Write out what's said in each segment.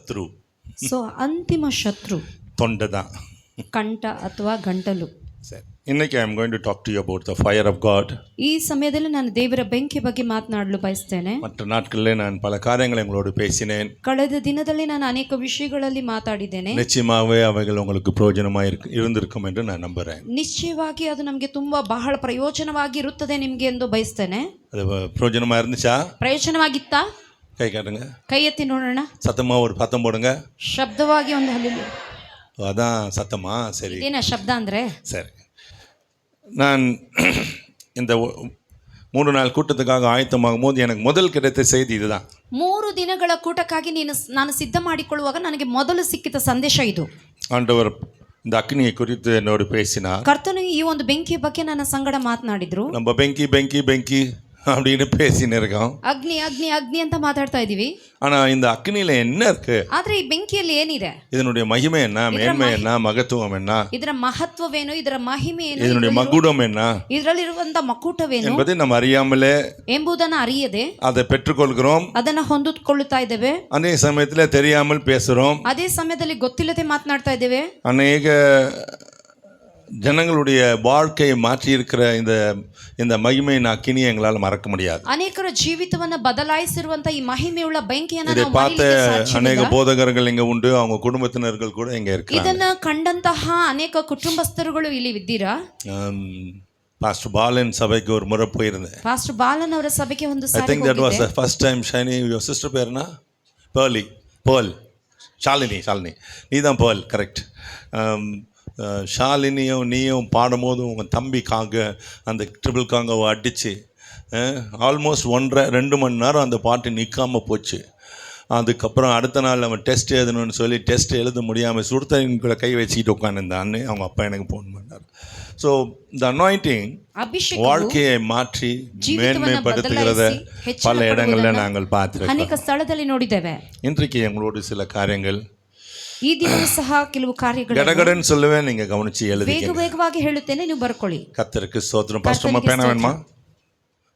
சத்ரு. ಸೊ ಅಂತಿಮ ಶತ್ರು தொண்டை தான். ಕಂಠ ಅಥವಾ ಗಂಟಲು. சரி, இன்னைக்கு I am going to talk to you about the fire of God. ಈ ಸಮಯದಲ್ಲಿ ನಾನು ದೇವರ ಬೆಂಕಿ ಬಗ್ಗೆ ಮಾತನಾಡಲು ಬಯಸ್ತೇನೆ. மற்ற நாட்களிலே நான் பல காரியங்களை உங்களோடு பேசினேன். ಕಳೆದ ದಿನದಲ್ಲಿ ನಾನು ಅನೇಕ ವಿಷಯಗಳಲ್ಲಿ ಮಾತಾಡಿದ್ದೇನೆ. நிச்சயமாகவே அவைகள் உங்களுக்கு பிரயோஜனமாக இருந்திருக்கும் என்று நான் நம்புறேன். ನಿಶ್ಚಯವಾಗಿ ಅದು ನಮಗೆ ತುಂಬಾ ಬಹಳ ಪ್ರಯೋಜನವಾಗಿ ಇರುತ್ತದೆ ನಿಮಗೆ ಎಂದು ಬಯಸ್ತೇನೆ. அது பிரயோஜனமா இருந்துச்சா? ಪ್ರಯೋಜನವಾಗಿತ್ತಾ? கை காட்டுங்க. ಕೈ ಎತ್ತಿ ನೋಡೋಣ. சத்தமா ஒரு சத்தம் போடுங்க. ಶಬ್ದವಾಗಿ ಒಂದು ಹಲ್ಲಿಲು. அதான் சத்தமா? சரி, ಇದೇನ ಶಬ್ದ ಅಂದ್ರೆ? சரி. நான் இந்த 3 நாள் கூட்டத்துக்காக ஆயத்தமாகும் போது எனக்கு முதல் கிடைத்த செய்தி இதுதான். 3 ದಿನಗಳ ಕೂಟಕ್ಕಾಗಿ ನಾನು ಸಿದ್ಧ ಮಾಡಿಕೊಳ್ಳುವಾಗ ನನಗೆ ಮೊದಲು ಸಿಕ್ಕಿದ ಸಂದೇಶ ಇದು. ஆண்டவர் இந்த அக்னியை குறித்து என்னோடு பேசினார். ಕರ್ತನು ಈ ಒಂದು ಬೆಂಕಿಯ ಬಗ್ಗೆ ನನ್ನ ಸಂಗಡ ಮಾತನಾಡಿದ್ರು. நம்ம பெங்கி பெங்கி பெங்கி அப்படின்னு பேசின்னு இருக்கோம். ಅಗ್ನಿ ಅಗ್ನಿ ಅಗ್ನಿ ಅಂತ ಮಾತಾಡ್ತಾ ಇದೀವಿ. ஆனா இந்த அக்னியில என்ன இருக்கு? ಆದ್ರೆ ಈ ಬೆಂಕಿಯಲ್ಲಿ ಏನಿದೆ? இதனுடைய மகிமை என்ன, மேன்மை என்ன, மகத்துவம் என்ன, ಇದರ ಮಹತ್ವವೇನು, ಇದರ ಮಹಿಮೆ ಏನು, இதனுடைய மகுடம் என்ன ಇದರಲ್ಲಿರುವಂತ ಮಕುಟವೇನು என்பதை நம்ம அறியாமலே ಎಂಬುದನ್ನು ಅರಿಯದೆ அதை பெற்றுக்கொள்கிறோம். ಅದನ್ನ ಹೊಂದಿಕೊಳ್ಳುತ್ತಾ ಇದ್ದೇವೆ. அநேக சமயத்துல தெரியாமல் பேசுறோம். ಅದೇ ಸಮಯದಲ್ಲಿ ಗೊತ್ತಿಲ್ಲದೆ ಮಾತನಾಡ್ತಾ ಇದ್ದೇವೆ. அநேக ஜனங்களுடைய வாழ்க்கையை மாற்றி இருக்கிற இந்த மகிமையின் அக்கினியை எங்களால் மறக்க முடியாது. ಅನೇಕರ ಜೀವಿತವನ್ನ ಬದಲಾಯಿಸಿರುವಂತ ಈ ಮಹಿಮೆಯುಳ್ಳ ಬೆಂಕಿಯನ್ನು இதை ನಾವು பார்த்த ಮರೆಯಲಿಕ್ಕೆ ಸಾಧ್ಯವಿಲ್ಲ. அநேக போதகர்கள் இங்க உண்டு, அவங்க குடும்பத்தினர்கள் கூட இங்க இருக்காங்க. ಇದನ್ನ ಕಂಡಂತಹ ಅನೇಕ ಕುಟುಂಬಸ್ಥರುಗಳು ಇಲ್ಲಿ ಇದ್ದೀರಾ? பாஸ்டர் பாலன் சபைக்கு ஒரு முறை போயிருந்தேன். ಪಾಸ್ಟರ್ ಬಾಲನ್ ಅವರ ಸಭೆಗೆ ಒಂದು I ಸಾರಿ think that was the first time. Shiny, your sister பேர்னா பேர்ல் ஷாலினி நீ தான் பேர்ல், கரெக்ட். ஷாலினியும் நீயும் பாடும்போது உங்கள் தம்பிக்காக அந்த ட்ரிபிள் காங்கவை அடித்து ஆல்மோஸ்ட் 1.5-2 மணி நேரம் அந்த பாட்டு நிற்காமல் போச்சு. அதுக்கப்புறம் அடுத்த நாள் அவன் டெஸ்ட் எழுதணும்னு சொல்லி டெஸ்ட் எழுத முடியாமல் சுடுதண்ணிக்குள்ள கை வச்சுக்கிட்டு உட்காந்துருந்தான்னு அவங்க அப்பா எனக்கு ஃபோன் பண்ணார். ஸோ த அனாயிண்டிங் வாழ்க்கையை மாற்றி மேன்மைப்படுத்துகிறத பல இடங்களில் நாங்கள் பார்த்துருக்கோம். ಅನೇಕ ಸ್ಥಳದಲ್ಲಿ ನೋಡಿದ್ದೇವೆ. இன்றைக்கு எங்களோடு சில காரியங்கள் ಈ ದಿನವೂ ಸಹ ಕೆಲವು ಕಾರ್ಯಗಳು கடகடன்னு சொல்லுவேன், நீங்க கவனிச்சு எழுதிங்க. ವೇಗವಾಗಿ ಹೇಳುತ್ತೇನೆ, ನೀವು ಬರ್ಕೊಳ್ಳಿ. கர்த்தருக்கு ஸ்தோத்திரம். பாஸ்டர் பேனா வேணுமா?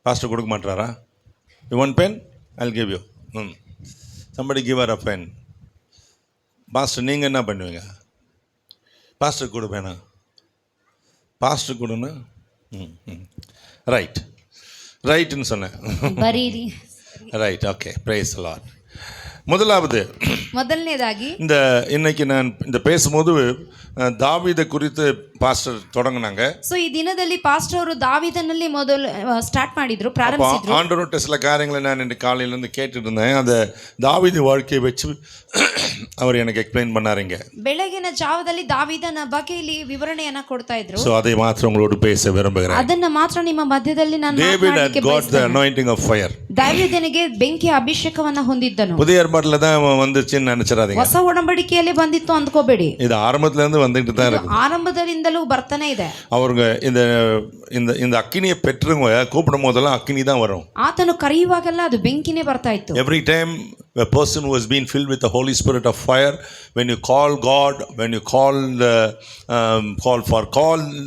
பாஸ்டர் கொடுக்க மாட்டாரா? You want pen? I'll give you. somebody give her a pen. Pastor நீங்க என்ன பண்ணுவீங்க? பாஸ்டர் கொடு பேனா. பாஸ்டர் கொடுன்னா ரைட்னு சொன்னேன். ಬರೀರಿ. Right, okay, praise the Lord. முதல்லேதாகி இந்த இன்னைக்கு நான் இந்த பேசும்போது தாவீதை குறித்து பாஸ்டர் தொடங்கினாங்க. ಸೊ ಈ ದಿನದಲ್ಲಿ ಪಾಸ್ಟರ್ ಅವರು ದಾವೀದನಲ್ಲಿ ಮೊದಲು ಸ್ಟಾರ್ಟ್ ಮಾಡಿದ್ರು, ಪ್ರಾರಂಭಿಸಿದ್ರು. ஆண்டவர்ட்ட சில காரியங்களை நான் இன்று காலையில இருந்து கேட்டுட்டு இருந்தேன். அந்த தாவீது வாழ்க்கையை வச்சு அவர் எனக்கு எக்ஸ்பிளைன் பண்ணாருங்க. ಬೆಳಗಿನ ಜಾವದಲ್ಲಿ ದಾವೀದನ ಬಗ್ಗೆ ಇಲ್ಲಿ ವಿವರಣೆಯನ್ನ ಕೊಡ್ತಾ ಇದ್ರು. சோ அதை மாத்திரம் உங்களோடு பேச விரும்புகிறேன். ಅದನ್ನ ಮಾತ್ರ ನಿಮ್ಮ ಮಧ್ಯದಲ್ಲಿ ನಾನು ಮಾತನಾಡಲಿಕ್ಕೆ ಬಯಸ್ತೇನೆ. David got the anointing of fire. ದಾವೀದನಿಗೆ ಬೆಂಕಿಯ ಅಭಿಷೇಕವನ್ನ ಹೊಂದಿದ್ದನು. புதிய ஏற்பாட்டில தான் வந்துச்சுன்னு நினைச்சிராதீங்க. ಹೊಸ ಒಡಂಬಡಿಕೆಯಲ್ಲಿ ಬಂದಿತ್ತು ಅಂದ್ಕೋಬೇಡಿ. இது ಆರಂಭத்துல இருந்து வந்துட்டு தான் இருக்கு. ಆರಂಭದಿಂದಲೂ ಬರ್ತಾನೆ ಇದೆ. அவங்க இந்த அக்கினியை பெற்றவங்க கூப்பிடும் போதெல்லாம் அக்கினி தான் வரும். ಆತನು ಕರೆಯುವಾಗೆಲ್ಲ ಅದು ಬೆಂಕಿನೇ ಬರ್ತಾ ಇತ್ತು. Every time a person who has been filled with the Holy Spirit of fire, when you call God, when you call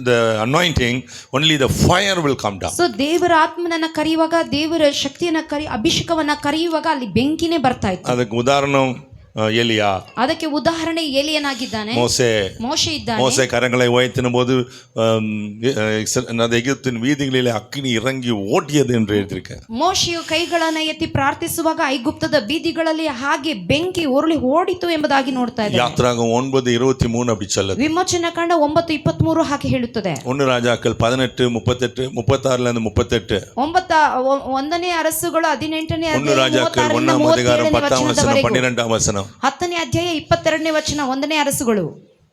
the anointing, only the fire will come down. So ದೇವರ ಆತ್ಮನನ್ನ ಕರೆಯುವಾಗ, ದೇವರ ಶಕ್ತಿಯನ್ನ ಅಭಿಷೇಕವನ್ನ ಕರೆಯುವಾಗ ಅಲ್ಲಿ ಬೆಂಕಿನೇ ಬರ್ತಾ ಇತ್ತು. ಅದಕ್ಕೆ ಉದಾಹರಣೆ எலியா, ಅದಕ್ಕೆ ಉದಾಹರಣೆ ಏಲಿಯನಾಗಿದ್ದಾನೆ. ಮೋಶೆ ಇದ್ದಾನೆ. மோசே கரங்களை உயர்த்தின போது எகிப்தின் வீதிகளிலே அக்கினி இறங்கி ஓடியது என்று எழுதியிருக்கு. ಮೋಶೆಯು ಕೈಗಳನ್ನು ಎತ್ತಿ ಪ್ರಾರ್ಥಿಸುವಾಗ ಐಗುಪ್ತದ ಬೀದಿಗಳಲ್ಲಿ ಹಾಗೆ ಬೆಂಕಿ ಉರುಳಿ ಓಡಿತು ಎಂಬುದಾಗಿ ನೋಡ್ತಾ ಇದ್ದೇವೆ. யாத்திராகமம் 9:23 அப்படி சொல்லுது. ವಿಮೋಚನಾ ಕಾಂಡ 9:23 ಹಾಗೆ ಹೇಳುತ್ತದೆ. 1 ராஜாக்கள் 18:38 36ல இருந்து 38. 1ನೇ ಅರಸುಗಳು 18ನೇ ಅಧ್ಯಾಯ 1 ರಾಜಾக்கள் 1ஆம் அதிகாரம் 10ஆம் வசனம் 12ஆம் வசனம். 10ನೇ ಅಧ್ಯಾಯ 22ನೇ ವಚನ. 1ನೇ ಅರಸುಗಳು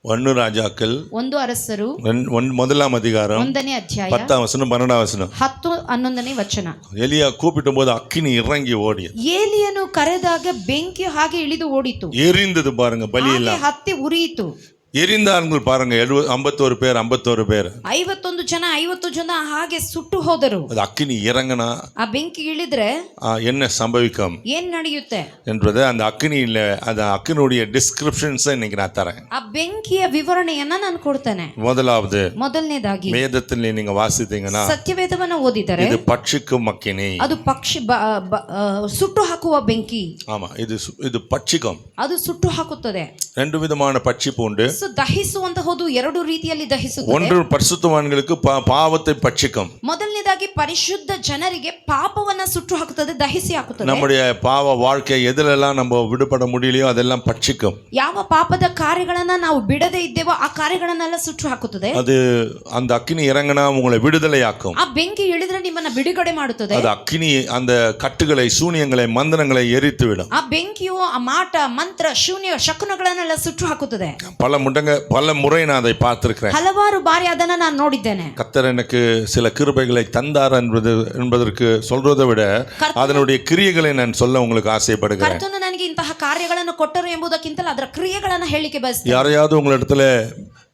1 ராஜாக்கள் 1 ಅರಸರು 1ஆம் அதிகாரம் 1ನೇ ಅಧ್ಯಾಯ 10ஆம் வசனம் 12ஆம் வசனம். 10-11ನೇ ವಚನ. எலியா கூப்பிடும்போது அக்கினி இறங்கி ஓடியது. ಏಲಿಯನು ಕರೆದಾಗ ಬೆಂಕಿ ಹಾಗೆ ಇಳಿದು ಓಡಿತು. எரிந்தது பாருங்க, பலி இல்ல, ಹತ್ತಿ ಉರಿಯಿತು. எரிந்தார்கள் பாருங்க 51 பேர் 51 பேர் 51 ಜನ 50 ಜನ ಹಾಗೆ ಸುಟ್ಟು ಹೋದರು. அது அக்கினி இறங்கினா ಆ ಬೆಂಕಿ ಇಳಿದ್ರೆ என்ன சம்பவிக்கும் ಏನ್ ನಡೆಯುತ್ತೆ என்பது அந்த அக்கினியில அந்த அக்கினுடைய டிஸ்கிரிப்ஷன்ஸ் இன்னைக்கு நான் தரேன். ಆ ಬೆಂಕಿಯ ವಿವರಣೆಯನ್ನ ನಾನು ಕೊಡ್ತೇನೆ. முதலாவது ಮೊದಲನೇದಾಗಿ வேதத்தில் நீங்க வாசித்தீங்கன்னா ಸತ್ಯವೇದವನ್ನ ಓದಿದರೆ இது பட்சிக்கும் அக்கினி. ಅದು ಸುಟ್ಟು ಹಾಕುವ ಬೆಂಕಿ. ஆமா இது பட்சிக்கும். ಅದು ಸುಟ್ಟು ಹಾಕುತ್ತದೆ. ரெண்டு விதமான பட்சிப்பு உண்டு. ಸೊ ದಹಿಸುವಂತಹುದು ಎರಡು ರೀತಿಯಲ್ಲಿ ದಹಿಸುತ್ತದೆ. ஒன்று பரிசுத்தவான்களுக்கு பாவத்தை பட்சிக்கும். ಮೊದಲನೇದಾಗಿ ಪರಿಶುದ್ಧ ಜನರಿಗೆ ಪಾಪವನ್ನ ಸುಟ್ಟು ಹಾಕುತ್ತದೆ, ದಹಿಸಿ ಹಾಕುತ್ತದೆ. நம்முடைய பாவ வாழ்க்கை எதிலெல்லாம் நம்ம விடுபட முடியலையோ அதெல்லாம் பட்சிக்கும். ಯಾವ ಪಾಪದ ಕಾರ್ಯಗಳನ್ನ ನಾವು ಬಿಡದೇ ಇದ್ದೇವೋ ಆ ಕಾರ್ಯಗಳನ್ನೆಲ್ಲ ಸುಟ್ಟು ಹಾಕುತ್ತದೆ. அது அந்த அக்கினி இறங்கினா உங்களை விடுதலையாக்கும். ಆ ಬೆಂಕಿ ಇಳಿದ್ರೆ ನಿಮ್ಮನ್ನ ಬಿಡುಗಡೆ ಮಾಡುತ್ತದೆ. அது அக்கினி அந்த கட்டுகளை சூனியங்களை மந்திரங்களை எரித்து விடும். ಆ ಬೆಂಕಿಯು ಆ ಮಾಟ ಮಂತ್ರ ಶೂನ್ಯ ಶಕುನಗಳನ್ನೆಲ್ಲ ಸುಟ್ಟು ಹಾಕುತ್ತದೆ. பல முறை நான் அதை பார்த்திருக்கிறேன். ಹಲವಾರು ಬಾರಿ ಅದನ್ನ ನಾನು ನೋಡಿದ್ದೇನೆ. கர்த்தர் எனக்கு சில கிருபைகளை தந்தார் என்பதற்கு சொல்றதை விட அதனுடைய கிரியைகளை நான் சொல்ல உங்களுக்கு ஆசைப்படுகிறேன். ಕರ್ತನು ನನಗೆ ಇಂತಹ ಕಾರ್ಯಗಳನ್ನು ಕೊಟ್ಟರು ಎಂಬುದಕ್ಕಿಂತಲೂ ಅದರ ಕ್ರಿಯೆಗಳನ್ನು ಹೇಳಿಕೆ ಬಯಸ್ತೇನೆ. யாரையாவது உங்களிடத்துல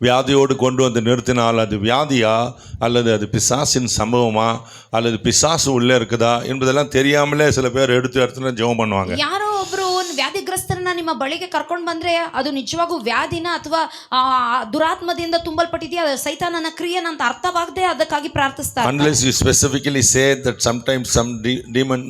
வியாதியோடு கொண்டு வந்து நிறுத்தினால் அது வியாதியா அல்லது அது பிசாசின் சம்பவமா அல்லது பிசாசு உள்ளே இருக்குதா என்பதெல்லாம் தெரியாமலே சில பேர் எடுத்து இடத்துல ஜெபம் பண்ணுவாங்க. ಯಾರೋ ಒಬ್ರು ವ್ಯಾಧಿಗ್ರಸ್ತರನ್ನ ನಿಮ್ಮ ಬಳಿಗೆ ಕರ್ಕೊಂಡು ಬಂದ್ರೆ ಅದು ನಿಜವಾಗೂ ವ್ಯಾಧಿನ ಅಥವಾ ದುರಾತ್ಮದಿಂದ ತುಂಬಲ್ಪಟ್ಟಿದೆಯಾ ಸೈತಾನನ ಕ್ರಿಯೆನ ಅಂತ ಅರ್ಥವಾಗದೆ ಅದಕ್ಕಾಗಿ ಪ್ರಾರ್ಥಿಸ್ತಾರೆ. Unless you specifically say that sometimes some demon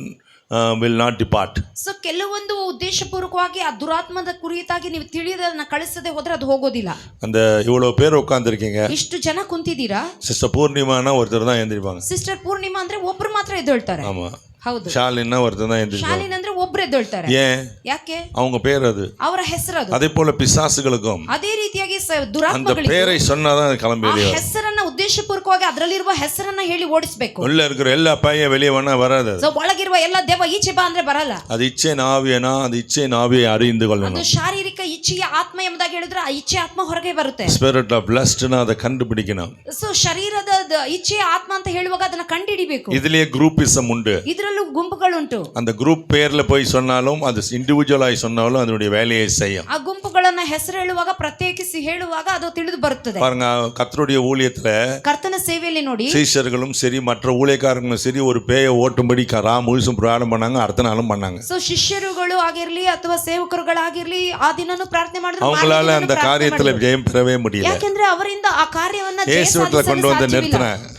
will not depart. So ಕೆಲವೊಂದು ಉದ್ದೇಶಪೂರ್ವಕವಾಗಿ ಆ ದುರಾತ್ಮದ ಕುರಿತಾಗಿ ನೀವು ತಿಳಿದನ್ನ ಕಳಿಸದೆ ಹೋದ್ರೆ ಅದು ಹೋಗೋದಿಲ್ಲ. அந்த இவ்வளவு பேர் உட்கார்ந்திருக்கீங்க. ಇಷ್ಟು ಜನ ಕುಂತಿದ್ದೀರಾ. சிஸ்டர் பூர்ணிமானா ஒருத்தர் தான் எந்திரிப்பாங்க. ಸಿಸ್ಟರ್ ಪೂರ್ಣಿಮಾ ಅಂದ್ರೆ ಒಬ್ರು ಮಾತ್ರ ಎದ್ದೇಳ್ತಾರೆ. ஆமா. ಹೌದು. ಶಾಲಿನ ஒருத்தர் தான் எந்திரிப்பாங்க. ಶಾಲಿನ್ ಅಂದ್ರೆ ಒಬ್ರು ಎದ್ದೇಳ್ತಾರೆ. ஏன்? ಯಾಕೆ? அவங்க பேர் அது. ಅವರ ಹೆಸರು ಅದು. அதே போல பிசாசுகளுக்கும் ಅದೇ ರೀತಿಯಾಗಿ அந்த ದುರಾತ್ಮಗಳಿಗೆ பேரை சொன்னாதான் கிளம்பி வெளியே வரும். ಹೆಸರನ್ನ ಉದ್ದೇಶಪೂರ್ವಕವಾಗಿ ಅದರಲ್ಲಿರುವ ಹೆಸರನ್ನ ಹೇಳಿ ಓಡಿಸಬೇಕು. உள்ள இருக்கிற எல்லா பையன் வெளியே வந்தா வராது. ಸೊ ಒಳಗಿರುವ ಎಲ್ಲ ದೆವ್ವ ಈಚೆ ಬಾ ಅಂದ್ರೆ ಬರಲ್ಲ. அது இச்சை நாவியனா அது இச்சை நாவியை அறிந்து கொள்ளணும். ಅದು ಶಾರೀರಿಕ ಇಚ್ಛೆಯ ಆತ್ಮ ಎಂಬುದಾಗಿ ಹೇಳಿದ್ರೆ ಆ ಇಚ್ಛೆ ಆತ್ಮ ಹೊರಗೆ ಬರುತ್ತೆ. ஸ்பிரிட் ஆஃப் லஸ்ட்னா அதை கண்டுபிடிக்கணும். ಸೊ ಶರೀರದ ಇಚ್ಛೆಯ ಆತ್ಮ ಅಂತ ಹೇಳುವಾಗ ಅದನ್ನ ಕಂಡುಹಿಡಿಬೇಕು. இதுலயே குரூப்பிசம் உண்டு. ಇದರಲ್ಲೂ ಗುಂಪುಗಳುಂಟು. அந்த குரூப் பேர்ல போய் சொன்னாலும் அது இண்டிவிஜுவலாய் சொன்னாலும் அதனுடைய வேலையை செய்யும். ಆ ಗುಂಪುಗಳನ್ನ ಹೆಸರು ಹೇಳುವಾಗ ಪ್ರತ್ಯೇಕಿಸಿ ಹೇಳುವಾಗ ಅದು ತಿಳಿದು ಬರುತ್ತದೆ. பாருங்க கர்த்தருடைய ஊழியத்துல ಕರ್ತನ ಸೇವೆಯಲ್ಲಿ ನೋಡಿ சீஷர்களும் சரி மற்ற ஊழியக்காரங்களும் சரி ஒரு பேயை ஓட்டும்படி முழுசும் பிரயாணம் பண்ணாங்க, அடுத்த நாளும் பண்ணாங்க. ಸೊ ಶಿಷ್ಯರುಗಳು ಆಗಿರ್ಲಿ ಅಥವಾ ಸೇವಕರುಗಳಾಗಿರ್ಲಿ ಆ ದಿನನೂ ಪ್ರಾರ್ಥನೆ ಮಾಡಿದ್ರು. அவங்களால அந்த காரியத்துல ஜெயம் பெறவே முடியல. ಯಾಕಂದ್ರೆ ಅವರಿಂದ ಆ ಕಾರ್ಯವನ್ನ இயேசுவிட்ட கொண்டு வந்து நிறுத்தினாங்க.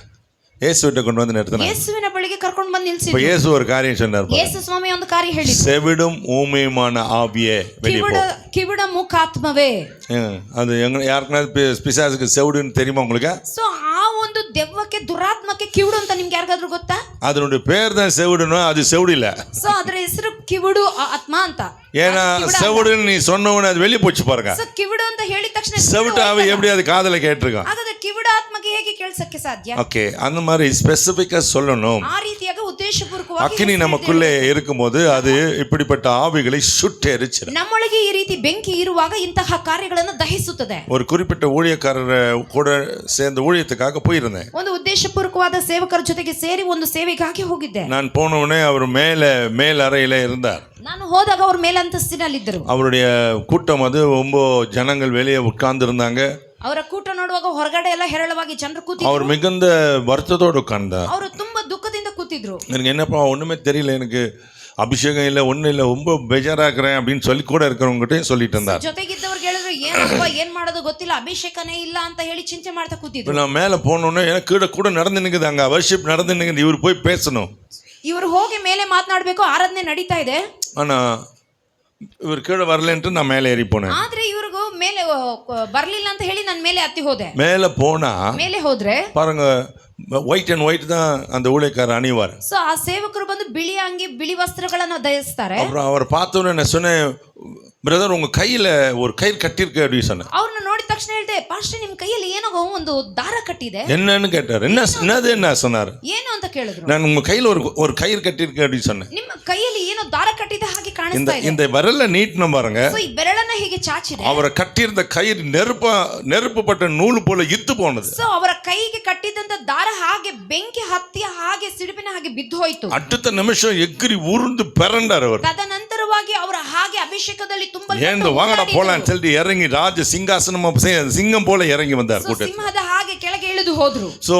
இயேசுவிட்ட கொண்டு வந்து நிறுத்தினாங்க. ಯೇಸುವಿನ ಬಳಿಗೆ ಕರ್ಕೊಂಡು ಬಂದು ನಿಲ್ಲಿಸಿದ್ರು. இப்ப இயேசு ஒரு காரியம் சொன்னார். ಯೇಸು ಸ್ವಾಮಿ ಒಂದು ಕಾರ್ಯ ಹೇಳಿದ್ರು. செவிடும் ஊமையுமான ஆவியே வெளியே போ. ಕಿವಿಡ ಮೂಕಾತ್ಮವೇ. அது யாருக்குனாவது பிசாசுக்கு செவிடுன்னு தெரியுமா உங்களுக்கு? ಸೊ ಆ ಒಂದು ದೆವ್ವಕ್ಕೆ ದುರಾತ್ಮಕ್ಕೆ ಕಿವಿಡು ಅಂತ ನಿಮ್ಗೆ ಯಾರಿಗಾದ್ರೂ ಗೊತ್ತಾ? அதனுடைய பேர் தான் செவிடுனா அது செவிடு இல்ல. ಸೊ ಅದರ ಹೆಸರು ಕಿವಿಡು ಆತ್ಮ ಅಂತ. ஏன்னா செவிடுன்னு நீ சொன்னவனே அது வெளியே போச்சு பாருங்க. ಸೊ ಕಿವಿಡು ಅಂತ ಹೇಳಿದ ತಕ್ಷಣ செவிட்டு ஆவி எப்படி அது காதுல கேட்டிருக்கான்? ಹಾಗಾದ್ರೆ ಕಿವಿಡು ಆತ್ಮಕ್ಕೆ ಹೇಗೆ ಕೇಳಿಸಕ್ಕೆ ಸಾಧ್ಯ? ஓகே, அந்த மாதிரி ஸ்பெசிஃபிக்கா சொல்லணும். ಆ ರೀತಿಯಾಗಿ ಉದ್ದೇಶಪೂರ್ವಕವಾಗಿ அக்கினி நமக்குள்ளே இருக்கும்போது அது இப்படிப்பட்ட ஆவிகளை சுட்டெரிச்சிடும். ನಮ್ಮೊಳಗೆ ಈ ರೀತಿ ಬೆಂಕಿ ಇರುವಾಗ ಇಂತಹ ಕಾರ್ಯಗಳನ್ನು ದಹಿಸುತ್ತದೆ. ஒரு குறிப்பிட்ட ஊழியக்காரர் கூட சேர்ந்து ஊழியத்துக்காக போயிருந்தேன். ಒಂದು ಉದ್ದೇಶಪೂರ್ವಕವಾದ ಸೇವಕರ ಜೊತೆಗೆ ಸೇರಿ ಒಂದು ಸೇವೆಗಾಗಿ ಹೋಗಿದ್ದೆ. நான் போனவுடனே அவர் மேல் அறையில இருந்தார். ನಾನು ಹೋದಾಗ ಅವರು ಮೇಲಂತಸ್ತಿನಲ್ಲಿದ್ದರು. அவருடைய கூட்டம் அது ரொம்ப ஜனங்கள் வெளியே உட்கார்ந்து இருந்தாங்க. ಅವರ ಕೂಟ ನೋಡುವಾಗ ಹೊರಗಡೆ ಎಲ್ಲ ಹೇರಳವಾಗಿ ಜನರು ಕೂತಿದ್ರು. அவர் மிகுந்த வருத்தத்தோடு உட்கார்ந்தார். ಅವರು ತುಂಬಾ ದುಃಖದಿಂದ ಕೂತಿದ್ರು. எனக்கு என்னப்பா ஒண்ணுமே தெரியல, எனக்கு அபிஷேகம் இல்லை, ஒன்றும் இல்லை, ரொம்ப ಬೇಜಾರಾகிறேன் அப்படின்னு சொல்லி கூட இருக்கிறவங்ககிட்டயும் சொல்லிட்டு இருந்தார். ಜೊತೆಗಿದ್ದವ್ರಿಗೆ ಹೇಳಿದ್ರು ಏನಪ್ಪ ಏನ್ ಮಾಡೋದು ಗೊತ್ತಿಲ್ಲ, ಅಭಿಷೇಕನೇ ಇಲ್ಲ ಅಂತ ಹೇಳಿ ಚಿಂತೆ ಮಾಡ್ತಾ ಕೂತಿದ್ರು. நான் மேலே போனோன்னே எனக்கு கூட நடந்து நிற்குது, அங்கே வர்ஷிப் நடந்து நிற்குது, இவர் போய் பேசணும். ಇವರು ಹೋಗಿ ಮೇಲೆ ಮಾತನಾಡಬೇಕು, ಆರಾಧನೆ ನಡೀತಾ ಇದೆ. ஆனா இவர் கீழே வரலன்ட்டு நான் மேலே ஏறி போனேன். ಆದ್ರೆ ಇವ್ರಿಗೂ ಮೇಲೆ ಬರ್ಲಿಲ್ಲ ಅಂತ ಹೇಳಿ ನಾನು ಮೇಲೆ ಹತ್ತಿ ಹೋದೆ. மேலே போனா ಮೇಲೆ ಹೋದ್ರೆ பாருங்க ஒயிட் அண்ட் ஒயிட் தான் அந்த ஊழியக்காரர் அணிவார். ಸೊ ಆ ಸೇವಕರು ಬಂದು ಬಿಳಿ ಅಂಗಿ ಬಿಳಿ ವಸ್ತ್ರಗಳನ್ನು ಧರಿಸ್ತಾರೆ. அப்புறம் அவர் பார்த்தோன்னே நான் சொன்னேன், பிரதர் உங்க கையில ஒரு கயிறு கட்டிருக்கு அப்படின்னு சொன்னேன். ಅವ್ರನ್ನ ನೋಡಿದ ತಕ್ಷಣ ಹೇಳಿದೆ, ಪಾಸ್ಟರ್ ನಿಮ್ ಕೈಯಲ್ಲಿ ಏನೋ ಒಂದು ದಾರ ಕಟ್ಟಿದೆ. என்னன்னு கேட்டார். என்ன சொன்னார்? ಏನು ಅಂತ ಕೇಳಿದ್ರು. நான் உங்க கையில ஒரு கயிறு கட்டிருக்கு அப்படின்னு சொன்னேன். ನಿಮ್ಮ ಕೈಯಲ್ಲಿ ಏನೋ ದಾರ ಕಟ್ಟಿದ ಹಾಗೆ ಕಾಣಿಸ್ತಾ ಇದೆ. இந்த விரல்ல நீட்டின பாருங்க. ಸೊ ಈ ಬೆರಳನ್ನ ಹೀಗೆ ಚಾಚಿದೆ. அவரை கட்டியிருந்த கயிறு நெருப்பப்பட்ட நூல் போல இத்து போனது. ಸೊ ಅವರ ಕೈಗೆ ಕಟ್ಟಿದಂತ ದಾರ ಹಾಗೆ ಬೆಂಕಿ ಹತ್ತಿ ಹಾಗೆ ಸಿಡಿಪಿನ ಹಾಗೆ ಬಿದ್ದು ಹೋಯಿತು. அடுத்த நிமிஷம் எகிரி உருண்டு பரண்டார் அவர். ತದನಂತರವಾಗಿ ಅವರ ಹಾಗೆ ಅಭಿಷೇಕದಲ್ಲಿ ஏந்து வாங்கடா போலான்னு சொல்லிட்டு இறங்கி ராஜ சிங்காசனம் சிங்கம் போல இறங்கி வந்தார் கூட்டத்தில். ಸಿಂಹದ ಹಾಗೆ ಕೆಳಗೆ ಇಳಿದು ಹೋದ್ರು. ஸோ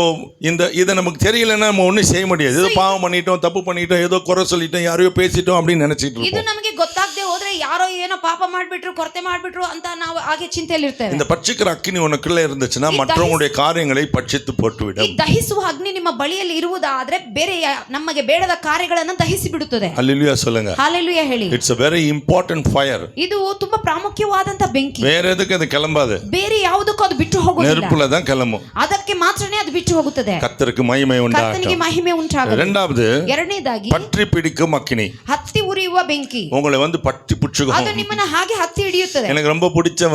இதை நமக்கு தெரியலன்னா நம்ம ஒன்றும் செய்ய முடியாது. ஏதோ பாவம் பண்ணிட்டோம், தப்பு பண்ணிட்டோம், ஏதோ குறை சொல்லிட்டோம், யாரையோ பேசிட்டோம் அப்படின்னு நினைச்சிட்டு ಇದು இருக்கோம். ನಮಗೆ ಗೊತ್ತಾಗದೆ ಹೋದ್ರೆ ಯಾರೋ ಏನೋ ಪಾಪ ಮಾಡ್ಬಿಟ್ರು, ಕೊರತೆ ಮಾಡ್ಬಿಟ್ರು ಅಂತ ನಾವು ಹಾಗೆ ಚಿಂತೆಯಲ್ಲಿ ಇರ್ತೇವೆ. இந்த பட்சிக்கிற அக்கினி உனக்குள்ள இருந்துச்சுன்னா மற்றவங்களுடைய காரியங்களை பட்சித்து ಈ போட்டுவிடும். ದಹಿಸುವ ಅಗ್ನಿ ನಿಮ್ಮ ಬಳಿಯಲ್ಲಿ ಇರುವುದಾದ್ರೆ ಬೇರೆ ನಮಗೆ ಬೇಡದ ಕಾರ್ಯಗಳನ್ನು ದಹಿಸಿ ಬಿಡುತ್ತದೆ. அல்லேலூயா சொல்லுங்க. ಹಾಲೆಲೂಯಾ ಹೇಳಿ. It's a very important fire. ಇದು ತುಂಬಾ ಪ್ರಾಮುಖ್ಯವಾದಂತ ಬೆಂಕಿ. வேற எதுக்கு அது கிளம்பாது. ಬೇರೆ ಯಾವುದಕ್ಕೂ ಅದು ಬಿಟ್ಟು ಹೋಗುವುದಿಲ್ಲ. நெருப்புல தான் கிளம்பும். ಅದಕ್ಕೆ ಮಾತ್ರನೇ ಅದು ಬಿಟ್ಟು ಹೋಗುತ್ತದೆ. கர்த்தருக்கு மகிமை உண்டாகட்டும். ಕರ್ತನಿಗೆ ಮಹಿಮೆ ಉಂಟಾಗಲಿ. இரண்டாவது, ಎರಡನೇದಾಗಿ பற்றி பிடிக்கும் அக்கினி. ಹತ್ತಿ ಉರಿಯುವ ಬೆಂಕಿ. உங்களை வந்து பற்றி புடிச்சுக்கும். ಅದು ನಿಮ್ಮನ್ನ ಹಾಗೆ ಹತ್ತಿ ಹಿಡಿಯುತ್ತದೆ. எனக்கு ரொம்ப பிடிச்ச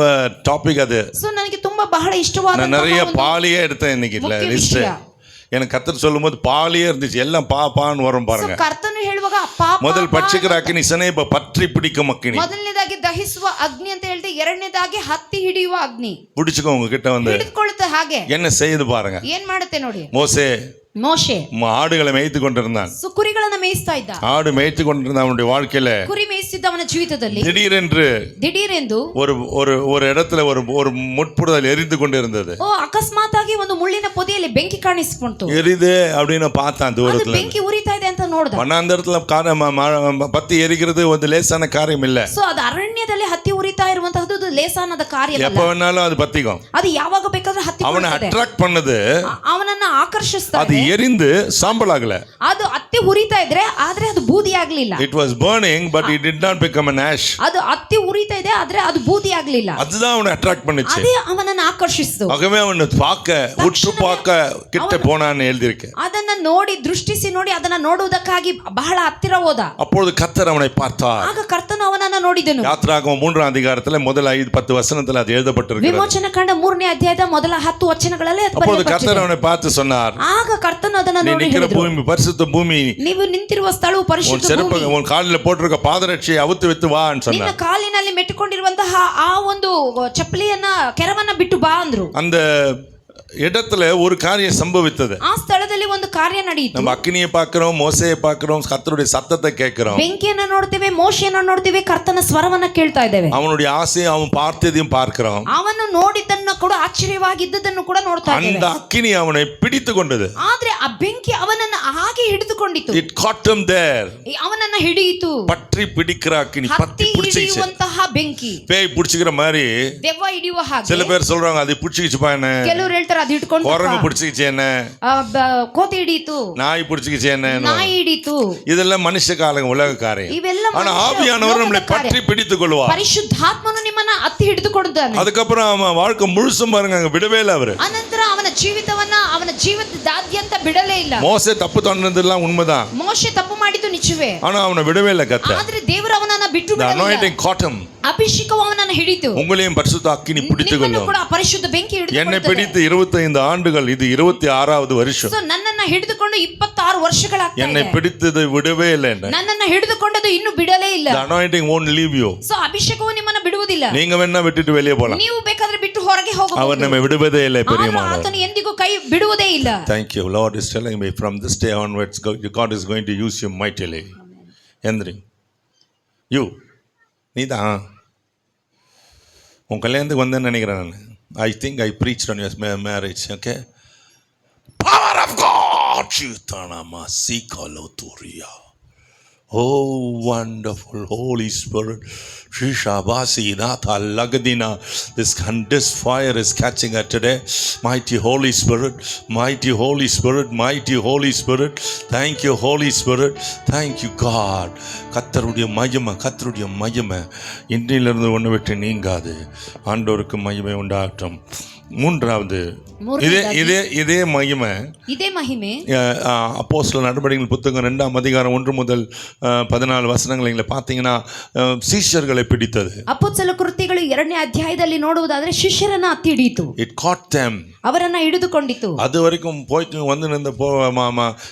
டாபிக் அது. ಸೋ ನನಗೆ ತುಂಬಾ ಬಹಳ ಇಷ್ಟವಾದ நான் நிறைய பாலியே எடுத்தேன் இன்னைக்கு லிஸ்ட். எனக்கு கர்த்தர் சொல்லும்போது பாலியே இருந்துச்சு, எல்லாம் பான்னு வரும் பாருங்க. ಕರ್ತನು ಹೇಳುವಾಗ ಪಾಪ முதல் பட்சிக்கிற அக்கினி இப்ப பற்றி பிடிக்கும் அக்கினி. ಮೊದಲನೇದಾಗಿ ದಹಿಸುವ ಅಗ್ನಿ ಅಂತ ಹೇಳಿದೆ, ಎರಡನೇದಾಗಿ ಹತ್ತಿ ಹಿಡಿಯುವ ಅಗ್ನಿ. பிடிச்சுக்கோ, உங்ககிட்ட வந்து ಹಿಡಿದುಕೊಳ್ಳುತ್ತೆ. ಹಾಗೆ என்ன செய்யுது பாருங்க. ಏನ್ ಮಾಡುತ್ತೆ ನೋಡಿ. மோசே ஆடுகளை மேய்த்து கொண்டிருந்தான். ಕುರಿಗಳನ್ನ ಮೇಯಿಸ್ತಾ ಇದ್ದ. ஆடு மேய்த்து கொண்டிருந்த அவனுடைய வாழ்க்கையில ಕುರಿ ಮೇಯಿಸಿದ್ದ ಅವನ ಜೀವಿತದಲ್ಲಿ திடீரென்று ஒரு இடத்துல ஒரு முட்புடுதல் எரிந்து கொண்டிருந்தது. ಅಕಸ್ಮಾತ್ ಆಗಿ ಒಂದು ಮುಳ್ಳಿನ ಪೊದೆಯಲ್ಲಿ ಬೆಂಕಿ ಕಾಣಿಸಿಕೊಂತು. எரிது அப்படின்னு பார்த்தான் தூரத்துல. ಬೆಂಕಿ ಉರಿತಾ ಇದೆ ಅಂತ ನೋಡ್ದ. வனாந்தரத்துல பத்தி எரிக்கிறது ಒಂದು ಲೇಸಾன காரியம் இல்ல. ಸೋ ಅದು ಅರಣ್ಯದಲ್ಲಿ ಹತ್ತಿ ಉರಿತಾ ಇರುವಂತದ್ದು ಅದು ಲೇಸಾನದ ಕಾರ್ಯವಲ್ಲ. எப்ப வேணாலும் அது பத்திக்கும். ಅದು ಯಾವಾಗ ಬೇಕಾದ್ರೂ ಹತ್ತಿ அவனை அட்ராக்ட் பண்ணது, ಅವನನ್ನ ಆಕರ್ಷಿಸ್ತಾ அது எரிந்து சாம்பல் ಆಗல. ಅದು ಹತ್ತಿ ಉರಿತಾ ಇದ್ರೆ ಆದ್ರೆ ಅದು ಬೂದಿ ಆಗ್ಲಿಲ್ಲ. It was burning but it did not become an ash. ಅದು ಹತ್ತಿ ಉರಿತಾ ಇದೆ ಆದ್ರೆ ಅದು ಬೂದಿ ಆಗ್ಲಿಲ್ಲ. அதுதான் அவனை அட்ராக்ட் பண்ணுச்சு. ಅದೇ ಅವನನ್ನ ಆಕರ್ಷಿಸಿತು. ஆகவே அவனை உற்று பார்க்க கிட்ட போனான்னு எழுதிருக்கு. ಅದನ್ನ ನೋಡಿ ದೃಷ್ಟಿಸಿ ನೋಡಿ ಅದನ್ನ ನೋಡುವುದಕ್ಕಾಗಿ ಬಹಳ ಹತ್ತಿರ ಹೋದ. அப்பொழுது கர்த்தர் அவனை பார்த்தார். ಆಗ ಕರ್ತನು ಅವನನ್ನ ನೋಡಿದನು. யாத்ராகமம் 3 அதிகாரத்துல முதல் 5-10 வசனத்துல அது எழுதப்பட்டிருக்கு. ವಿಮೋಚನ ಕಾಂಡ 3ನೇ ಅಧ್ಯಾಯದ ಮೊದಲ 10 ವಚನಗಳಲ್ಲಿ ಅದು அப்பொழுது ಬರೆಯಲ್ಪಟ್ಟಿದೆ. கர்த்தர் அவனை பார்த்து சொன்னார், ಆಗ ಕರ್ತನು ಅದನ್ನ நீ ನೋಡಿ நிக்கிற ಹೇಳಿದರು, பூமி பரிசுத்த பூமி, ನೀವು ನಿಂತಿರುವ ಸ್ಥಳವು ಪರಿಶುದ್ಧ ಭೂಮಿ. உன் காலில போட்டிருக்க பாதரட்சியை அவுத்து விட்டு வான்னு ನಿನ್ನ சொன்னார். ಕಾಲಿನಲ್ಲಿ ಮೆಟ್ಟಿಕೊಂಡಿರುವಂತಹ ಆ ಒಂದು ಚಪ್ಪಲಿಯನ್ನ ಕೆರವನ್ನ ಬಿಟ್ಟು ಬಾ ಅಂದ್ರು. அந்த இடத்துல ஒரு காரியம் சம்பவித்தது. ಆ ಸ್ಥಳದಲ್ಲಿ ಒಂದು ಕಾರ್ಯ ನಡೆಯಿತು. நம்ம அக்கினியை பார்க்கிறோம், மோசேயை பார்க்கிறோம், கர்த்தருடைய சத்தத்தை கேட்கிறோம். ಬೆಂಕಿಯನ್ನ ನೋಡ್ತೇವೆ, ಮೋಶೆಯನ್ನ ನೋಡ್ತೇವೆ, ಕರ್ತನ ಸ್ವರವನ್ನ ಕೇಳ್ತಾ ಇದ್ದೇವೆ. அவனுடைய ஆசையை அவன் பார்த்ததையும் பார்க்கிறோம். ಅವನು ನೋಡಿದ್ದನ್ನು ಕೂಡ ಆಶ್ಚರ್ಯವಾಗಿದ್ದದನ್ನು ಕೂಡ ನೋಡ್ತಾ ಇದ್ದೇವೆ. அந்த ಅக்கினி ಅವனை பிடித்து கொண்டது. ಆದ್ರೆ ಆ ಬೆಂಕಿ ಅವನನ್ನ ಹಾಗೆ ಹಿಡಿದುಕೊಂಡಿತು. It caught him there. ಅವನನ್ನ ಹಿಡಿಯಿತು. பற்றி பிடிக்கிற அக்கினி, பற்றி ಹತ್ತಿ பிடிச்சிச்சு. ಹಿಡಿಯುವಂತಹ ಬೆಂಕಿ, பேய் பிடிச்சிக்கிற மாதிரி ದೆವ್ವ ಹಿಡಿಯುವ ಹಾಗೆ. சில பேர் சொல்றாங்க அது பிடிச்சிக்கிச்சுப்பா என்ன, ಕೆಲವರು ಹೇಳ್ತಾರೆ ಅದು ಹಿಡ್ಕೊಂಡು குரங்கு பிடிச்சிக்கிச்சு என்ன, ಕೋತಿ ಹಿಡಿಯಿತು, நாய் பிடிச்சிக்கிச்சு என்ன, ನಾಯಿ ಹಿಡಿಯಿತು. இதெல்லாம் மனுஷ காலம், உலக காரியம். ಇವೆಲ್ಲ ஆனா ஆவியானவர் நம்மளை பற்றி பிடித்துக் கொள்வார். ಪರಿಶುದ್ಧಾತ್ಮನು ನಿಮ್ಮನ್ನ ಹತ್ತಿ ಹಿಡಿದುಕೊಂಡಿದ್ದಾನೆ. அதுக்கப்புறம் அவன் வாழ்க்கை முழுசும் பாருங்க அங்க விடவே இல்லை அவரு. ಅನಂತರ ಅವನ ಜೀವಿತವನ್ನ ಅವನ ಜೀವಿತದಾದ್ಯಂತ ಬಿಡಲೇ ಇಲ್ಲ. மோசே தப்பு தோன்றதெல்லாம் உண்மைதான். ಮೋಶೆ ತಪ್ಪು ಮಾಡಿದ್ದು ನಿಜವೇ. ஆனா அவனை விடவே இல்லை கர்த்தர். ಆದ್ರೆ ದೇವರು ಅವನನ್ನ ಬಿಟ್ಟು The anointing caught him. ಅಭಿಷೇಕವು ಅವನನ್ನ ಹಿಡಿತು. உங்களையும் பரிசுத்த அக்கினி பிடித்துக் கொள்ளும். ಕೂಡ ಪರಿಶುದ್ಧ ಬೆಂಕಿ என்னை ಹಿಡಿದುಕೊಳ್ಳುತ್ತದೆ. பிடித்து 25 ஆண்டுகள், இது 26வது வருஷம். ಸೋ ನನ್ನನ್ನ ಹಿಡಿದುಕೊಂಡು 26 ವರ್ಷಗಳಾಗ್ತಾ என்னை ಇದೆ. பிடித்தது விடவே இல்லை. ನನ್ನನ್ನ ಹಿಡಿದುಕೊಂಡದು ಇನ್ನು ಬಿಡಲೇ ಇಲ್ಲ. The anointing won't leave you. So ಅಭಿಷೇಕವು ನಿಮ್ಮನ್ನ ಬಿಡುವುದಿಲ್ಲ. நீங்க வேணா விட்டுட்டு வெளியே போலாம். ನೀವು ಬೇಕಾದ್ರೆ ಬಿಟ್ಟು ಹೊರಗೆ ಹೋಗಬಹುದು. அவர் நம்மை விடுவதே இல்லை பெரியமானவர். ಆತನು ಎಂದಿಗೂ ಕೈ ಬಿಡುವುದೇ ಇಲ್ಲ. Thank you. Lord is telling me from this day onwards God is going to use you mightily. Endri. You. நீதான் உன் கல்யாணத்துக்கு வந்தேன்னு நினைக்கிறேன் நான். I think I preached on your marriage. Okay. Power of God. Chitana sikalo turia. Oh, wonderful Holy Spirit. Shishabasi Natha Lagadina. This fire is catching her today. Mighty Holy Spirit. Mighty Holy Spirit. Mighty Holy Spirit. Thank you, Holy Spirit. Thank you, God. கர்த்தருடைய மகிமை இன்றிலிருந்து ஒன்று விட்டு நீங்காது. ஆண்டவருக்கு மகிமை உண்டாகட்டும். மூன்றாவது இதே மகிமை அப்போஸ்தலர் நடபடிகள் புத்தகம் 2ஆம் அதிகாரம் 1 முதல் 14 வசனங்களை நீங்க பாத்தீங்கன்னா சீஷர்களை பிடித்தது. ಅಪೊಸ್ತಲ ಕೃತ್ಯಗಳು 2ನೇ ಅಧ್ಯಾಯದಲ್ಲಿ ನೋಡುವುದಾದ್ರೆ ಶಿಷ್ಯರನ್ನ ಹತ್ತಿ ಹಿಡಿಯಿತು. It caught them. ಅವರನ್ನ ಹಿಡಿದುಕೊಂಡಿತು. அது வரைக்கும் போயிட்டு வந்து நின்ற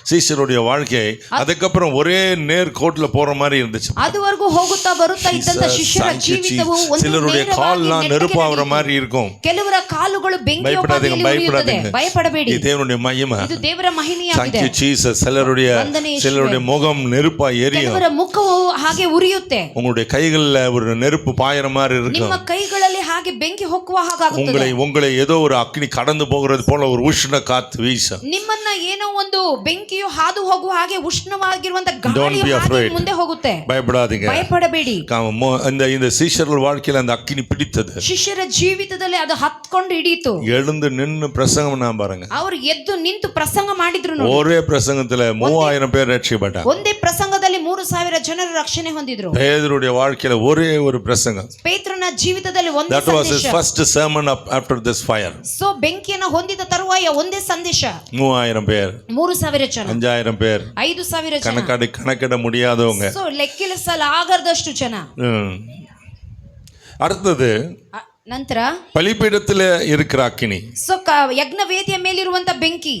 சீஷருடைய வாழ்க்கை அதுக்கப்புறம் ஒரே நேர் கோட்ல போற மாதிரி இருந்துச்சு. ಅದುವರೆಗೂ ಹೋಗುತ್ತಾ ಬರುತ್ತಾ ಇದ್ದಂತ ಶಿಷ್ಯರ ಜೀವಿತವು ಒಂದು சிலருடைய கால்லாம் நெருப்பாகிற மாதிரி இருக்கும். ಕೆಲವರ ಕಾಲುಗಳು ಬೆಂಕಿಯ ಉರಿಯುತ್ತದೆ. ಭಯಪಡಬೇಡಿ, இது தேவனுடைய மகிமை. ಇದು ದೇವರ ಮಹಿಮೆಯಾಗಿದೆ. Thank you Jesus. சிலருடைய முகம் நெருப்பா எரியும். ಕೆಲವರ ಮುಖವು ಹಾಗೆ ಉರಿಯುತ್ತೆ. உங்களுடைய கைகள்ல ஒரு நெருப்பு பாயற மாதிரி இருக்கும். ನಿಮ್ಮ ಕೈಗಳಲ್ಲಿ ಹಾಗೆ ಬೆಂಕಿ ಹೊಕ್ಕುವ ಹಾಗಾಗುತ್ತದೆ. உங்களை ஏதோ ஒரு அக்கினி கடந்து போகிறது போல ஒரு உஷ்ண காத்து வீசும். ನಿಮ್ಮನ್ನ ಏನೋ ಒಂದು ಬೆಂಕಿಯು ಹಾದು ಹೋಗುವ ಹಾಗೆ ಉಷ್ಣವಾಗಿರುವಂತ ಗಾಳಿ ಮುಂದೆ ಹೋಗುತ್ತೆ. பயப்படாதீங்க, ಭಯಪಡಬೇಡಿ. இந்த சீஷர்கள் வாழ்க்கையில அந்த அக்கினி பிடித்தது. ಶಿಷ್ಯರ ಜೀವಿತದಲ್ಲಿ ಅದು ಹತ್ಕೊಂಡು ಹಿಡಿಯಿತು. எழுந்து நின்னு பிரசங்கம் நான் பாருங்க. ಅವರು ಎದ್ದು ನಿಂತು ಪ್ರಸಂಗ ಮಾಡಿದ್ರು ನೋಡಿ. ஒரே பிரசங்கத்துல 3000 பேர் ரட்சிக்கப்பட்டாங்க. ಒಂದೇ ಪ್ರಸಂಗದಲ್ಲಿ 3000 ಜನರು ರಕ್ಷಣೆ ಹೊಂದಿದ್ರು. பேதுருடைய வாழ்க்கையில ஒரே ஒரு பிரசங்கம். ಪೇತ್ರನ ಜೀವಿತದಲ್ಲಿ ಒಂದೇ ಸಂದೇಶ. That was his first sermon after this fire. So ಬೆಂಕಿಯನ್ನು ಹೊಂದಿದ ತರುವಾಯ ಒಂದೇ ಸಂದೇಶ. 3000 பேர், 3000 ಜನ, 5000 பேர், 5000 ಜನ, கணக்கிட முடியாதவங்க. ಸೊ ಲೆಕ್ಕಿಸಲು ಆಗದಷ್ಟು ಜನ. அடுத்தது ನಂತರ பலிபீடத்தில் இருக்கிற அக்கினி. ಸೊ ಯಜ್ಞ ವೇದಿಯ ಮೇಲಿರುವಂತ ಬೆಂಕಿ,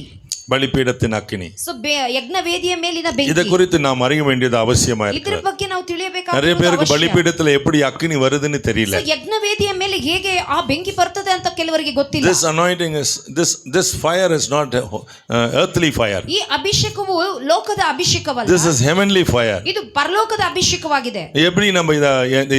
பலிபீடத்தின் அக்கினி. ಸೊ ಯಜ್ಞ ವೇದಿಯ ಮೇಲಿನ ಬೆಂಕಿ. இதை குறித்து நாம் அறிய வேண்டியது அவசியமா இருக்கு. ಇದರ ಬಗ್ಗೆ ನಾವು ತಿಳಿಯಬೇಕಾಗಿದೆ. நிறைய பேருக்கு பலிபீடத்துல எப்படி அக்கினி வருதுன்னு தெரியல. ಯಜ್ಞ ವೇದಿಯ ಮೇಲೆ ಹೇಗೆ ಆ ಬೆಂಕಿ ಬರ್ತದೆ ಅಂತ ಕೆಲವರಿಗೆ ಗೊತ್ತಿಲ್ಲ. This anointing is this fire is not earthly fire. ಈ ಅಭಿಷೇಕವು ಲೋಕದ ಅಭಿಷೇಕವಲ್ಲ. This is heavenly fire. ಇದು ಪರಲೋಕದ ಅಭಿಷೇಕವಾಗಿದೆ. எப்படி நம்ம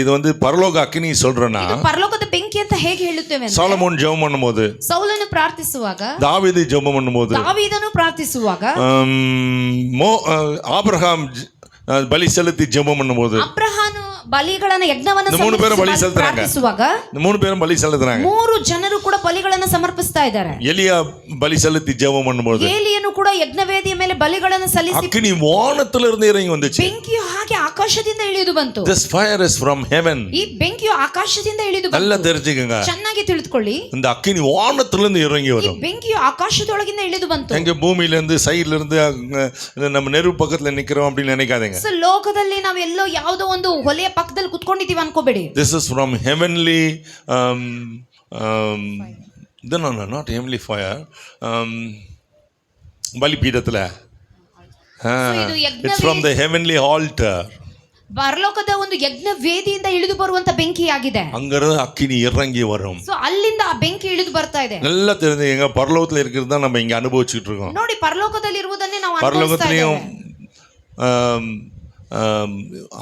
இது வந்து பரலோக அக்கினி சொல்றோம்னா, ಇದು ಪರಲೋಕದ ಬೆಂಕಿ ಅಂತ ಹೇಗೆ ಹೇಳುತ್ತೇವೆ ಅಂದ್ರೆ, சாலமோன் ஜெபம் பண்ணும்போது, ಸೌಲನು ಪ್ರಾರ್ಥಿಸುವಾಗ, தாவீது ஜெபம் பண்ணும்போது, ದಾವೀದನು ಪ್ರಾರ್ಥಿಸುವಾಗ, ஆபிரகாம் பலி செலுத்தி ஜெபம் பண்ணும்போது, ಅಬ್ರಹಾನು ಬಲಿಗಳನ್ನು ಯಜ್ಞವನ್ನು ಪ್ರಾರ್ಥಿಸುವಾಗ, 3 பேரும் பலி செலுத்துறாங்க. 3 ಜನರು ಕೂಡ ಬಲಿಗಳನ್ನು ಸಮರ್ಪಿಸ್ತಾ ಇದ್ದಾರೆ. ಎಲಿಯಾ ಬಲಿ செலுத்தி ஜெபம் பண்ணும்போது, ಏಲಿಯನು ಕೂಡ ಯಜ್ಞವೇದಿಯ ಮೇಲೆ ಬಲಿಗಳನ್ನು ಸಲ್ಲಿಸಿ, ಅಗ್ನಿ ವಾನத்திலிருந்து ಇறங்கி வந்துச்சு. ಬೆಂಕಿಯು ಹಾಗೆ ಆಕಾಶದಿಂದ ಇಳಿದು ಬಂತು. This fire is from heaven. ಈ ಬೆಂಕಿಯು ಆಕಾಶದಿಂದ ಇಳಿದು ಬಂತು. நல்லா தெரிஞ்சுக்கங்க, ಚೆನ್ನಾಗಿ ತಿಳಿದುಕೊಳ್ಳಿ. இந்த அக்கினி வானத்திலிருந்து இறங்கி வரும். ಈ ಬೆಂಕಿಯು ಆಕಾಶದೊಳಗಿಂದ ಇಳಿದು ಬಂತು. எங்க பூமியில இருந்து சைடுல இருந்து நம்ம நெருப்பு பக்கத்துல நிக்கிறோம் அப்படி நினைக்காதீங்க. ಸೊ ಲೋಕದಲ್ಲಿ ನಾವೆಲ್ಲೋ ಯಾವುದೋ ಒಂದು ಹೊಲೆಯ ಪಕ್ಕದಲ್ಲಿ ಕುತ್ಕೊಂಡಿದ್ದೀವಿ ಅನ್ಕೋಬೇಡಿ. This is from heavenly no, not heavenly fire. பலிபீடத்துல it's from the heavenly altar. ಪರಲೋಕದ ಒಂದು ಯಜ್ಞ ವೇದಿಯಿಂದ ಇಳಿದು ಬರುವಂತ ಬೆಂಕಿಯಾಗಿದೆ. அங்கிருந்து அக்கினி இறங்கி வரும். ಸೊ ಅಲ್ಲಿಂದ ಆ ಬೆಂಕಿ ಇಳಿದು ಬರ್ತಾ ಇದೆ. நல்லா தெரிஞ்சுங்க, பரலோகத்துல இருக்கிறது தான் நம்ம இங்க அனுபவிச்சுட்டு இருக்கோம். ನೋಡಿ, ಪರಲೋಕದಲ್ಲಿ ಇರುವುದನ್ನೇ ನಾವು பரலோகத்திலயும்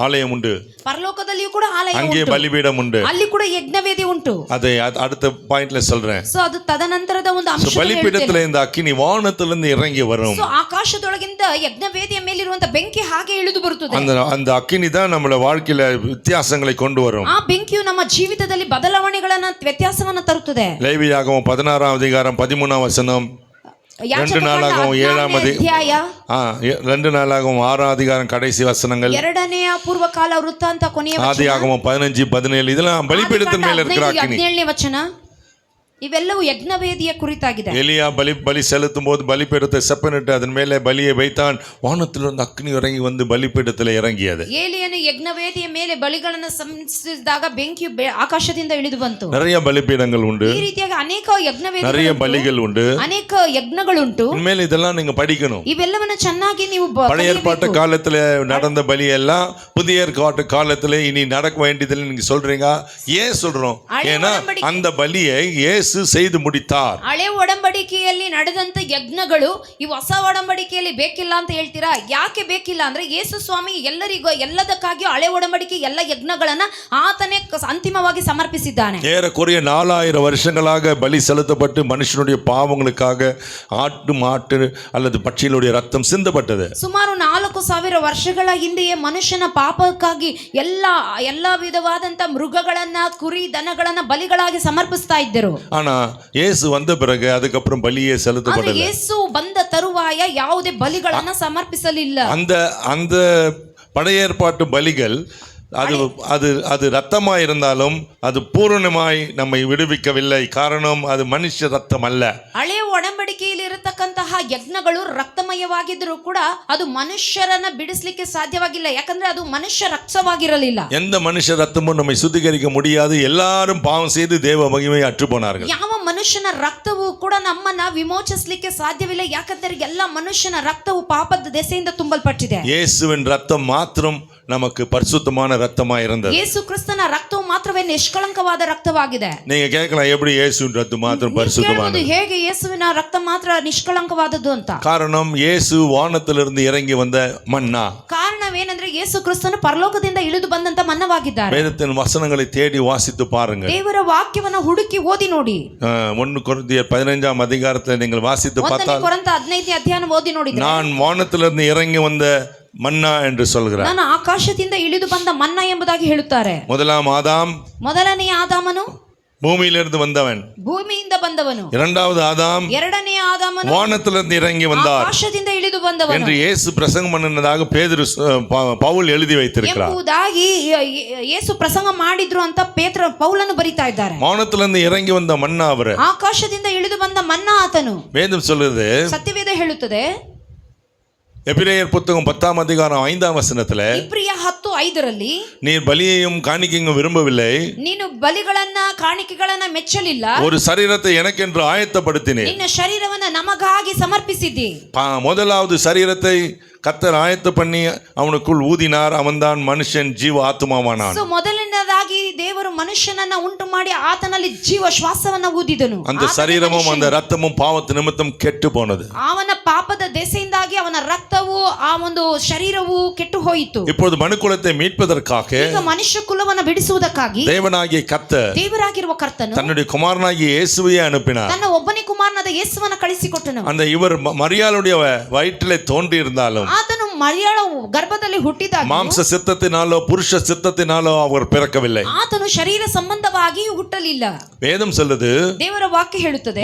ஆலயம் உண்டு. ಪರಲೋಕದಲ್ಲಿಯೂ ಕೂಡ ಆಲಯ ಉಂಟು. அங்கே பலிபீடம் உண்டு. ಅಲ್ಲಿ ಕೂಡ ಯಜ್ಞವೇದಿ ಉಂಟು. அதை அடுத்த பாயிண்ட்ல சொல்றேன். ಸೊ ಅದು ತದನಂತರದ ಒಂದು ಅಂಶ. பலிபீடத்துல இந்த அக்கினி வானத்திலிருந்து இறங்கி வரும். ಸೊ ಆಕಾಶದೊಳಗಿಂದ ಯಜ್ಞವೇದಿಯ ಮೇಲಿರುವಂತ ಬೆಂಕಿ ಹಾಗೆ ಇಳಿದು ಬರುತ್ತದೆ. அந்த ಅಕ್ಕಿನಿ தான் நம்மள வாழ்க்கையில வித்தியாசங்களை கொண்டு வரும். ಆ ಬೆಂಕಿಯು ನಮ್ಮ ಜೀವಿತದಲ್ಲಿ ಬದಲಾವಣೆಗಳನ್ನು, ವ್ಯತ್ಯಾಸವನ್ನು ತರುತ್ತದೆ. ಲೇವಿಯಾಗಮம் 16 அதிகாரம் 13 வசனம், 2 நாளாகமம் 7 அத்தியாய, 2 நாளாகமம் 6 அதிகாரம் கடைசி வசனங்கள், 2ನೇ ಪೂರ್ವಕಾಲ ವೃತ್ತಾಂತ ಕೊನೆಯ ವಚನ, ஆதியாகமம் 15 17 இதெல்லாம் பலிபீடத்தின் மேல இருக்கிற அக்கினி. 17ನೇ ವಚನ ಇವೆಲ್ಲವೂ ಯಜ್ಞವೇದಿಯ ಕುರಿತಾಗಿದೆ. எலியா பலி செலுத்தும் போது பலிபீடத்தை செப்பனிட்டு அதன் மேலே பலியை வைத்தான். வானத்திலிருந்து அக்கினி இறங்கி வந்து பலிபீடத்தில் இறங்கியது. ಏಲಿಯನು ಯಜ್ಞವೇದಿಯ ಮೇಲೆ ಬಲಿಗಳನ್ನು ಸಮರ್ಪಿಸಿದಾಗ ಬೆಂಕಿಯು ಆಕಾಶದಿಂದ ಇಳಿದು ಬಂತು. நிறைய பலிபீடங்கள் உண்டு. ಈ ರೀತಿಯಾಗಿ ಅನೇಕ ಯಜ್ಞವೇದಿಗಳು, நிறைய பலிகள் ಉಂಟು, ಅನೇಕ ಯಜ್ಞಗಳುಂಟು. இனிமேல் இதெல்லாம் நீங்க படிக்கணும். ಇವೆಲ್ಲವನ್ನ ಚೆನ್ನಾಗಿ ನೀವು பழைய ஏற்பாட்டு காலத்துல நடந்த பலி எல்லாம் புதிய ஏற்பாட்டு காலத்துல இனி நடக்க வேண்டியதுன்னு நீங்க சொல்றீங்க. ஏன் சொல்றோம்? ஏன்னா அந்த பலியை இயேசு செய்து முடித்தார். ಹಳೆ ಒಡಂಬಡಿಕೆಯಲ್ಲಿ ನಡೆದಂತ ಯಜ್ಞಗಳು ಈ ಹೊಸ ಒಡಂಬಡಿಕೆಯಲ್ಲಿ ಬೇಕಿಲ್ಲ ಅಂತ ಹೇಳ್ತೀರಾ? ಯಾಕೆ ಬೇಕಿಲ್ಲ ಅಂದ್ರೆ, ಯೇಸು ಸ್ವಾಮಿ ಎಲ್ಲರಿಗೂ ಎಲ್ಲದಕ್ಕಾಗಿ ಹಳೆ ಒಡಂಬಡಿಕೆ ಎಲ್ಲ ಯಜ್ಞಗಳನ್ನ ಆತನೇ ಅಂತಿಮವಾಗಿ ಸಮರ್ಪಿಸಿದ್ದಾನೆ. ஏறக்குறைய 4000 வருஷங்களாக பலி செலுத்தப்பட்டு மனுஷனுடைய பாவங்களுக்காக ஆட்டு மாட்டு அல்லது பட்சிகளுடைய ரத்தம் சிந்தப்பட்டது. ಸುಮಾರು 4000 ವರ್ಷಗಳ ಹಿಂದೆಯೇ ಮನುಷ್ಯನ ಪಾಪಕ್ಕಾಗಿ ಎಲ್ಲ ವಿಧವಾದಂತ ಮೃಗಗಳನ್ನ, ಕುರಿ, ದನಗಳನ್ನ ಬಲಿಗಳಾಗಿ ಸಮರ್ಪಿಸ್ತಾ ಇದ್ದರು. ஆனா இயேசு வந்த பிறகு அதுக்கப்புறம் பலியே செலுத்தப்படல. ಯೇಸು ಬಂದ ತರುವಾಯ ಯಾವುದೇ ಬಲಿಗಳನ್ನ ಸಮರ್ಪಿಸಲಿಲ್ಲ. அந்த பழைய ஏற்பாட்டு பலிகள் அது அது அது ரத்தமாய் இருந்தாலும் அது பூரணமாய் நம்மை விடுவிக்கவில்லை. காரணம் அது மனுஷ ரத்தம் அல்ல. ಹಳೆಯ ಒಡಂಬಡಿಕೆಯಲ್ಲಿ ಇರತಕ್ಕಂತಹ ಯಜ್ಞಗಳು ರಕ್ತಮಯವಾಗಿದ್ರೂ ಕೂಡ ಅದು ಮನುಷ್ಯರನ್ನ ಬಿಡಿಸ್ಲಿಕ್ಕೆ ಸಾಧ್ಯವಾಗಿಲ್ಲ. ಯಾಕಂದ್ರೆ ಅದು ಮನುಷ್ಯ ರಕ್ತವಾಗಿರಲಿಲ್ಲ. எந்த மனுஷ ரத்தமும் நம்மை சுத்திகரிக்க முடியாது. எல்லாரும் பாவம் செய்து தேவ மகிமையை அற்று போனார்கள். ಯಾವ ಮನುಷ್ಯನ ರಕ್ತವು ಕೂಡ ನಮ್ಮನ್ನ ವಿಮೋಚಿಸಲಿಕ್ಕೆ ಸಾಧ್ಯವಿಲ್ಲ. ಯಾಕಂದ್ರೆ ಎಲ್ಲ ಮನುಷ್ಯನ ರಕ್ತವು ಪಾಪದ ದೆಸೆಯಿಂದ ತುಂಬಲ್ಪಟ್ಟಿದೆ. இயேசுவின் ரத்தம் மாத்திரம் நமக்கு பரிசுத்தமான ரத்தமா இருந்தது. ಯೇಸು ಕ್ರಿಸ್ತನ ರಕ್ತವು ಮಾತ್ರವೇ ನಿಷ್ಕಳಂಕವಾದ ರಕ್ತವಾಗಿದೆ. நீங்க கேட்கலாம், எப்படி இயேசுவின் ரத்தம் மாத்திரம் பரிசுத்தமானது? ಹೇಗೆ ಯೇಸುವಿನ ರಕ್ತ ಮಾತ್ರ ನಿಷ್ಕಳಂಕವಾದದ್ದು ಅಂತ. காரணம் இயேசு வானத்திலிருந்து இறங்கி வந்த மன்னா. ಕಾರಣವೇನೆಂದ್ರೆ ಯೇಸು ಕ್ರಿಸ್ತನು ಪರಲೋಕದಿಂದ ಇಳಿದು ಬಂದಂತ ಮನ್ನವಾಗಿದ್ದಾರೆ. வேதத்தின் வசனங்களை தேடி வாசித்து பாருங்க. ದೇವರ ವಾಕ್ಯವನ್ನ ಹುಡುಕಿ ಓದಿ ನೋಡಿ. 1 கொரிந்தியர் 15ஆம் அதிகாரத்தில் நீங்கள் வாசித்து பார்த்தால், ಕೊರಂತ 15ನೇ ಅಧ್ಯಾಯ ಓದಿ ನೋಡಿದ್ರೆ, நான் வானத்திலிருந்து இறங்கி வந்த மன்னா என்று சொல்கிறார். ನಾನು ಆಕಾಶದಿಂದ ಇಳಿದು ಬಂದ ಮನ್ನಾ ಎಂಬುದಾಗಿ ಹೇಳುತ್ತಾರೆ. முதலாம் ஆதாம், ಮೊದಲನೆಯ ಆದಾಮನು பூமியிலிருந்து வந்தவன். ಭೂಮಿಯಿಂದ ಬಂದವನು. இரண்டாவது ஆதாம், ಎರಡನೆಯ ಆದಾಮನು வானத்திலிருந்து இறங்கி வந்தார் ಆಕಾಶದಿಂದ ಇಳಿದು ಬಂದವನು என்று இயேசு பிரசங்கம் பண்ணினதாக பவுல் எழுதி வைத்திருக்கிறார். ಎಂಬುದಾಗಿ ಯೇಸು ಪ್ರಸಂಗ ಮಾಡಿದ್ರು ಅಂತ ಪೌಲನು ಬರಿತಾ ಇದ್ದಾರೆ. வானத்திலிருந்து இறங்கி வந்த மன்னா அவர். ಆಕಾಶದಿಂದ ಇಳಿದು ಬಂದ ಮನ್ನಾ ಆತನು. வேதம் சொல்லுது, ಸತ್ಯವೇದ ಹೇಳುತ್ತದೆ, எபிரேயர் புத்தகம் 10ஆம் அதிகாரம் 5ஆம் வசனத்துல, ಇಬ್ರಿಯ 10:5ರಲ್ಲಿ, நீர் பலியையும் காணிக்கையும் விரும்பவில்லை, ನೀನು ಬಲಿಗಳನ್ನ ಕಾಣಿಕೆಗಳನ್ನ ಮೆಚ್ಚಲಿಲ್ಲ, ஒரு சரீரத்தை எனக்கென்று ஆயத்தப்படுத்தினேன். ನಿನ್ನ ಶರೀರವನ್ನ ನಮಗಾಗಿ ಸಮರ್ಪಿಸಿದ್ದಿ. முதலாவது சரீரத்தை கர்த்தர் ஆயத்த பண்ணி அவனுக்குள் ஊதினார். அவன்தான் மனுஷன் ஜீவ ஆத்மாவானான். ಮೊದಲನೇದಾಗಿ ದೇವರು ಮನುಷ್ಯನನ್ನ ಉಂಟು ಮಾಡಿ ಆತನಲ್ಲಿ ಜೀವ ಶ್ವಾಸವನ್ನ ಊದಿದನು. அந்த சரீரமும் அந்த ரத்தமும் பாவத்து நிமித்தம் கெட்டு போனது. ಅವನ ಪಾಪದ ದೆಸೆಯಿಂದಾಗಿ ಅವನ ರಕ್ತವು ಆ ಒಂದು ಶರೀರವು ಕೆಟ್ಟು ಹೋಯಿತು. இப்பொழுது மனுக்குலத்தை மீட்பதற்காக, ಈಗ ಮನುಷ್ಯ ಕುಲವನ್ನ ಬಿಡಿಸುವುದಕ್ಕಾಗಿ தேவனாகிய கர்த்தர் ದೇವರಾಗಿರುವ ಕರ್ತನು தன்னுடைய குமாரனாகிய இயேசுவையே அனுப்பினார். ತನ್ನ ಒಬ್ಬನೇ ಕುಮಾರನಾದ ಯೇಸುವನ್ನ ಕಳಿಸಿಕೊಟ್ಟನು. அந்த இவர் மரியாளுடைய வயிற்றிலே தோன்றி இருந்தாலும், ಆತನು ಮರಿಯಾಳ ಗರ್ಭದಲ್ಲಿ ಹುಟ್ಟಿದಾಗ மாம்ச சித்தத்தினாலோ புருஷ சித்தத்தினாலோ அவர் பிறக்கவில்லை. ಆತನು ಶರೀರ ಸಂಬಂಧವಾಗಿ ಹುಟ್ಟಲಿಲ್ಲ. வேதம் சொல்லுது, ದೇವರ ವಾಕ್ಯ ಹೇಳುತ್ತದೆ,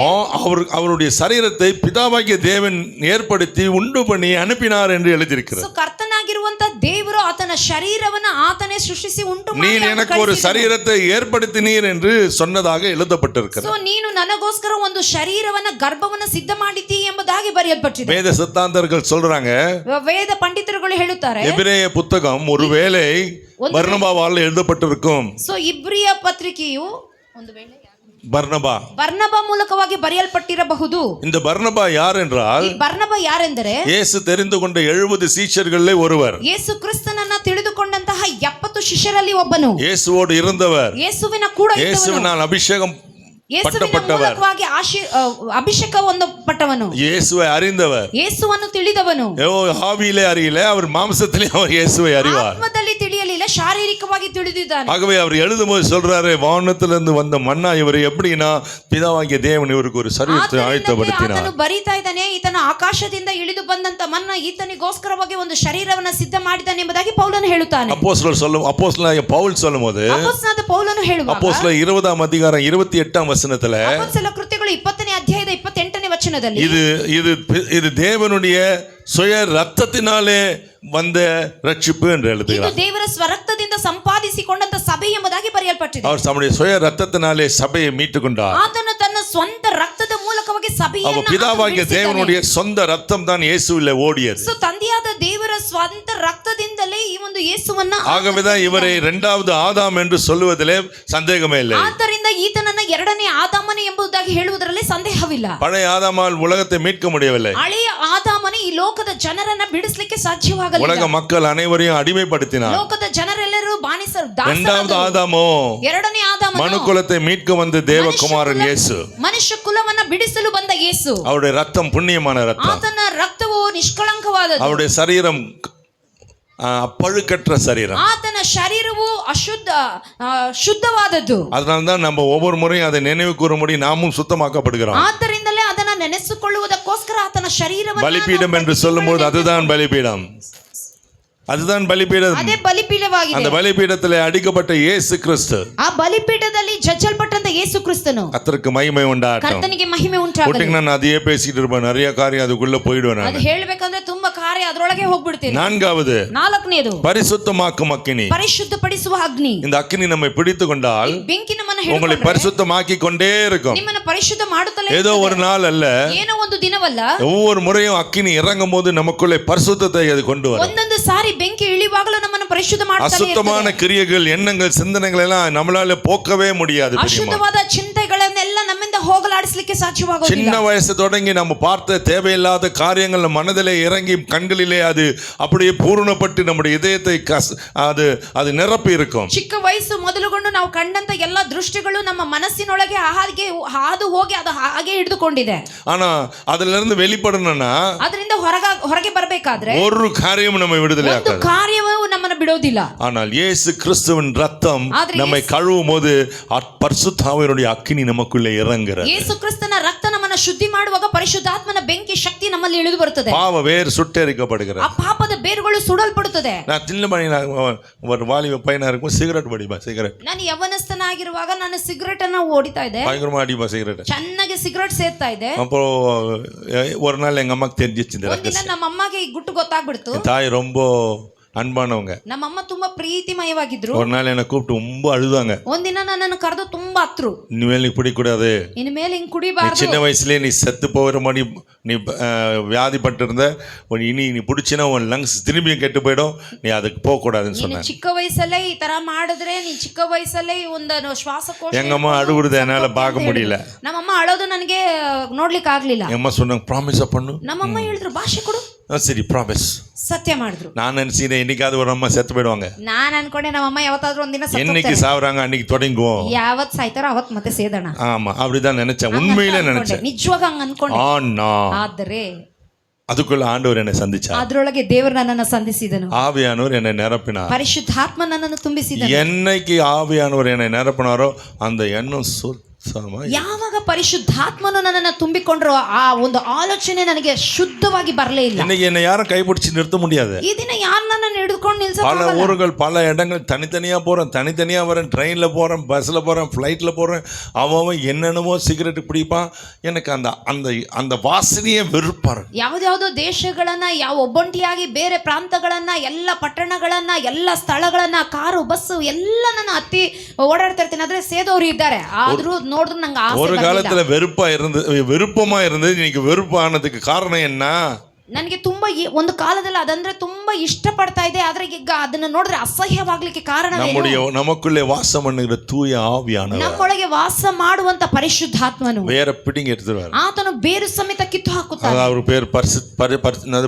அவருடைய சரீரத்தை பிதாவாகிய தேவன் ஏற்படுத்தி உண்டு பண்ணி அனுப்பினார் என்று எழுதியிருக்கிறது. ಕರ್ತನಾಗಿರುವಂತ ದೇವರು ಆತನ ಶರೀರವನ್ನ ಆತನೇ ಸೃಷ್ಟಿಸಿ ಉಂಟು ಮಾಡಿ நீர் எனக்கு ஒரு சரீரத்தை ஏற்படுத்தினீர் என்று சொன்னதாக எழுதப்பட்டிருக்கிறது. ನೀನು ನನಗೋಸ್ಕರ ಒಂದು ಶರೀರವನ್ನ ಗರ್ಭವನ್ನ ಸಿದ್ಧ ಮಾಡಿದ್ದೀ ಎಂಬುದಾಗಿ ಬರೆಯಲ್ಪಟ್ಟಿದೆ. வேத சித்தாந்தர்கள் சொல்றாங்க, ವೇದ ಪಂಡಿತರುಗಳು ಹೇಳುತ್ತಾರೆ, எபிரேய புத்தகம் ஒருவேளை பர்னபாவால் எழுதப்பட்டிருக்கும். ಸೊ ಇಬ್ರಿಯ ಪತ್ರಿಕೆಯು ಒಂದು ವೇಳೆ ಬರ್ನಬ ಮೂಲಕವಾಗಿ ಬರೆಯಲ್ಪಟ್ಟಿರಬಹುದು. இந்த பர்னபா யார் என்றால், ಬರ್ನಬ ಯಾರೆಂದರೆ இயேசு தெரிந்து கொண்ட 70 சீஷர்களிலே ஒருவர். ಯೇಸು ಕ್ರಿಸ್ತನನ್ನ ತಿಳಿದುಕೊಂಡಂತಹ 70 ಶಿಷ್ಯರಲ್ಲಿ ಒಬ್ಬನು. இயேசுவோடு இருந்தவர். ಯೇಸುವಿನ ಕೂಡ ಇದ್ದವನು. இயேசுவினால் அபிஷேகம் ಪಟ್ಟಪಟ್ಟவர். ಅಭಿಷೇಕ ಹೊಂದಪಟ್ಟವನು. இயேசுவை அறிந்தவர். ಯೇಸುವನ್ನು ತಿಳಿದವನು. ஆவியிலே அறியல, அவர் மாம்சத்திலே அவர் இயேசுவை அறிவார். ಆತ್ಮದಲ್ಲಿ ತಿಳಿಯಲಿಲ್ಲ, ಶಾರೀರಿಕವಾಗಿ ತಿಳಿದಿದ್ದಾನೆ. ஆகவே அவர் எழுதும்போது சொல்றாரு, வானத்திலிருந்து வந்த மன்னா இவர் எப்படின்னா, பிதாவாகிய தேவன் இவருக்கு ஒரு சரீரத்தை ஆயத்தப்படுத்தினார். ಆತನು ಬರೀತಾ ಇದ್ದಾನೆ, ಈತನ ಆಕಾಶದಿಂದ ಇಳಿದು ಬಂದಂತ ಮನ್ನ ಈತನಿಗೋಸ್ಕರವಾಗಿ ಒಂದು ಶರೀರವನ್ನ ಸಿದ್ಧ ಮಾಡಿದ್ದಾನೆ ಎಂಬುದಾಗಿ ಪೌಲನು ಹೇಳುತ್ತಾನೆ. அப்போஸ்தலனாகிய பவுல் சொல்லும்போது, ಅಪೊಸ್ತಲನಾದ ಪೌಲನು ಹೇಳುವಾಗ, அப்போஸ்தலர் 20ஆம் அதிகாரம் 28ஆம் வசனத்துல, ಅಪೊಸ್ತಲ ಕೃತ್ಯಗಳು 20ನೇ ಅಧ್ಯಾಯದ 28ನೇ ವಚನದಲ್ಲಿ, இது தேவனுடைய சுய ரத்தத்தினாலே வந்த ரட்சிப்பு என்று எழுதுகிறார். ಇದು ದೇವರ ಸ್ವರಕ್ತದಿಂದ ಸಂಪಾದಿಸಿಕೊಂಡಂತ ಸಭೆ ಎಂಬುದಾಗಿ ಬರೆಯಲ್ಪಟ್ಟಿದೆ. அவர் தம்முடைய சுய ரத்தத்தினாலே சபையை மீட்டுக்கொண்டார். ಆತನು ತನ್ನ ಸ್ವಂತ ರಕ್ತದ ಮೂಲಕವಾಗಿ ಸಭೆಯನ್ನು பிதாவாகிய தேவனுடைய சொந்த ரத்தம் தான் இயேசுவிலே ஓடியது. ಸೊ ತಂದೆಯಾದ ದೇವರ ಸ್ವಂತ ರಕ್ತದಿಂದಲೇ ಈ ಒಂದು ಯೇಸುವನ್ನ, ஆகவேதான் இவரை இரண்டாவது ஆதாம் என்று சொல்லுவதிலே சந்தேகமே இல்லை. ಆದ್ದರಿಂದ ಈತನನ್ನ ಎರಡನೇ ಆದಾಮನೇ ಎಂಬುದಾಗಿ ಹೇಳುವುದರಲ್ಲಿ ಸಂದೇಹವಿಲ್ಲ. பழைய ஆதாமால் உலகத்தை மீட்க முடியவில்லை. ಹಳೆಯ ಆದಾಮನೇ ಈ ಲೋಕದ ಜನರನ್ನ ಬಿಡಿಸಲಿಕ್ಕೆ ಸಾಧ್ಯವಾಗಲಿಲ್ಲ. உலக மக்கள் அனைவரையும் அடிமைப்படுத்தினார். ಲೋಕದ ಜನರೆಲ್ಲರೂ ಬಾನಿಸರು, இரண்டாவது ஆதாமோ ಎರಡನೇ ಆದಾಮನು மனுக்குலத்தை மீட்க வந்த தேவகுமாரன் இயேசு. ಮನುಷ್ಯ ಕುಲವನ್ನ ಬಿಡಿಸಲು ಬಂದ ಯೇಸು. அவருடைய ரத்தம் புண்ணியமான ரத்தம். ಆತನ ರಕ್ತವು ನಿಷ್ಕಳಂಕವಾದದ್ದು. அவருடைய சரீரம் பழுக்கற்ற சரீரம். ಆತನ ಶರೀರವು ಶುದ್ಧವಾದದ್ದು. அதனால்தான் நம்ம ஒவ்வொரு முறையும் அதை நினைவு கூறும்படி நாமும் சுத்தமாக்கப்படுகிறோம். ಆದ್ದರಿಂದಲೇ ಅದನ್ನ ನೆನೆಸಿಕೊಳ್ಳುವುದಕ್ಕೋಸ್ಕರ ಆತನ ಶರೀರವನ್ನು பலிபீடம் என்று சொல்லும்போது அதுதான் பலிபீடம். அதுதான் பலிபீடம். ಅದೇ ಬಲಿಪೀಠವಾಗಿದೆ. அந்த பலிபீடத்திலே அடிக்கப்பட்ட இயேசு கிறிஸ்து. ಆ ಬಲಿಪೀಠದಲ್ಲಿ ಜಜ್ಜಲ್ಪಟ್ಟಂತ ಯೇಸು ಕ್ರಿಸ್ತನು. கர்த்தருக்கு மகிமை உண்டாகட்டும். ಕರ್ತನಿಗೆ ಮಹಿಮೆ ಉಂಟಾಗಲಿ. நான் அதையே பேசிட்டு இருப்பேன், நிறைய காரியம் அதுக்குள்ள போயிடுவேன். ಅದು ಹೇಳಬೇಕಂದ್ರೆ ತುಂಬಾ ಕಾರ್ಯ ಹಾರಿ ಅದರೊಳಗೆ ಹೋಗ್ಬಿಡ್ತೀರಿ. நான்காவது ನಾಲ್ಕನೇದು பரிசுத்தமாக்கும் அக்கினி. ಪರಿಶುದ್ಧಪಡಿಸುವ ಅಗ್ನಿ. இந்த அக்கினி நம்மை பிடித்து கொண்டால் ಬೆಂಕಿ ನಮ್ಮನ್ನು உங்களை ಹಿಡಿದುಕೊಂಡ್ರೆ பரிசுத்தமாக்கி கொண்டே இருக்கும். ನಿಮ್ಮನ್ನು ಪರಿಶುದ್ಧ ಮಾಡುತ್ತಲೇ ஏதோ ஒரு நாள் அல்ல, ಏನೋ ಒಂದು ದಿನವಲ್ಲ, ஒவ்வொரு முறையும் அக்கினி இறங்கும் போது நமக்குள்ளே பரிசுத்தத்தை அது கொண்டு வரும். ಒಂದೊಂದು ಸಾರಿ ಬೆಂಕಿ ಇಳಿವಾಗಲೂ ನಮ್ಮನ್ನು ಪರಿಶುದ್ಧ ಮಾಡುತ್ತಲೇ அசுத்தமான ಇರ್ತದೆ. கிரியைகள், எண்ணங்கள், சிந்தனைகள் எல்லாம் நம்மளால போக்கவே முடியாது. ಅಶುದ್ಧವಾದ ಚಿಂತೆಗಳನ್ನೆಲ್ಲ ನಮ್ಮಿಂದ ಹೋಗಲಾಡಿಸಲಿಕ್ಕೆ ಸಾಧ್ಯವಾಗುವುದಿಲ್ಲ. சின்ன வயசு தொடங்கி நம்ம பார்த்த தேவையில்லாத காரியங்கள் மனதிலே இறங்கி கண்களிலே அது அப்படியே பூரணப்பட்டு நம்முடைய இதயத்தை அது நிரப்பி இருக்கும். ಚಿಕ್ಕ ವಯಸ್ಸು ಮೊದಲುಗೊಂಡು ನಾವು ಕಂಡಂತ ಎಲ್ಲ ದೃಷ್ಟಿಗಳು ನಮ್ಮ ಮನಸ್ಸಿನೊಳಗೆ ಹಾದು ಹೋಗಿ ಅದು ಹಾಗೆ ಹಿಡಿದುಕೊಂಡಿದೆ. ஆனா அதுல இருந்து வெளிப்படணும்னா ಅದರಿಂದ ಹೊರಗೆ ಬರಬೇಕಾದ್ರೆ ஒரு காரியம் நம்ம விடுதலை ಒಂದು ஆகாது. ಕಾರ್ಯವೂ ನಮ್ಮನ್ನು ಬಿಡೋದಿಲ್ಲ. ஆனால் இயேசு கிறிஸ்துவின் ரத்தம் நம்மை கழுவும் போது பரிசுத்த ஆவியினுடைய அக்கினி நமக்குள்ளே இறங்குகிறது. ಯೇಸು ಕ್ರಿಸ್ತನ ರಕ್ತ ನಮ್ಮನ್ನು ಶುದ್ಧಿ ಮಾಡುವಾಗ ಪರಿಶುದ್ಧಾತ್ಮನ ಬೆಂಕಿ ಶಕ್ತಿ ನಮ್ಮಲ್ಲಿ ಇಳಿದು ಬರುತ್ತದೆ. பாவ வேர் சுட்டெரிக்கப்படுகிறது. ಆ ಪಾಪದ ಬೇರುಗಳು ಸುಡಲ್ಪಡುತ್ತದೆ. நான் சின்ன பையனா ஒரு வாலிப பையனா இருக்கும் சிகரெட் படிப்பா சிகரெட். ನಾನು ಯವನಸ್ಥನಾಗಿರುವಾಗ ನಾನು ಸಿಗರೆಟ್ ಅನ್ನು ಓಡಿತಾ ಇದ್ದೆ. பயங்கரமா அடிப்பா சிகரெட். ಚೆನ್ನಾಗಿ ಸಿಗರೆಟ್ ಸೇರ್ತಾ ಇದ್ದೆ. அப்போ ஒரு நாள் எங்க அம்மாக்கு தெரிஞ்சிச்சு இந்த ಒಂದಿನ ನಮ್ಮ ಅಮ್ಮಗೆ ಈ ಗುಟ್ಟು ಗೊತ್ತಾಗ್ಬಿಡ್ತು. தாய் ரொம்ப அன்பானவங்க. ನಮ್ಮ ಅಮ್ಮ ತುಂಬಾ ಪ್ರೀತಿಮಯವಾಗಿದ್ರು. ஒரு நாள் என்னை கூப்பிட்டு ரொம்ப அழுதாங்க. ಒಂದಿನ ನನ್ನನ್ನು ಕರೆದು ತುಂಬಾ ಅತ್ರು. இனிமேல் நீ குடிக்கூடாது, ಇನ್ಮೇಲೆ ಹಿಂಗ್ ಕುಡಿಬಾರ್ದು, சின்ன வயசுலயே நீ செத்து போகிற மாதிரி நீ வியாதிப்பட்டு இருந்த, இனி நீ பிடிச்சினா உன் லங்ஸ் திரும்பியும் கெட்டு போயிடும், நீ அதுக்கு போக கூடாதுன்னு சொன்னாங்க. ಚಿಕ್ಕ ವಯಸ್ಸಲ್ಲೇ ಈ ತರ ಮಾಡಿದ್ರೆ ನೀ ಚಿಕ್ಕ ವಯಸ್ಸಲ್ಲೇ ಒಂದು ಶ್ವಾಸಕೋಶ. எங்க அம்மா அழுகுறத என்னால பார்க்க முடியல. ನಮ್ಮಮ್ಮ ಅಳೋದು ನನಗೆ ನೋಡ್ಲಿಕ್ಕೆ ಆಗ್ಲಿಲ್ಲ. எங்க அம்மா சொன்னாங்க ப்ராமிஸ் பண்ணு. ನಮ್ಮಮ್ಮ ಹೇಳಿದ್ರು ಭಾಷೆ ಕೊಡು. சரி ப்ராமிஸ். ಸತ್ಯ ಮಾಡಿದ್ರು. நான் நினைச்சேன் என்னைக்காவது ஒரு அம்மா செத்து போயிடுவாங்க. ನಾನು ಅನ್ಕೊಂಡೆ ನಮ್ಮಮ್ಮ ಯಾವತ್ತಾದ್ರೂ ಒಂದಿನ என்னைக்கு சாவறாங்க அன்னைக்கு தொடங்குவோம், ಯಾವತ್ ಸಾಯ್ತಾರೋ ಅವತ್ ಮತ್ತೆ ಸೇದೋಣ. ஆமா அப்படிதான் நினைச்சேன், உண்மையிலே நினைச்சேன். ನಿಜವಾಗ ಹಂಗ ಅನ್ಕೊಂಡೆ. ಆದರೆ அதுக்குள்ள ஆண்டவர் என்னை சந்திச்சார். ಅದರೊಳಗೆ ದೇವರು ನನ್ನನ್ನು ಸಂಧಿಸಿದನು. ஆவியானவர் என்னை நிரப்பினார். ಪರಿಶುದ್ಧಾತ್ಮ ನನ್ನನ್ನು ತುಂಬಿಸಿದನು. என்னைக்கு ஆவியானவர் என்னை நிரப்பினாரோ அந்த எண்ணம் ಯಾವಾಗ ಪರಿಶುದ್ಧಾತ್ಮನು ನನ್ನನ್ನು ತುಂಬಿಕೊಂಡ್ರು ಆ ಒಂದು ಆಲೋಚನೆ ನನಗೆ ಶುದ್ಧವಾಗಿ ಬರಲೇ ಇಲ್ಲ. இன்னைக்கு என்னை யாரும் கைப்பிடிச்சு நிறுத்த முடியாது. ಈ ದಿನ ಯಾರು ನನ್ನನ್ನು ಹಿಡಿದುಕೊಂಡು பல ஊர்கள் பல இடங்கள் தனித்தனியா போறேன், தனித்தனியா வரேன், ட்ரெயின்ல போறேன், பஸ்ல போறேன், ஃப்ளைட்ல போறேன், அவன் என்னென்னமோ சிகரெட் பிடிப்பான். எனக்கு அந்த அந்த அந்த வாசனையே வெறுப்பாரு. ಯಾವ್ದಾವುದೋ ದೇಶಗಳನ್ನ ಒಬ್ಬೊಂಟಿಯಾಗಿ ಬೇರೆ ಪ್ರಾಂತಗಳನ್ನ ಎಲ್ಲ ಪಟ್ಟಣಗಳನ್ನ ಎಲ್ಲ ಸ್ಥಳಗಳನ್ನ ಕಾರು ಬಸ್ಸು ಎಲ್ಲ ನನ್ನ ಹತ್ತಿ ಓಡಾಡ್ತಾ ಇರ್ತೀನಿ. ಆದ್ರೆ ಸೇದೋರು ಇದ್ದಾರೆ, ಆದ್ರೂ ನೋಡಿದ್ರೆ ನಂಗೆ ஒரு காலத்துல விருப்பமா இருந்தது, இன்னைக்கு வெறுப்பானதுக்கு காரணம் என்ன? ನನಗೆ ತುಂಬಾ ಒಂದು ಕಾಲದಲ್ಲಿ ಅದಂದ್ರೆ ತುಂಬಾ ಇಷ್ಟಪಡ್ತಾ ಇದೆ, ಆದ್ರೆ ಈಗ ಅದನ್ನ ನೋಡಿದ್ರೆ ಅಸಹ್ಯವಾಗ್ಲಿಕ್ಕೆ ಕಾರಣ நமக்குள்ளே வாசம் பண்ணுகிற தூய ஆவியானவர், ನಮ್ಮೊಳಗೆ ವಾಸ ಮಾಡುವಂತ ಪರಿಶುದ್ಧಾತ್ಮನು வேற பிடிங்க எடுத்துவார். ಆತನು ಬೇರು ಸಮೇತ ಕಿತ್ತು ಹಾಕುತ್ತಾನೆ. அவர் பேர்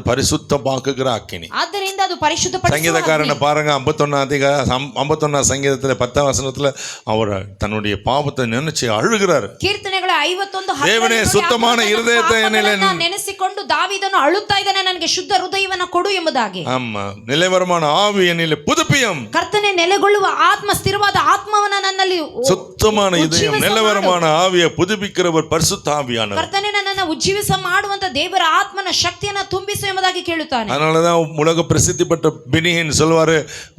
பரிசுத்தமாக்குகிற அக்கினி. ಆದ್ದರಿಂದ ಅದು ಪರಿಶುದ್ಧಪಡಿಸುವ. சங்கீதக்காரனை பாருங்க, 51 சங்கீதத்துல 10 வசனத்துல அவர் தன்னுடைய பாவத்தை நினைச்சு அழுகிறார். ಕೀರ್ತನೆಗಳ 51 தேவனே சுத்தமான இருதயத்தை ನೆನೆಸಿಕೊಂಡು ದಾವೀದನು ಅಳುತ್ತಾ ಇದ್ದಾನೆ, ನನಗೆ ಶುದ್ಧ ಹೃದಯವನ್ನು ಕೊಡು ಎಂಬುದಾಗಿ. ஆமா, நிலைவரமான ஆவி என்னிலே புதுப்பியும். ಕರ್ತನೆ ನೆಲೆಗೊಳ್ಳುವ ಆತ್ಮ, ಸ್ಥಿರವಾದ ಆತ್ಮವನ್ನ ನನ್ನಲ್ಲಿ, சுத்தமான இதயம் நிலைவரமான ஆவியை புதுப்பிக்கிறவர் பரிசுத்த ஆவியானவர். ಕರ್ತನೆ ನನ್ನನ್ನು ಉಜ್ಜೀವಿಸ ಮಾಡುವಂತ ದೇವರ ಆತ್ಮನ ಶಕ್ತಿಯನ್ನ ತುಂಬಿಸು ಎಂಬುದಾಗಿ ಕೇಳುತ್ತಾನೆ. அதனாலதான் உலக பிரசித்தி பெற்ற பெனிஹின் சொல்வாரு,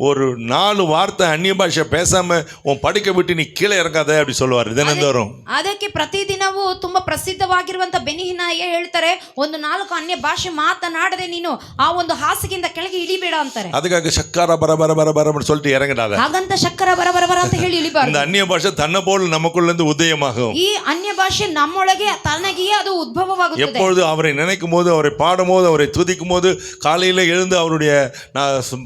ஒரு 4 வார்த்தை அந்நிய பாஷை பேசாம உன் படிக்க விட்டு நீ கீழே இறங்காத அப்படி சொல்லுவாரு தினந்தோறும். ಅದಕ್ಕೆ ಪ್ರತಿದಿನವೂ ತುಂಬಾ ಪ್ರಸಿದ್ಧವಾಗಿರುವಂತ ಬೆನಿಹಿನ ಹೇಳ್ತಾರೆ, ಒಂದು 4 ಅನ್ಯ ಭಾಷೆ ಮಾತನಾಡದೆ ನೀನು ಆ ಒಂದು ಹಾಸಿಗೆಯಿಂದ ಕೆಳಗೆ ಇಳಿಬೇಡ ಅಂತಾರೆ. அதுக்காக சக்கர பர பர பர பர சொல்லிட்டு இறங்கடாத, ಹಾಗಂತ ಶಕ್ಕರ ಬರ ಬರ ಬರ ಅಂತ ಹೇಳಿ ಇಳಿಬಾರದು. இந்த அந்நிய பாஷை தன்னை போல் நமக்குள்ள இருந்து உதயமாகும். ಈ ಅನ್ಯ ಭಾಷೆ ನಮ್ಮೊಳಗೆ ತನಗಿಯೇ ಅದು ಉದ್ಭವವಾಗುತ್ತದೆ. எப்பொழுது அவரை நினைக்கும் போது, அவரை பாடும் போது, அவரை துதிக்கும் போது, காலையில எழுந்து அவருடைய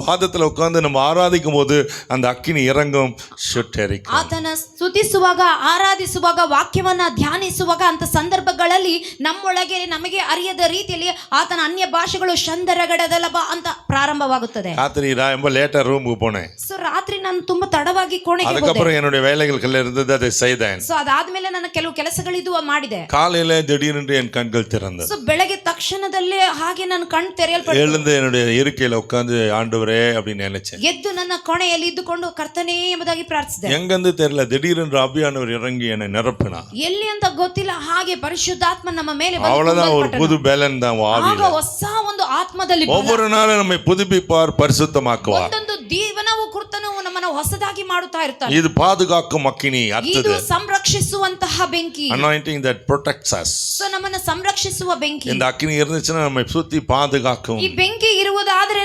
பாதத்துல உட்கார்ந்து நம்ம ஆராதிக்கும் போது அந்த அக்கினி இறங்கும், சுட்டெரிக்கும். ಆತನ ಸ್ತುತಿಸುವಾಗ, ಆರಾಧಿಸುವಾಗ, ವಾಕ್ಯವನ್ನ ಧ್ಯಾನಿಸುವಾಗ ಅಂತ ಸಂದರ್ಭಗಳಲ್ಲಿ ನಮ್ಮೊಳಗೆ ನಮಗೆ ಅರಿಯದ ರೀತಿಯಲ್ಲಿ ಆತನ ಅನ್ಯ ಭಾಷೆಗಳು ಶಂದರಗಡದಲಬ ಅಂತ ಪ್ರಾರಂಭವಾಗುತ್ತದೆ. ராத்திரி நான் ரொம்ப லேட்டா ரூமுக்கு போனேன். ಸೊ ರಾತ್ರಿ ನಾನು ತುಂಬಾ ತಡವಾಗಿ ಕೋಣೆಗೆ ಹೋದೆ. அதுக்கப்புறம் என்னுடைய வேலைகள் இருந்தது, அதை செய்தேன். ಸೊ ಅದಾದ್ಮೇಲೆ ನನ್ನ ಕೆಲವು ಕೆಲಸಗಳಿದ್ದು ಮಾಡಿದೆ. காலையில திடீரென்று என் கண்கள் திறந்தது. ಸೊ ಬೆಳಗ್ಗೆ ತಕ್ಷಣದಲ್ಲೇ ಹಾಗೆ ನನ್ನ ಕಣ್ಣು ತೆರೆಯಲ್ಪಟ್ಟು எழுந்து என்னுடைய இருக்கையில உட்கார்ந்து ஆண்டவரே அப்படின்னு நினைச்சேன். ಎದ್ದು ನನ್ನ ಕೋಣೆಯಲ್ಲಿ ಇದ್ದುಕೊಂಡು ಕರ್ತನೇ ಎಂಬುದಾಗಿ ಪ್ರಾರ್ಥಿಸಿದೆ. எங்கந்து தெரியல, திடீரென்று ஆவியானவர் இறங்கி என்னை நிரப்பினார். ಎಲ್ಲಿ ಅಂತ ಗೊತ್ತಿಲ್ಲ, ಹಾಗೆ ಪರಿಶುದ್ಧಾತ್ಮ ನಮ್ಮ ಮೇಲೆ அவ்வளவுதான், ஒரு புது பலன் தான் ஆவியில. ಹೊಸ ಒಂದು ಆತ್ಮದಲ್ಲಿ ஒவ்வொரு நாளும் நம்மை புதுப்பிப்பார், பரிசுத்தமாக்குவார். ಒಂದೊಂದು ಯೌವನವು ಕರ್ತನು ನಮ್ಮನ್ನು ಹೊಸದಾಗಿ ಮಾಡುತ್ತಾ ಇರ್ತಾನೆ. இது பாதுகாக்கும் அக்கினி. ಇದು அடுத்தது ಸಂರಕ್ಷಿಸುವಂತಹ ಬೆಂಕಿ. anointing that protects us. So ನಮ್ಮನ್ನು ಸಂರಕ್ಷಿಸುವ ಬೆಂಕಿ. இந்த அக்கினி இருந்துச்சுன்னா நம்மை சுத்தி பாதுகாக்கும். ಈ ಬೆಂಕಿ ಇರುವುದಾದರೆ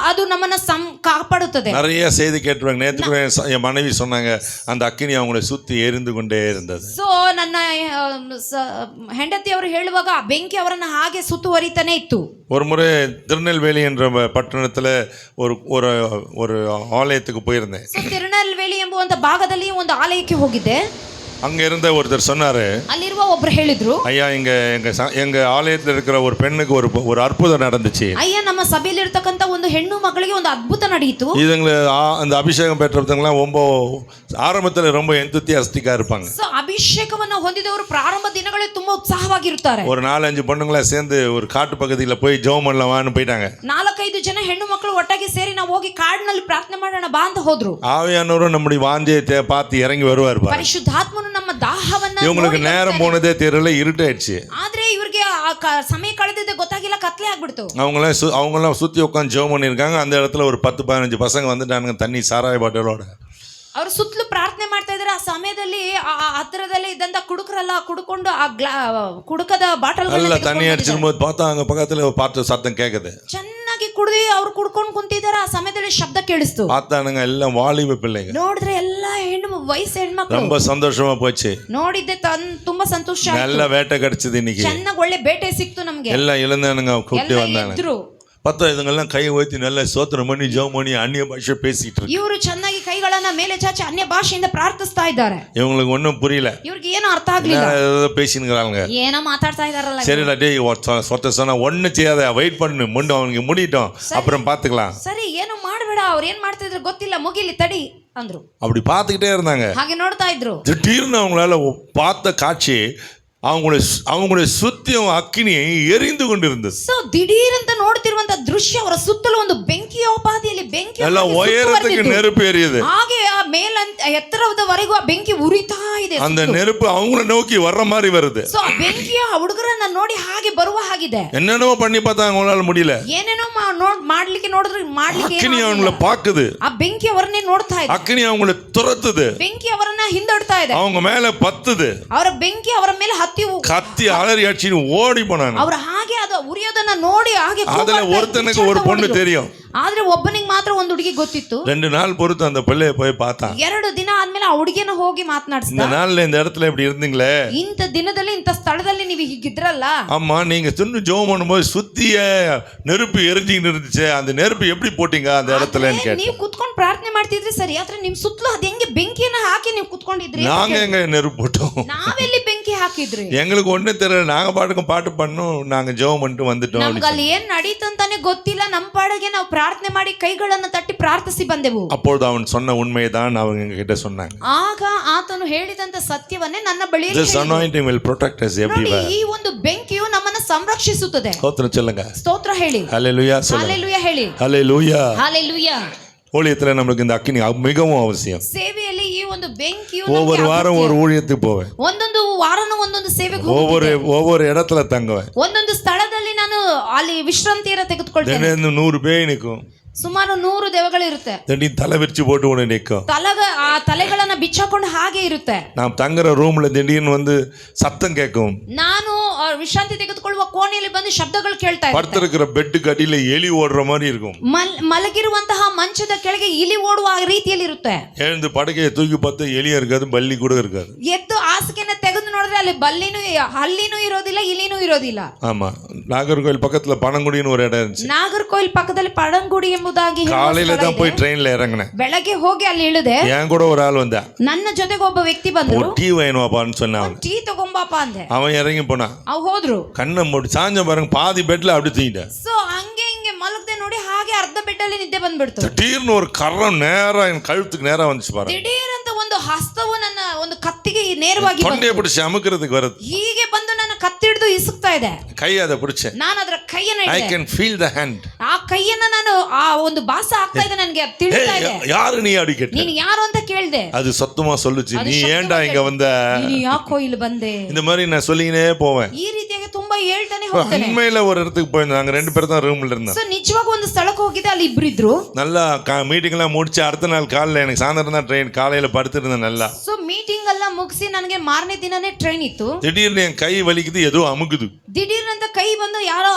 ಅದು ನಮ್ಮನ್ನ ಕಾಪಾಡುತ್ತದೆ. நிறைய செய்தி கேட்டுருவாங்க. நேத்து கூட என் மனைவி சொன்னாங்க அந்த அக்கினி அவங்களை சுத்தி எரிந்து கொண்டே இருந்தது. ಸೊ ನನ್ನ ಹೆಂಡತಿ ಅವರು ಹೇಳುವಾಗ ಆ ಬೆಂಕಿ ಅವರನ್ನ ಹಾಗೆ ಸುತ್ತುವರಿತಾನೆ ಇತ್ತು. ஒரு முறை திருநெல்வேலி என்ற பட்டணத்துல ஒரு ஒரு ஒரு ஆலயத்துக்கு போயிருந்தேன். ತಿರುನಲ್ವೇಲಿ ಎಂಬುವಂತ ಭಾಗದಲ್ಲಿ ಒಂದು ಆಲಯಕ್ಕೆ ಹೋಗಿದ್ದೆ. அங்க இருந்த ஒருத்தர் சொன்னாரு, ಅಲ್ಲಿರುವ ಒಬ್ರು ಹೇಳಿದ್ರು, ஐயா எங்க ஆலயத்துல இருக்கிற ஒரு பெண்ணுக்கு ஒரு அற்புதம் நடந்துச்சு. ಅಯ್ಯ ನಮ್ಮ ಸಭೆಯಲ್ಲಿ ಇರತಕ್ಕಂತ ಒಂದು ಹೆಣ್ಣು ಮಗಳಿಗೆ ಒಂದು ಅದ್ಭುತ ನಡೆಯಿತು. இதுங்க அந்த அபிஷேகம் பெற்றவங்கலாம் ரொம்ப ஆரம்பத்துல ரொம்ப எந்தூசியாஸ்டிக்கா இருப்பாங்க. ಸೊ ಅಭಿಷೇಕವನ್ನು ಹೊಂದಿದವರು ಪ್ರಾರಂಭ ದಿನಗಳಲ್ಲಿ ತುಂಬಾ ಉತ್ಸಾಹವಾಗಿರುತ್ತಾರೆ. ஒரு 4-5 பொண்ணுங்களா சேர்ந்து ஒரு காட்டு பகுதியில போய் ஜெபம் பண்ணலாம்னு போயிட்டாங்க. 4-5 ಜನ ಹೆಣ್ಣು ಮಕ್ಕಳು ಒಟ್ಟಾಗಿ ಸೇರಿ ನಾವು ಹೋಗಿ ಕಾಡಿನಲ್ಲಿ ಪ್ರಾರ್ಥನೆ ಮಾಡೋಣ ಬಾ ಅಂತ ಹೋದ್ರು. ஆவியானவரும் நம்முடைய வாஞ்சையை பார்த்து இறங்கி வருவார். ಪರಿಶುದ್ಧಾತ್ಮನು ನಮ್ಮ ದಾಹವನ್ನ இவங்களுக்கு நேரம் போனதே தெரியல, இருட்டாயிடுச்சு. ಆದ್ರೆ ಇವ್ರಿಗೆ ಸಮಯ ಕಳೆದಿದ್ದೆ ಗೊತ್ತಾಗಿಲ್ಲ, ಕತ್ಲೆ ಆಗ್ಬಿಡ್ತು. அவங்களாம் சுத்தி உட்காந்து ஜெபம் பண்ணிருக்காங்க. அந்த இடத்துல ஒரு 10-15 பசங்க வந்துட்டானுங்க தண்ணி சாராய பாட்டிலோட. ಅವರು ಸುತ್ತಲೂ ಪ್ರಾರ್ಥನೆ ಮಾಡ್ತಾ ಇದ್ದಾರೆ. ಆ ಸಮಯದಲ್ಲಿ ಹತ್ತಿರದಲ್ಲಿ ಇದ್ದಂತ ಕುಡುಕರೆಲ್ಲ ಕುಡ್ಕೊಂಡು ಆ ಕುಡುಕದ ಬಾಟಲ್ தண்ணி அடிச்சிடும் போது பார்த்தா அங்க பக்கத்துல பாட்டு சத்தம் கேக்குது. ಚೆನ್ನಾಗಿ ಕುಡಿದು ಅವ್ರು ಕುಡ್ಕೊಂಡು ಕುಂತಿದ್ದಾರೆ. ಆ ಸಮಯದಲ್ಲಿ ಶಬ್ದ ಕೇಳಿಸ್ತು. பார்த்தானுங்க எல்லாம் வாலிப பிள்ளைங்க. ನೋಡಿದ್ರೆ ಎಲ್ಲ ವಯಸ್ಸು ಹೆಣ್ಮಕ್ಳು. ரொம்ப சந்தோஷமா போச்சு. ನೋಡಿದ್ದೆ ತುಂಬಾ ಸಂತೋಷ ಆಯ್ತು. நல்ல வேட்டை கிடைச்சது இன்னைக்கு. ಚೆನ್ನಾಗಿ ಒಳ್ಳೆ ಬೇಟೆ ಸಿಕ್ತು ನಮ್ಗೆ. ಎಲ್ಲ ಇಳந்தானுங்க கூட்டி வந்தாங்க. பார்த்தா இதுங்கெல்லாம் கை வைத்து நல்ல சோத்திரம் பண்ணி ஜெபம் பண்ணி அந்நிய பாஷை பேசிட்டு இருக்கு. ಇವರು ಚೆನ್ನಾಗಿ ಕೈಗಳನ್ನ ಮೇಲೆ ಚಾಚಿ ಅನ್ಯ ಭಾಷೆಯಿಂದ ಪ್ರಾರ್ಥಿಸ್ತಾ ಇದ್ದಾರೆ. இவங்களுக்கு ஒண்ணும் புரியல. ಇವ್ರಿಗೆ ಏನು ಅರ್ಥ ಆಗ್ಲಿಲ್ಲ. பேசினுங்கறாங்க. ಏನೋ ಮಾತಾಡ್ತಾ ಇದಾರಲ್ಲ. சரிடா டேய் சொத்த சொன்னா ஒண்ணு செய்யாத, வெயிட் பண்ணு, முண்டு அவங்களுக்கு முடிட்டோம், அப்புறம் பாத்துக்கலாம். ಸರಿ ಏನು ಮಾಡಬೇಡ, ಅವ್ರು ಏನ್ ಮಾಡ್ತಿದ್ರು ಗೊತ್ತಿಲ್ಲ, ಮುಗಿಲಿ ತಡಿ ಅಂದ್ರು. அப்படி பார்த்துக்கிட்டே இருந்தாங்க. ಹಾಗೆ ನೋಡ್ತಾ ಇದ್ರು. திடீர்னு அவங்களால பார்த்த காட்சி அவங்களுடைய சுத்தியும் அக்கினியை எரிந்து கொண்டிருந்தது. ಸೊ ದಿಢೀರ್ ಅಂತ ನೋಡ್ತಿರುವಂತ ದೃಶ್ಯ, ಅವರ ಸುತ್ತಲೂ ಒಂದು ಬೆಂಕಿಯೋಪಾದಿಯಲ್ಲಿ ಬೆಂಕಿ ಎಲ್ಲ ಉಯರத்துக்கு நெருப்பு எரியுது. ಹಾಗೆ ಆ ಎತ್ತರದವರೆಗೂ ಆ ಬೆಂಕಿ ಉರಿತಾ ಇದೆ. அந்த நெருப்பு அவங்கள நோக்கி வர்ற மாதிரி வருது. ಸೊ ಆ ಬೆಂಕಿಯ ಹುಡುಗರನ್ನ ನೋಡಿ ಹಾಗೆ ಬರುವ ಹಾಗಿದೆ. என்னென்னோ பண்ணி பார்த்தா அவங்களால முடியல. ಏನೇನೋ ಮಾಡ್ಲಿಕ್ಕೆ ನೋಡಿದ್ರು ಮಾಡ್ಲಿಕ್ಕೆ அக்கினி அவங்கள பாக்குது. ಆ ಬೆಂಕಿ ಅವರನ್ನೇ ನೋಡ್ತಾ ಇದೆ. அக்கினி அவங்கள துரத்துது. ಬೆಂಕಿ ಅವರನ್ನ ಹಿಂದಡ್ತಾ ಇದೆ. அவங்க மேல பத்துது. ಅವರ ಬೆಂಕಿ ಅವರ ಮೇಲೆ கத்தி அலறி அடிச்சு ஓடி போனாங்க. ಅವರು ಹಾಗೆ ಅದು ಉರಿಯೋದನ್ನ ನೋಡಿ ಹಾಗೆ அதுல ஒருத்தனுக்கு ஒரு பொண்ணு தெரியும். ಆದ್ರೆ ಒಬ್ಬನಿಗೆ ಮಾತ್ರ ಒಂದು ಹುಡುಗಿ ಗೊತ್ತಿತ್ತು. 2 நாள் பொறுத்து அந்த பிள்ளையை போய் பார்த்தான். 2 ದಿನ ಆದ್ಮೇಲೆ ಆ ಹುಡುಗಿನ ಹೋಗಿ ಮಾತನಾಡಿಸಿದ. இந்த நாள்ல இந்த இடத்துல இப்படி இருந்தீங்களே, ಇಂತ ದಿನದಲ್ಲಿ ಇಂತ ಸ್ಥಳದಲ್ಲಿ ನೀವು ಹೀಗಿದ್ರಲ್ಲ. ஆமா, நீங்க துன்னு ஜெபம் பண்ணும்போது சுத்திய நெருப்பு எரிஞ்சிட்டு இருந்துச்சு, அந்த நெருப்பு எப்படி போட்டீங்க அந்த இடத்துலன்னு கேட்டேன். ನೀವು ಕೂತ್ಕೊಂಡು ಪ್ರಾರ್ಥನೆ ಮಾಡ್ತಿದ್ರಿ ಸರಿ, ಆದ್ರೆ ನಿಮ್ ಸುತ್ತಲೂ ಅದ ಹೆಂಗೆ ಬೆಂಕಿಯನ್ನ ಹಾಕಿ ನೀವು ಕೂತ್ಕೊಂಡಿದ್ರಿ? நாங்க எங்க நெருப்பு போட்டோம்? ನಾವೆಲ್ಲಿ ಬೆಂಕಿ ಹಾಕಿದ್ರಿ? எங்களுக்கு ஒண்ணு தெரியல, நாங்க பாட்டு பண்ணோம், நாங்க ஜெபம் பண்ணிட்டு வந்துட்டோம். ನಮ್ಗೆ ಅಲ್ಲಿ ಏನ್ ನಡೀತಂತಾನೆ ಗೊತ್ತಿಲ್ಲ, ನಮ್ಮ ಪಾಡಿಗೆ ನಾವು ಪ್ರಾರ್ಥನೆ ಮಾಡಿ ಕೈಗಳನ್ನು ತಟ್ಟಿ ಪ್ರಾರ್ಥಿಸಿ ಬಂದೆವು. அப்பொழுது அவன் சொன்ன உண்மையை தான் அவங்க எங்க கிட்ட சொன்னாங்க. ಆಗ ಆತನು ಹೇಳಿದಂತ ಸತ್ಯವನ್ನೇ ನನ್ನ ಬಳಿಯಲ್ಲಿ This anointing will protect us everywhere. ಈ ಒಂದು ಬೆಂಕಿಯು ನಮ್ಮನ್ನು ಸಂರಕ್ಷಿಸುತ್ತದೆ. ಸ್ತೋತ್ರ சொல்லுங்க. ಸ್ತೋತ್ರ ಹೇಳಿ. ஹalleluya சொல்லுங்க. ஹalleluya ಹೇಳಿ. ஹalleluya. ஹalleluya. ஊழியத்துல நமக்கு இந்த அக்கினி மிகவும் அவசியம். ಸೇವೆಯಲ್ಲಿ ಈ ಒಂದು ಬೆಂಕಿಯು ஒவ்வொரு வாரம் ஒரு ஊழியத்துக்கு போவேன். ಒಂದೊಂದು ವಾರನೂ ಒಂದೊಂದು ಸೇವೆಗೆ ஒவ்வொரு இடத்துல தங்குவேன். ಒಂದೊಂದು ಸ್ಥಳದಲ್ಲಿ ನಾನು ಅಲ್ಲಿ ವಿಶ್ರಾಂತಿಯನ್ನ ತೆಗೆದುಕೊಳ್ತೇನೆ. 100 பேய் நிக்கும். ಸುಮಾರು 100 ದೆವ್ವಗಳು ಇರುತ್ತೆ. தலை விரிச்சு போட்டு ஒன்று நிற்கும். ಆ ತಲೆಗಳನ್ನ ಬಿಚ್ಚಾಕೊಂಡು ಹಾಗೆ ಇರುತ್ತೆ. நாம் தங்குற ரூம்ல திடீர்னு வந்து சத்தம் கேட்கும். ನಾನು ವಿಶ್ರಾಂತಿ ತೆಗೆದುಕೊಳ್ಳುವ ಕೋಣೆಯಲ್ಲಿ ಬಂದು ಶಬ್ದಗಳು ಕೇಳ್ತಾ ಇರುತ್ತೆ. படுத்திருக்கிற பெட்டுக்கு அடியில எலி ஓடுற மாதிரி இருக்கும். ಮಲಗಿರುವಂತಹ ಮಂಚದ ಕೆಳಗೆ ಇಲಿ ಓಡುವ ರೀತಿಯಲ್ಲಿ ಇರುತ್ತೆ. எழுந்து படுக்கையை தூக்கி பார்த்தா எலியும் இருக்காது, பல்லி கூட இருக்காது. ಎದ್ದು ಹಾಸಿಗೆನ ತೆಗೆದು ನೋಡಿದ್ರೆ ಅಲ್ಲಿ ಬಲ್ಲಿನೂ ಹಲ್ಲಿನೂ ಇರೋದಿಲ್ಲ, ಇಲಿನೂ ಇರೋದಿಲ್ಲ. ஆமா, நாகர்கோவில் பக்கத்துல பனங்குடின்னு ஒரு இடம் இருந்துச்சு. ನಾಗರ್ಕೋಯಿಲ್ ಪಕ್ಕದಲ್ಲಿ ಪಡಂಗುಡಿ ಎಂಬುದಾಗಿ காலையில தான் போய் ட்ரெயின்ல இறங்கினேன். ಬೆಳಗ್ಗೆ ಹೋಗಿ ಅಲ್ಲಿ ಇಳಿದೆ. என் கூட ஒரு ஆள் வந்தா. ನನ್ನ ಜೊತೆಗೆ ಒಬ್ಬ ವ್ಯಕ್ತಿ ಬಂದ್ರು. டீ வேணுமாப்பான்னு சொன்னான். ಟೀ ತಗೊಂಬಾಪ ಅಂದೆ. அவன் இறங்கி போனான். ಅವ್ ಹೋದ್ರು. கண்ணை மூடி சாஞ்ச பாருங்க, பாதி பெட்ல அப்படி தூங்கிட்டேன். ಸೊ ಹಂಗೆ ಹಿಂಗೆ ಮಲಗದೆ ನೋಡಿ ಹಾಗೆ ಅರ್ಧ ಬೆಟ್ಟಲ್ಲಿ ನಿದ್ದೆ ಬಂದ್ಬಿಡ್ತು. திடீர்னு ஒரு கரம் நேரா என் கழுத்துக்கு நேரா வந்துச்சு பாருங்க. ದಿಢೀರ್ ಅಂತ ಒಂದು ಹಸ್ತವು ನನ್ನ ಒಂದು ಕತ್ತಿಗೆ ನೇರವಾಗಿ தொண்டையை பிடிச்சு அமுக்கிறதுக்கு வருது. ಹೀಗೆ ಬಂದು ನನ್ನ ಕತ್ತಿ ಹಿಡಿದು ಇಸುಕ್ತಾ ಇದೆ. ಕೈ ಅದ ಬಿಡ್ಚೆ ನಾನು ಅದರ ಕೈಯನ್ನ ಐ ಹಿಡಿದೆ. Can feel the hand. ಆ ಕೈಯನ್ನ ನಾನು ಆ ಒಂದು ಭಾಸ ಆಗ್ತಾ ಇದೆ, ನನಗೆ ತಿಳಿತಾ ಇದೆ. யாரு நீ அப்படி கேட்ட? ನೀನು ಯಾರು ಅಂತ ಕೇಳಿದೆ. அது சத்தமா சொல்லுச்சு, அது நீ சத்தமா ஏன்டா இங்க வந்த? ನೀನು ಯಾಕೋ ಇಲ್ಲಿ ಬಂದೆ? இந்த மாதிரி நான் சொல்லிக்கினே போவேன். ಈ ರೀತಿಯಾಗಿ ತುಂಬಾ ಹೇಳ್ತಾನೆ ಹೋಗ್ತಾನೆ. உண்மையில ஒரு இடத்துக்கு போயிருந்தோம், நாங்க 2 பேர் தான் ரூம்ல இருந்தோம். ಸೊ ನಿಜವಾಗಿ ಒಂದು ಸ್ಥಳಕ್ಕೆ ಹೋಗಿದ್ದೆ, ಅಲ್ಲಿ ಇಬ್ರು ಇದ್ರು. நல்லா மீட்டிங் எல்லாம் முடிச்சு அடுத்த நாள் காலையில எனக்கு சாயந்தரம் தான் ட்ரெயின், காலையில படுத்துருந்தேன் நல்லா. ಸೊ ಮೀಟಿಂಗ್ ಎಲ್ಲ ಮುಗಿಸಿ ನನಗೆ ಮಾರನೇ ದಿನನೇ ಟ್ರೈನ್ ಇತ್ತು. திடீர்னு என் கை வலிக்குது, ஏதோ அமுக்குது. ದಿಢೀರ್ನಂತ ಕೈ ಬಂದು ಯಾರೋ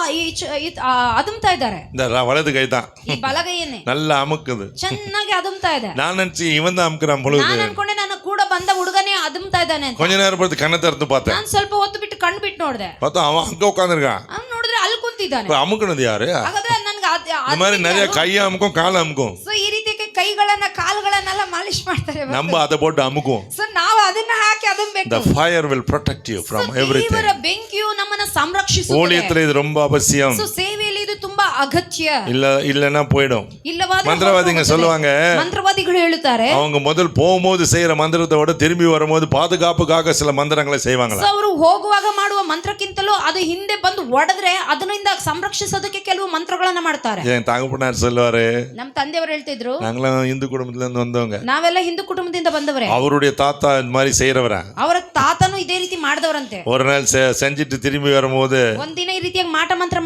ಅದುಮ್ತಾ ಇದ್ದಾರೆ. இந்த வலது கை தான் ಈ ಬಲಗೈಯನ್ನೇ நல்லா அமுக்குது. ಚೆನ್ನಾಗಿ ಅದುಮ್ತಾ ಇದೆ. நான் நினைச்சு இவன் தான் அமுக்குறான் பொழுது. ನಾನು ಅನ್ಕೊಂಡೆ ನನ್ನ ಕೂಡ ಬಂದ ಹುಡುಗನೇ ಅದುಮ್ತಾ ಇದ್ದಾನೆ ಅಂತ. கொஞ்ச நேரம் பொறுத்து கண்ணை திறந்து பார்த்தேன். ನಾನು ಸ್ವಲ್ಪ ಹೊತ್ತು ಬಿಟ್ಟು ಕಣ್ಣು ಬಿಟ್ಟು ನೋಡಿದೆ. பார்த்தா அவன் அங்க உட்காந்துருக்கான். ಅವ್ನು ನೋಡಿದ್ರೆ ಅಲ್ಲಿ ಕುಂತಿದ್ದಾನೆ. இப்ப அமுக்குனது யாரு? ಹಾಗಾದ್ರೆ ನನ್ಗೆ இந்த மாதிரி நிறைய கையை அமுக்கும், காலை அமுக்கும். ಸೊ ಈ ರೀತಿ ಕೈಗಳನ್ನ ಕಾಲುಗಳನ್ನೆಲ್ಲ ಮಾಲಿಶ್ ಮಾಡ್ತಾರೆ. நம்ம அதை போட்டு ಅಮುக்கும். ಸೊ ನಾವು ಅದನ್ನ ಹಾಕಿ ಅದನ್ನ The fire will protect you from everything. ದೇವರ ಬೆಂಕಿಯು ನಮ್ಮನ್ನ ಸಂರಕ್ಷಿಸುತ್ತದೆ. ஊழியத்துல இது ரொம்ப அவசியம். ಸೊ ಸೇವೆಯಲ್ಲಿ ಇದು ತುಂಬಾ ಅಗತ್ಯ. இல்லன்னா போய்டும். ಇಲ್ಲವಾದ್ರೆ மந்திரவாதிங்க சொல்லுவாங்க, ಮಂತ್ರವಾದಿಗಳು ಹೇಳುತ್ತಾರೆ, அவங்க முதல் போகும்போது செய்யற மந்திரத்தை விட திரும்பி வரும்போது பாதுகாப்புக்காக சில மந்திரங்களை செய்வாங்களா. ಅವರು ಹೋಗುವಾಗ ಮಾಡುವ ಮಂತ್ರಕ್ಕಿಂತಲೂ ಅದು ಹಿಂದೆ ಬಂದು ಒಡೆದ್ರೆ ಅದರಿಂದ ಸಂರಕ್ಷಿಸೋದಕ್ಕೆ ಕೆಲವು ಮಂತ್ರಗಳನ್ನ ಮಾಡ್ತಾರೆ. என் தகப்பனார் சொல்லுவாரு, ನಮ್ಮ ತಂದೆಯವರು ಹೇಳ್ತಿದ್ರು, நாங்களாம் இந்து குடும்பத்துல இருந்து வந்தவங்க, ನಾವೆಲ್ಲ ಹಿಂದೂ ಕುಟುಂಬದಿಂದ ಬಂದವರೇ. அவருடைய தாத்தா இந்த மாதிரி செய்யறவரா. ಅವರ ತಾತನು ಇದೇ ರೀತಿ ಮಾಡಿದವರಂತೆ. ஒரு நாள் செஞ்சுட்டு திரும்பி வரும்போது ಒಂದಿನ ಈ ರೀತಿಯಾಗಿ ಮಾಟ ಮಂತ್ರ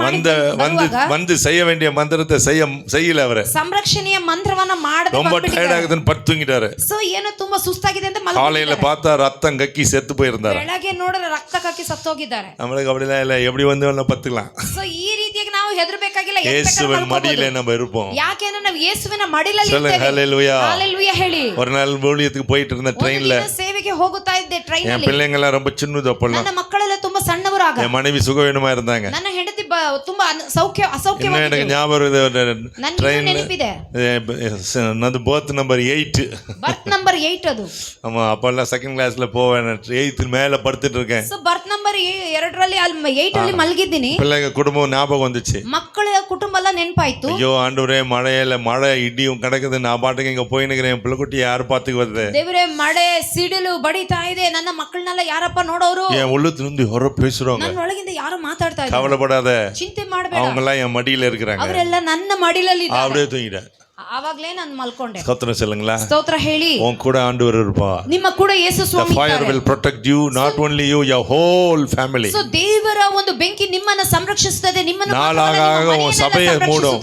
வந்து செய்ய வேண்டிய மந்திரத்தை செய்யல அவரு. ಸಂರಕ್ಷಣೆಯ ಮಂತ್ರವನ್ನ ಮಾಡದೆ ரொம்ப ಟೈರ್ಡ್ ಆಗುதுன்னு படுத்து தூங்கிட்டாரு. ಸೊ ಏನೋ ತುಂಬಾ ಸುಸ್ತಾಗಿದೆ ಅಂತ காலையில பார்த்தா ரத்தம் கக்கி செத்து போயிருந்தாரு. ಬೆಳಗ್ಗೆ ನೋಡಿದ್ರೆ ರಕ್ತ ಕಕ್ಕಿ ಸತ್ತೋಗಿದ್ದಾರೆ. நம்மளுக்கு அப்படிலாம் இல்ல, எப்படி வந்து பத்துக்கலாம். ಸೊ ಈ ರೀತಿಯಾಗಿ ನಾವು ಹೆದರಬೇಕಾಗಿಲ್ಲ. இயேசுவின் மடியிலே நம்ம இருப்போம். ಯಾಕೆಂದ್ರೆ ನಾವು ಯೇಸುವಿನ ಮಡಿಲಲ್ಲಿ சொல்லுங்க ಇದ್ದೇವೆ. ஹalleluya. ಹalleluya ಹೇಳಿ. ஒரு நாள் ஊழியத்துக்கு போயிட்டு இருந்த ட்ரெயின்ல ಸೇವೆಗೆ ಹೋಗುತ್ತಾ ಇದ್ದೆ ಟ್ರೈನ್ என் ಅಲ್ಲಿ. பிள்ளைங்க எல்லாம் ரொம்ப சின்னது அப்பெல்லாம். ನನ್ನ ಮಕ್ಕಳೆಲ್ಲ ತುಂಬಾ ಸಣ್ಣವರಾಗ. என் மனைவி சுகவீனமா இருந்தாங்க. ನನ್ನ ಹೆಂಡತಿ ತುಂಬಾ ಅಸೌಖ್ಯವಾಗಿತ್ತು. எனக்கு ஞாபகம் ನನಗೆ ನೆನಪಿದೆ. அது பர்த் நம்பர் 8. ಬರ್ತ್ ನಂಬರ್ 8 ಅದು. ஆமா, அப்பெல்லாம் செகண்ட் கிளாஸ்ல போவேன், 8 மேல படுத்துட்டு இருக்கேன். ಸೊ ಬರ್ತ್ ನಂಬರ್ 2ರಲ್ಲಿ 8 ಅಲ್ಲಿ ಮಲಗಿದ್ದೀನಿ. பிள்ளைங்க குடும்பம் ஞாபகம் வந்துச்சு. ಮಕ್ಕಳ ಕುಟುಂಬ ಎಲ್ಲ ನೆನಪಾಯ್ತು. ஐயோ ஆண்டவரே, மழை இடியும் கிடக்குது, நான் பாட்டுக்கு இங்க போய் நிக்கிறேன், பிள்ளைக்குட்டி யாரு பாத்துக்குவது? ದೇವರೇ, ಮಳೆ ಸಿಡಿಲು ಬಡಿತಾ ಇದೆ, ನನ್ನ ಮಕ್ಕಳನ್ನೆಲ್ಲ ಯಾರಪ್ಪ ನೋಡೋರು? என் உள்ளத்திலிருந்து ಹೊರ பேசுறாங்க. ನನ್ನ ಒಳಗಿಂದ ಯಾರು ಮಾತಾಡ್ತಾ ಇದ್ದಾರೆ. கவலைப்படாத, ಚಿಂತೆ ಮಾಡಬೇಡ, அவங்க எல்லாம் என் மடியில இருக்கிறாங்க. ಅವರೆಲ್ಲ ನನ್ನ ಮಡಿಲಲ್ಲಿ ಇದ್ದಾರೆ. அப்படியே தூங்கிட்டேன். ಆವಾಗ್ಲೇ ನಾನು ಮಲ್ಕೊಂಡೆ. ஸ்தோத்திரம் சொல்லுங்களா. ಸ್ತೋತ್ರ ಹೇಳಿ. உன் கூட ஆண்டவர் இருப்பா. ನಿಮ್ಮ ಕೂಡ ಯೇಸು The ಸ್ವಾಮಿ fire ಇದ್ದಾರೆ. will protect you, not only you, your whole family. So ದೇವರ ಒಂದು ಬೆಂಕಿ ನಿಮ್ಮನ್ನ ಸಂರಕ್ಷಿಸುತ್ತದೆ, ನಿಮ್ಮನ್ನು ನಾಳಾಗ ಉನ್ ಸಭೆಯ ಮೂಡೋಂ.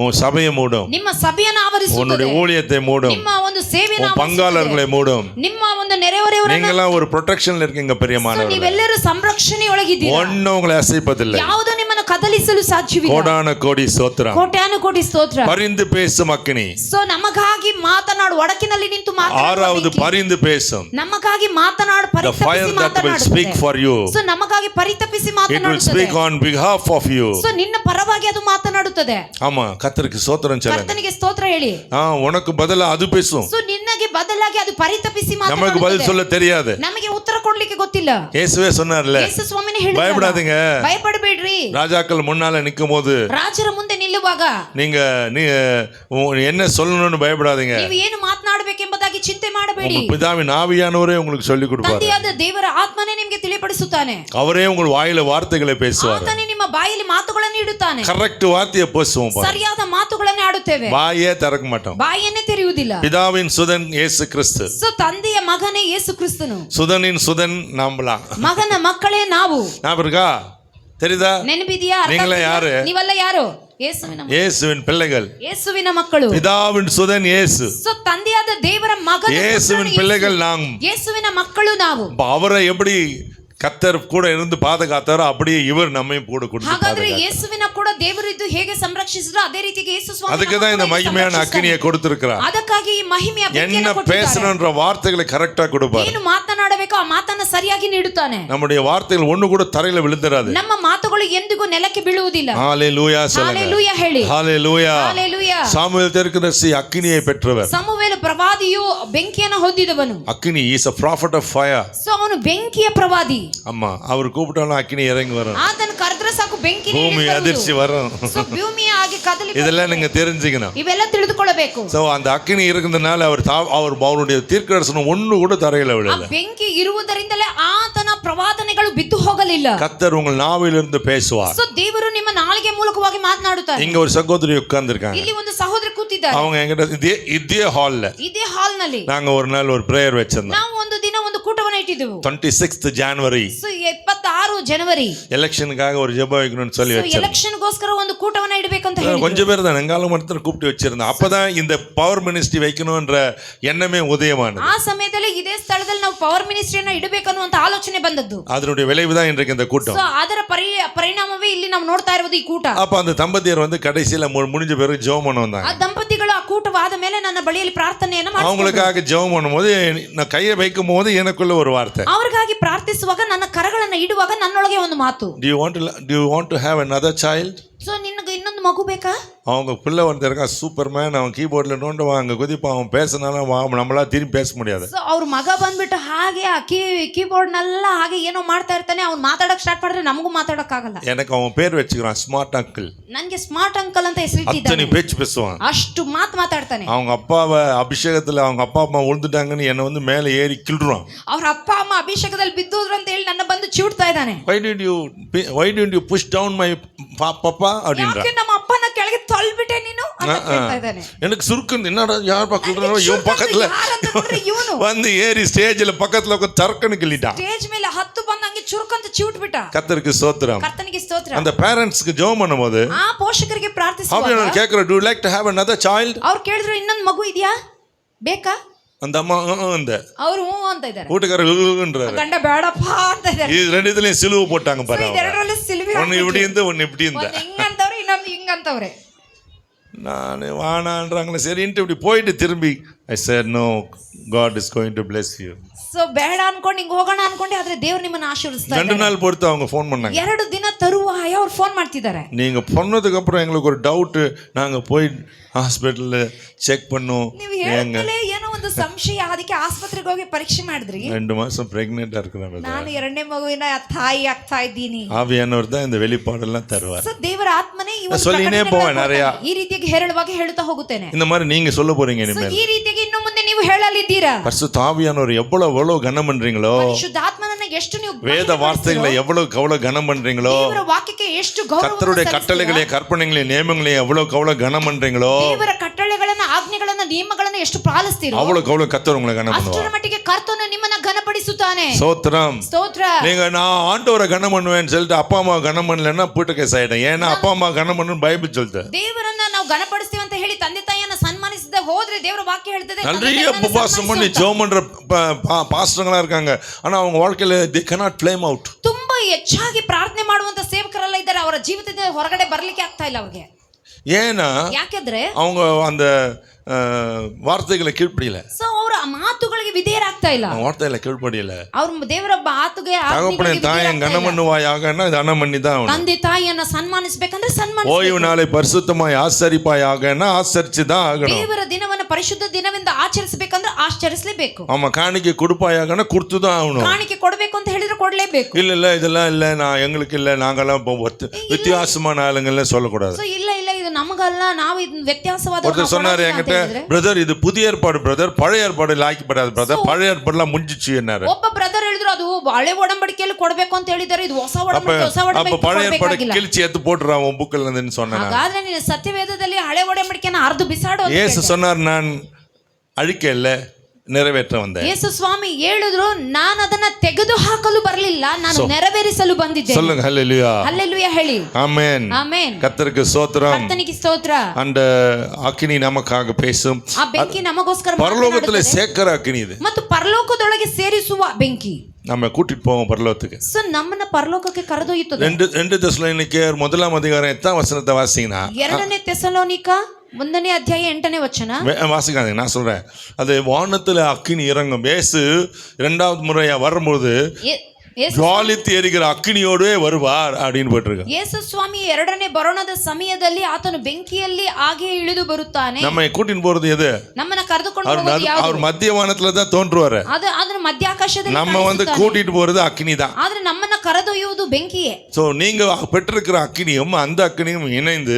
உன் சபையை மூடும், ನಿಮ್ಮ ಸಭೆಯನ್ನು ಆವರಿಸುತ್ತದೆ, உன்னுடைய ஊழியத்தை மூடும், ನಿಮ್ಮ ಒಂದು ಸೇವೆಯನ್ನು உன் பங்காளர்களை மூடும். ನಿಮ್ಮ ಒಂದು ನೆರೆಹೊರೆಯವರನ್ನು. நீங்களாம் ஒரு ಪ್ರೊಟೆಕ್ಷನ್ இருக்கீங்க பிரியமானவர்களே. ನೀವೆಲ್ಲರೂ ಸಂರಕ್ಷಣೆಯೊಳಗಿದ್ದೀರಾ. ஒண்ணும் உங்களை அசைப்பதில்லை. ಯಾವುದು ನಿಮ್ಮನ್ನು ಕದಲಿಸಲು ಸಾಧ್ಯವಿಲ್ಲ. கோடான கோடி ஸ்தோத்திரம். ಕೋಟ್ಯಾನು ಕೋಟಿ ಸ್ತೋತ್ರ. பரிந்து பேசும் அக்கினி. ಸೊ ನಮಗಾಗಿ ಮಾತನಾಡು, ಒಡಕಿನಲ್ಲಿ ನಿಂತು ஆறாவது பரிந்து பேசும். ನಮಗಾಗಿ ಮಾತನಾಡು, The fire that will speak for you. So ನಮಗಾಗಿ ಪರಿತಪಿಸಿ It will ಮಾತನಾಡುತ್ತದೆ. speak on behalf of you. So ನಿನ್ನ ಪರವಾಗಿ ಅದು ಮಾತನಾಡುತ್ತದೆ. ஆமா, கர்த்தருக்கு ஸ்தோத்திரம் சொல்லுங்க. ಕರ್ತನಿಗೆ ಸ್ತೋತ್ರ ಹೇಳಿ. உனக்கு பதிலா அது பேசும். ಸೊ ನಿನ್ನಗೆ ಬದಲಾಗಿ ಅದು ಪರಿತಪಿಸಿ நமக்கு ಮಾತನಾಡುತ್ತದೆ. பதில் சொல்ல தெரியாது. ನಮಗೆ ಉತ್ತರ ಕೊಡ್ಲಿಕ್ಕೆ ಗೊತ್ತಿಲ್ಲ. இயேசுவே சொன்னார்ல, ಯೇಸು ಸ್ವಾಮಿನೇ ಹೇಳಿದ್ರು, பயப்படாதீங்க, ಭಯಪಡಬೇಡ್ರಿ. ராஜாக்கள் முன்னால நிக்கும்போது, ರಾಜರ ಮುಂದೆ ನಿಲ್ಲುವಾಗ நீங்க என்ன சொல்லணும்னு பயப்படாதீங்க. ನೀವು ಏನು ಮಾತನಾಡಬೇಕೆಂಬುದಾಗಿ ಚಿಂತೆ ಮಾಡಬೇಡಿ. உங்க பிதாவின் ஆவியானவரே உங்களுக்கு சொல்லி கொடுப்பார். ತಂದೆಯಾದ ದೇವರ ಆತ್ಮನೇ ನಿಮಗೆ ತಿಳಿಪಡಿಸುತ್ತಾನೆ. அவரே உங்கள் வாயில வார்த்தைகளை பேசுவார். ಆತನೇ ನಿಮ್ಮ ಬಾಯಲ್ಲಿ ಮಾತುಗಳನ್ನು ಇಡುತ್ತಾನೆ. கரெக்ட் வார்த்தையை பேசுவோம். ಸರಿಯಾದ ಮಾತುಗಳನ್ನೇ ಆಡುತ್ತೇವೆ, வாயே திறக்க மாட்டோம். ಬಾಯನ್ನೇ ತೆರೆಯುವುದಿಲ್ಲ. பிதாவின் சுதன் இயேசு கிறிஸ்து. ಸೊ ತಂದೆಯ ಮಗನೇ ಯೇಸು ಕ್ರಿಸ್ತನು. சுதனின் சுதன் நாமலாம். ಮಗನ ಮಕ್ಕಳೇ ನಾವು. ஞாபகம் இருக்கா? தெரியுதா? ನೆನಪಿದೆಯಾ? நீங்களே யாரு? ನೀವೆಲ್ಲ ಯಾರು? ಯೇಸುವಿನ இயேசுவின் பிள்ளைகள், ಯೇಸುವಿನ ಮಕ್ಕಳು. பிதாவின் சுதன் இயேசு. ಸೊ ತಂದೆಯಾದ ದೇವರ ಮಗನ இயேசுவின் பிள்ளைகள் நாம். ಯೇಸುವಿನ ಮಕ್ಕಳು ನಾವು. அவரை எப்படி கர்த்தர் கூட இருந்து பாதுகாத்தாரோ அப்படியே இவர் நம்மையும் கூட கொடுத்து ಹಾಗಾದ್ರೆ பாதுகாத்தார். ಯೇಸುವಿನ ಕೂಡ ದೇವರು ಇದ್ದು ಹೇಗೆ ಸಂರಕ್ಷಿಸಿದ್ರು ಅದೇ ರೀತಿಗೆ ಯೇಸು ಸ್ವಾಮಿ அதுக்கு தான் இந்த மகிமையான அக்கினியை கொடுத்திருக்கிறார். ಅದಕ್ಕಾಗಿ ಈ ಮಹಿಮೆಯ ಬೆಂಕಿಯನ್ನು என்ன ಕೊಟ್ಟಿದ್ದಾರೆ. பேசணும்ன்ற வார்த்தைகளை கரெக்டா கொடுப்பார். ಏನು ಮಾತನಾಡಬೇಕೋ ಆ ಮಾತನ್ನ ಸರಿಯಾಗಿ ನೀಡುತ್ತಾನೆ. நம்முடைய வார்த்தைகள் ஒண்ணு கூட தரையில விழுந்துராது. ನಮ್ಮ ಮಾತುಗಳು ಎಂದಿಗೂ ನೆಲಕ್ಕೆ ಬೀಳುವುದಿಲ್ಲ. ஹalleluya சொல்லுங்க. ஹalleluya ಹೇಳಿ. ஹalleluya. ஹalleluya. சாமுவேல் தீர்க்கதரிசி அக்கினியை பெற்றவர். ಸಮುವೇಲ ಪ್ರವಾದಿಯು ಬೆಂಕಿಯನ್ನು ಹೊಂದಿದವನು. அக்கினி is a prophet of fire. So ಅವನು ಬೆಂಕಿಯ ಪ್ರವಾದಿ. ஆமா, அவர் கூப்பிட்டாலும் அக்கினி இறங்கி வரும். ಆತನ ಕರೆದ್ರೆ ಸಾಕು 4 ಬೆಂಕಿ பூமி அதிர்ச்சி வரும். ಭೂಮಿಯ ಹಾಗೆ ಕದಲಿ இதெல்லாம் நீங்க தெரிஞ்சுக்கணும். ಇವೆಲ್ಲ ತಿಳಿದುಕೊಳ್ಳಬೇಕು. சோ அந்த அக்கினி இருக்கிறதுனால அவருடைய தீர்க்கதரிசனம் ஒண்ணு கூட தரையில விழல. ಬೆಂಕಿ ಇರುವುದರಿಂದಲೇ ಆತನ ಪ್ರವಾದನೆಗಳು ಬಿದ್ದು ಹೋಗಲಿಲ್ಲ. கர்த்தர் உங்கள் நாவிலிருந்து பேசுவார். ಸೊ ದೇವರು ನಿಮ್ಮ ನಾಲಿಗೆ ಮೂಲಕವಾಗಿ ಮಾತನಾಡುತ್ತಾರೆ. இங்க ஒரு சகோதரி உட்கார்ந்திருக்காங்க. ಇಲ್ಲಿ ಒಂದು ಸಹೋದರಿ ಕೂತಿದ್ದಾರೆ. அவங்க என்கிட்ட இதே ஹால்ல ಇದೇ ಹಾಲ್ ನಲ್ಲಿ நாங்க ஒரு நாள் ஒரு பிரேயர் வச்சிருந்தோம். ನಾವು ಒಂದು ದಿನ ಒಂದು ಕೂಟವನ್ನು ಇಟ್ಟಿದ್ದೆವು. 26th January 26 ಜನವರಿ எலெக்ஷனுக்காக ஒரு ஜெபம் வைக்கணும்னு சொல்லி வச்சிருந்தோம். ಎಲೆಕ್ಷನ್ ಗೋಸ್ಕರ ಒಂದು ಕೂಟವನ್ನು ಇಡಬೇಕು ಅಂತ ಹೇಳಿ கொஞ்சம் பேர் தான் எங்கால மட்டும் கூப்பிட்டு வச்சிருந்தோம். அப்பதான் இந்த பவர் மினிஸ்ட்ரி வைக்கணும்ன்ற எண்ணமே உதயமானது. ಆ ಸಮಯದಲ್ಲಿ ಇದೇ ಸ್ಥಳದಲ್ಲಿ ನಾವು ಪವರ್ ಮಿನಿಸ್ಟ್ರಿಯನ್ನ ಇಡಬೇಕನ್ನುವಂತ ಆಲೋಚನೆ ಬಂದದ್ದು. அதனுடைய விளைவு தான் இன்றைக்கு இந்த கூட்டம். ಸೊ ಅದರ ಪರಿಣಾಮವೇ ಇಲ್ಲಿ ನಾವು ನೋಡ್ತಾ ಇರೋದು ಈ ಕೂಟ. அப்ப அந்த தம்பதியர் வந்து கடைசியில முடிஞ்ச பிறகு ஜெபம் பண்ண வந்தாங்க. ಆ ದಂಪತಿಗಳು ಆ ಕೂಟವಾದ ಮೇಲೆ ನನ್ನ ಬಳಿಯಲ್ಲಿ ಪ್ರಾರ್ಥನೆಯನ್ನು ಮಾಡಿದ್ರು. அவங்களுக்காக ஜெபம் பண்ணும்போது நான் கையை வைக்கும் போது எனக்குள்ள ஒரு வார்த்தை. ಅವರಿಗಾಗಿ ಪ್ರಾರ್ಥಿಸುವಾಗ ನನ್ನ ಕರಗಳನ್ನು ಇಡುವಾಗ ನನ್ನೊಳಗೆ ಒಂದು ಮಾತು. Do you want to have another child? So ನಿನಗೆ ಇನ್ನೊಂದು ಮಗು ಬೇಕಾ? அவங்க பிள்ளை வந்து இருக்கா சூப்பர்மேன். அவன் கீபோர்டில் நோண்டுவான், அங்கே குதிப்பான். அவன் பேசினாலும் நம்மளால திரும்பி பேச முடியாது. ಸೊ ಅವ್ರ ಮಗ ಬಂದ್ಬಿಟ್ಟು ಹಾಗೆ ಆ ಕೀಬೋರ್ಡ್ನೆಲ್ಲ ಹಾಗೆ ಏನೋ ಮಾಡ್ತಾ ಇರ್ತಾನೆ. ಅವ್ನು ಮಾತಾಡಕ್ ಸ್ಟಾರ್ಟ್ ಮಾಡಿದ್ರೆ ನಮಗೂ ಮಾತಾಡಕ್ಕಾಗಲ್ಲ. எனக்கு அவன் பேர் வச்சுக்கிறான் ஸ்மார்ட் அங்கிள். ನನಗೆ ಸ್ಮಾರ್ಟ್ ಅಂಕಲ್ ಅಂತ அத்தனை ಹೆಸರಿಟ್ಟಿದ್ದಾನೆ. பேச்சு பேசுவான். ಅಷ್ಟು ಮಾತಾಡ್ತಾನೆ. அவங்க அப்பாவை அபிஷேகத்தில் அவங்க அப்பா அம்மா விழுந்துட்டாங்கன்னு என்னை வந்து மேலே ஏறி கிள்றான். ಅವ್ರ ಅಪ್ಪ ಅಮ್ಮ ಅಭಿಷೇಕದಲ್ಲಿ ಬಿದ್ದೋದ್ರು ಅಂತ ಹೇಳಿ ನನ್ನ ಬಂದು ಚಿವುಡ್ತಾ ಇದ್ದಾನೆ. why didn't you push down my papa அப்படின்றான். ಯಾಕೆ ನಮ್ಮ ಅಪ್ಪನ ಕೆಳಗೆ ತಳ್ಳಿಬಿಟ್ಟೆ ನೀನು ಅಂತ ಕೇಳ್ತಾ ಇದ್ದಾನೆ. எனக்கு சுருக்குன்னு என்னடா யார் பக்கத்துல இவன் பக்கத்துல ಇವನು வந்து ஏறி ஸ்டேஜ்ல பக்கத்துல உட்கார்ந்து தரக்கன்னு கிள்ளிட்டான். ಸ್ಟೇಜ್ ಮೇಲೆ ಹತ್ತು ಬಂದಂಗೆ ಚುರುಕಂತ ಚಿವುಟ್ಬಿಟ್ಟ. கர்த்தருக்கு ஸ்தோத்திரம். ಕರ್ತನಿಗೆ ಸ್ತೋತ್ರ. அந்த பேரண்ட்ஸ்க்கு ஜெபம் பண்ணும்போது ಆ ಪೋಷಕರಿಗೆ ಪ್ರಾರ್ಥಿಸುವಾಗ அவங்க கேக்குற do you like to have another child? ಅವ್ರು ಕೇಳಿದ್ರು ಇನ್ನೊಂದು ಮಗು ಇದೆಯಾ ಬೇಕಾ? அந்த அம்மா அந்த ಅವರು ಹ್ಞೂ ಅಂತ ಇದ್ದಾರೆ. வீட்டுக்காரர் ಗಂಡ ಬೇಡಪ್ಪ ಅಂತ ಇದ್ದಾರೆ. இது ரெண்டுத்துலயும் சிலுவை போட்டாங்க பாரு. ಇದೆರಡರಲ್ಲಿ ಸಿಲುಬೆ ஒன்னு இப்படி இருந்து ஒன்னு இப்படி இருந்த. ಹಿಂಗಂತವ್ರೆ ಇನ್ನೊಂದು ಹಿಂಗಂತವ್ರೆ. நான் வானான்றாங்களே சரின்ட்டு இப்படி போயிட்டு திரும்பி I said no, God is going to bless you. So ಬೇಡ ಅನ್ಕೊಂಡು ಹಿಂಗೆ ಹೋಗೋಣ ಅನ್ಕೊಂಡೆ, ಆದ್ರೆ ದೇವ್ರು ನಿಮ್ಮನ್ನ ಆಶೀರ್ವದಿಸ್ತಾ ரெண்டு நாள் பொறுத்து அவங்க ஃபோன் பண்ணாங்க. 2 ದಿನ ತರುವಾಯ ಅವ್ರು ಫೋನ್ ಮಾಡ್ತಿದ್ದಾರೆ. நீங்க சொன்னதுக்கு அப்புறம் எங்களுக்கு ஒரு டவுட். நாங்க போய் ஹாஸ்பிடல்ல செக் பண்ணோம். ನೀವು ಹೇಳಿದ್ಮೇಲೆ ಏನೋ ಒಂದು ಸಂಶಯ, ಅದಕ್ಕೆ ಆಸ್ಪತ್ರೆಗೆ ಹೋಗಿ ಪರೀಕ್ಷೆ ಮಾಡಿದ್ರಿ. 2 மாசம் பிரெக்னெண்டா இருக்கிறேன். ನಾನು 2ನೇ ಮಗುವಿನ ತಾಯಿ ಆಗ್ತಾ ಇದ್ದೀನಿ. ஆவியானவர் தான் இந்த வெளிப்பாடெல்லாம் தருவார். ಸೊ ದೇವರ ಆತ್ಮನೇ ಈ ಒಂದು சொல்லினே போவேன் நிறைய. ಈ ರೀತಿಯಾಗಿ ಹೇರಳವಾಗಿ ಹೇಳುತ್ತಾ ಹೋಗುತ್ತೇನೆ. இந்த மாதிரி நீங்க சொல்ல போறீங்க ಸೊ இனிமேல். ಈ ರೀತಿಯಾಗಿ ಇನ್ನು ಮುಂದೆ ನೀವು ಹೇಳಲಿದ್ದೀರಾ. பரிசுத்த ஆவியானவர் எவ்வளவு கனம் பண்றீங்களோ, ಪರಿಶುದ್ಧಾತ್ಮನನ್ನ ಎಷ್ಟು ನೀವು வேத வார்த்தைகளை எவ்வளவு கனம் பண்றீங்களோ, ದೇವರ ವಾಕ್ಯಕ್ಕೆ ಎಷ್ಟು ಗೌರವ, கர்த்தருடைய கட்டளைகளை கற்பனைகளை நியமங்களை எவ்வளவு கனம் பண்றீங்களோ, ದೇವರ ಕಟ್ಟಳೆಗಳನ್ನ ಆಜ್ಞೆಗಳನ್ನ ನಿಯಮಗಳನ್ನ ಎಷ್ಟು ಪಾಲಿಸ್ತೀರೋ அவ்வளவு கர்த்தர் உங்களை கனம் ಅಷ್ಟರ பண்ணுவார். ಮಟ್ಟಿಗೆ ಕರ್ತನು ನಿಮ್ಮನ್ನ ಘನಪಡಿಸುತ್ತಾನೆ. ஸ்தோத்திரம். ಸ್ತೋತ್ರ. நீங்க நான் ஆண்டவரை கனம் பண்ணுவேன்னு சொல்லிட்டு அப்பா அம்மா கனம் பண்ணலன்னா பூட்ட கேஸ் ஆயிடும். ஏன்னா அப்பா அம்மா கனம் பண்ணணும் பைபிள் சொல்லுது. ದೇವರನ್ನ ನಾವು ಘನಪಡಿಸ್ತೀವಿ ಅಂತ ಹೇಳಿ ತಂದೆ ತಾಯಿಯನ್ನ ಸನ್ಮಾನಿಸದೆ ಹೋದ್ರೆ ದೇವರ ವಾಕ್ಯ ಹೇಳ್ತದೆ நிறைய உபவாசம் பண்ணி ஜெபம் பண்ற பாஸ்டர்களா இருக்காங்க. ஆனா அவங்க வாழ்க்கையில they cannot flame out. ತುಂಬಾ ಹೆಚ್ಚಾಗಿ ಪ್ರಾರ್ಥನೆ ಮಾಡುವಂತ ಸೇವಕರೆಲ್ಲ ಇದ್ದಾರೆ. ಅವರ ಜೀವಿತದಿಂದ ಹೊರಗಡೆ ಬರ್ಲಿಕ್ಕೆ ಆಗ್ತಾ ಇಲ್ಲ ಅವ್ರಿಗೆ. ஏன்னா ಯಾಕೆಂದ್ರೆ அவங்க அந்த வார்த்தைகளை கீழ்ப்படியல. ಸೊ ಅವರ ಮಾತುಗಳಿಗೆ ವಿಧೇಯರಾಗ್ತಾ ಇಲ್ಲ. வார்த்தையில கீழ்ப்படியல. ಅವ್ರ ದೇವರ ಮಾತುಗೆ தகப்பனே தாயை கனம் பண்ணுவாயாகன்னா கனம் பண்ணி தான் ஆகணும். ತಂದೆ ತಾಯಿಯನ್ನ ಸನ್ಮಾನಿಸಬೇಕಂದ್ರೆ ஓய்வு நாளை பரிசுத்தமாய் ஆசரிப்பாயாகன்னா ஆசரிச்சு தான் ஆகணும். ದೇವರ ದಿನವನ್ನ ಪರಿಶುದ್ಧ ದಿನವೆಂದ ಆಚರಿಸಬೇಕಂದ್ರೆ ಆಚರಿಸಲೇಬೇಕು. ஆமா, காணிக்கை கொடுப்பாயாகன்னா கொடுத்து தான் ஆகணும். ಕಾಣಿಕೆ ಕೊಡಬೇಕು ಅಂತ ಹೇಳಿದ್ರೆ ಕೊಡಲೇಬೇಕು. இல்ல இதெல்லாம் இல்ல, நான் எங்களுக்கு இல்ல, நாங்கெல்லாம் வித்தியாசமான ஆளுங்கள்ல சொல்லக்கூடாது. ಸೊ ಇಲ್ಲ ಇದು ನಮಗಲ್ಲ, ನಾವು ಇದು ವ್ಯತ್ಯಾಸವಾದ. ஒருத்தர் சொன்னாரு என்கிட்ட, பிரதர் இது புதிய ஏற்பாடு பிரதர், பழைய ஏற்பாடு லாய்க்கப்படாது பிரதர், பழைய ஏற்பாடுலாம் முடிஞ்சிச்சு என்னாரு. ಒಬ್ಬ ಬ್ರದರ್ ಹೇಳಿದ್ರು ಅದು ಹಳೆ ಒಡಂಬಡಿಕೆಯಲ್ಲಿ ಕೊಡಬೇಕು ಅಂತ ಹೇಳಿದ್ದಾರೆ, ಇದು ಹೊಸ ಒಡಂಬಡಿಕೆ பழைய ஏற்பாடு கிழிச்சு எடுத்து போட்டுறான் உன் புக்ல இருந்துன்னு சொன்னேன். ಹಾಗಾದ್ರೆ ನೀನು ಸತ್ಯವೇದದಲ್ಲಿ ಹಳೆ ಒಡಂಬಡಿಕೆಯನ್ನು ಅರ್ಧ ಬಿಸಾಡು. இயேசு சொன்னார் நான் அழிக்க இல்ல நிறைவேற்ற வந்தேன். ಯೇಸು ಸ್ವಾಮಿ ಹೇಳಿದ್ರು, ನಾನು ಅದನ್ನ ತೆಗೆದು ಹಾಕಲು ಬರಲಿಲ್ಲ, ನಾನು ನೆರವೇರಿಸಲು ಬಂದಿದ್ದೇನೆ. சொல்லுங்க ஹல்லேலூயா. ಹಲ್ಲೆಲೂಯಾ ಹೇಳಿ. ஆமென். ಆಮೆನ್. கர்த்தருக்கு ஸ்தோத்திரம். ಕರ್ತನಿಗೆ ಸ್ತೋತ್ರ. அந்த அக்கினி நமக்காக பேசும். ಆ ಬೆಂಕಿ ನಮಗೋಸ್ಕರ பரலோகத்துல சேக்கற அக்கினி இது. ಮತ್ತು ಪರಲೋಕದೊಳಗೆ ಸೇರಿಸುವ ಬೆಂಕಿ. நம்ம கூட்டிட்டு போவோம் பரலோகத்துக்கு. ಸೊ ನಮ್ಮನ್ನ ಪರಲೋಕಕ್ಕೆ ಕರೆದೊಯ್ಯುತ್ತದೆ. 2 தெசலோனிக்கேயர் 1ஆம் அதிகாரம் 8ஆம் வசனத்தை வாசிங்கன்னா, 2ನೇ தெசலೋನಿಕ 1ನೇ ಅಧ್ಯಾಯ 8ನೇ ವಚನ வாசிக்காதீங்க, நான் சொல்றேன். அது வானத்துல அக்கினி இறங்கும். இயேசு 2வது முறையா வரும்போது ஜுவாலித்து எரிகிற அக்கினியோடே வருவார் அப்படின்னு போட்டிருக்கு. ಯೇಸು ಸ್ವಾಮಿ ಎರಡನೇ ಬರೋಣದ ಸಮಯದಲ್ಲಿ ಆತನು ಬೆಂಕಿಯಲ್ಲಿ ಹಾಗೆ ಇಳಿದು ಬರುತ್ತಾನೆ. நம்ம கூட்டின்னு போறது எது? ನಮ್ಮನ್ನ ಕರೆದುಕೊಂಡು ಹೋಗೋದು ಯಾವುದು? அவர் மத்தியவானத்துல தான் தோன்றுவாரு. ಅದನ್ನ ಮಧ್ಯಾಕಾಶದಲ್ಲಿ நம்ம வந்து கூட்டிட்டு போறது அக்கினி தான். ಆದ್ರೆ ನಮ್ಮನ್ನ ಕರೆದೊಯ್ಯುವುದು ಬೆಂಕಿಯೇ. சோ நீங்க பெற்றிருக்கிற அக்கினியும் அந்த அக்கினியும் இணைந்து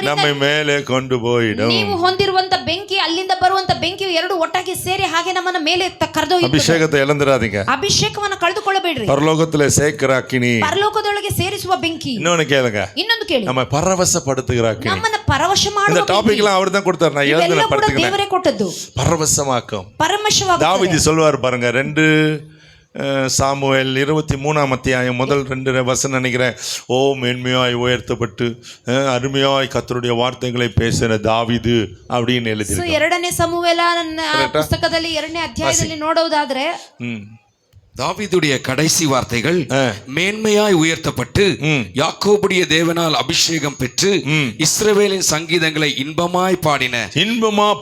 நம்மை மேலே கொண்டு போய்டும். ನೀವು ಹೊಂದಿರುವಂತ ಬೆಂಕಿ ಅಲ್ಲಿಂದ ಬರುವಂತ ಬೆಂಕಿ ಎರಡು ಒಟ್ಟಾಗಿ ಸೇರಿ ಹಾಗೆ ನಮ್ಮನ್ನ ಮೇಲೆ ಕರೆದೊಯ್ಯುತ್ತದೆ. ಅಭಿಷೇಕத்தை இழந்துடாதீங்க. ಅಭಿಷೇಕವನ್ನ ಕಳೆದುಕೊಳ್ಳಬೇಡ್ರಿ. பரலோகத்திலே சேர்க்கிற அக்கினி, ಪರಲೋಕದೊಳಗೆ ಸೇರಿಸುವ ಬೆಂಕಿ. இன்னொன்னு கேளுங்க, ಇನ್ನೊಂದು ಕೇಳಿ, நம்ம பரவசப்படுத்துகிற அக்கினி. ನಮ್ಮನ್ನ ಪರವಶ ಮಾಡುವ இந்த டாபிக்லாம் அவர் தான் கொடுத்தார். நான் எழுதுன படிக்கிறேன். ದೇವರೇ ಕೊಟ್ಟದ್ದು. பரவசமாக்கும். ಪರವಶವಾಗುತ್ತದೆ. தாவீது சொல்வார் பாருங்க, 2 சாமுவேல் 23ஆம் அத்தியாயம் முதல் 2 வசனம் நினைக்கிறேன். ஓ மேன்மையாய் உயர்த்தப்பட்டு அருமையாய் கர்த்தருடைய வார்த்தைகளை பேசுற தாவீது அப்படின்னு எழுதியிருக்கு. ಎರಡನೇ ಸಮುವೇಲ ಪುಸ್ತಕದಲ್ಲಿ 2ನೇ ಅಧ್ಯಾಯದಲ್ಲಿ ನೋಡುವುದಾದ್ರೆ தாவீதுடைய கடைசி வார்த்தைகள், மேன்மையாய் உயர்த்தப்பட்டு யாக்கோபுடைய தேவனால் அபிஷேகம் பெற்று இஸ்ரவேலின் சங்கீதங்களை இன்பமா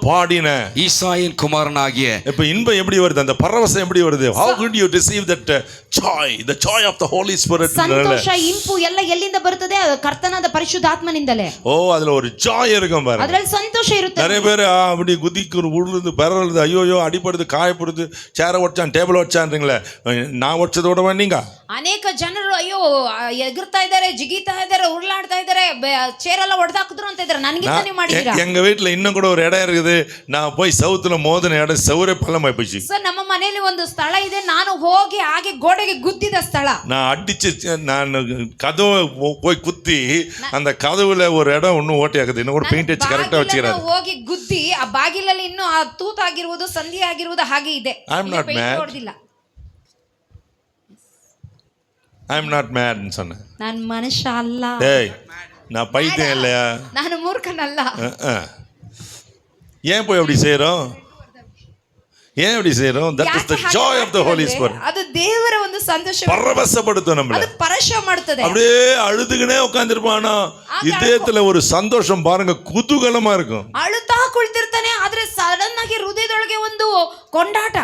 பாடின ஈசாயின் குமாரனாகிய. இப்ப இன்பம் எப்படி வருது? அந்த பரவசம் எப்படி வருது? How could you receive that joy, the joy of the Holy Spirit? ಸಂತೋಷ, ಇಂಪು ಎಲ್ಲ ಎಲ್ಲಿಂದ ಬರುತ್ತದೆ? ಕರ್ತನಾದ ಪರಿಶುದ್ಧಾತ್ಮನಿಂದಲೇ. ஓ, அதுல ஒரு ஜாய் இருக்கும் பாருங்க. ಅದರಲ್ಲಿ ಸಂತೋಷ ಇರುತ್ತೆ. நிறைய பேர் அப்படி குதிக்கு உருளுது, பரறது, ஐயோ அடிபடுது, காயப்படுது, சேர ஒடிச்சான், டேபிள் ஒடிச்சான்றீங்களே, நான் ஒடிச்சதோட நீங்க. ಅನೇಕ ಜನರು ಅಯ್ಯೋ ಎಗರ್ತಾ ಇದ್ದಾರೆ, ಜಿಗಿತಾ ಇದ್ದಾರೆ, ಉರುಳಾಡ್ತಾ ಇದ್ದಾರೆ, ಚೇರೆಲ್ಲ ಒಡೆದಾಕಿದ್ರು ಅಂತ ಇದ್ದಾರೆ. ನನಗಿಂತ ನೀವು ಮಾಡಿದ್ದೀರಾ? எங்க வீட்டுல இன்னும் கூட ஒரு இடம் இருக்குது, நான் போய் சவுத்துல மோதின இடம் சவுரே பள்ளமாய் போச்சு. ಸರ್, ನಮ್ಮ ಮನೆಯಲ್ಲಿ ಒಂದು ಸ್ಥಳ ಇದೆ, ನಾನು ಹೋಗಿ ಹಾಗೆ ಗೋಡೆಗೆ ಗುದ್ದಿದ ಸ್ಥಳ. நான் அடிச்சு நான் கதவு போய் குத்தி அந்த கதவுல ஒரு இடம் இன்னும் ஓட்டி ஆகுது, இன்னும் கூட பெயிண்ட் ಹಚ್ಚಿ ಕರೆಕ್ಟ್ வச்சிராரு. ಹೋಗಿ ಗುದ್ದಿ ಆ ಬಾಗಿಲಲ್ಲಿ ಇನ್ನೂ ಆ ತೂತಾಗಿರುವುದು, ಸಂಧಿ ಆಗಿರುವುದು ಹಾಗೆ ಇದೆ. I am not mad. I am not mad ன்னு சொன்னேன். நான் மனுஷ அல்ல. ஏய், நான் பைத்தியம் இல்லையா? நான் மூர்க்கனல்ல. ஏன் போய் அப்படி செய்றோம்? ஏன் அப்படி செய்றோம்? That is the joy of the Holy Spirit. ಅದು ದೇವರ ಒಂದು ಸಂತೋಷ. பரவசப்படுத்தும் நம்மள. ಅದು ಪರವಶ ಮಾಡುತ್ತದೆ. அப்படியே ಅಳುதுಗனே உட்கார்ந்திருப்பானா, இதயத்துல ஒரு சந்தோஷம் பாருங்க, குதூகலமா இருக்கும். ಅಳುತ್ತಾ ಕುಳಿತಿರ್ತಾನೆ, ಆದ್ರೆ ಸಡನ್ ಆಗಿ ಹೃದಯದೊಳಗೆ ಒಂದು ಕೊಂಡಾಟ.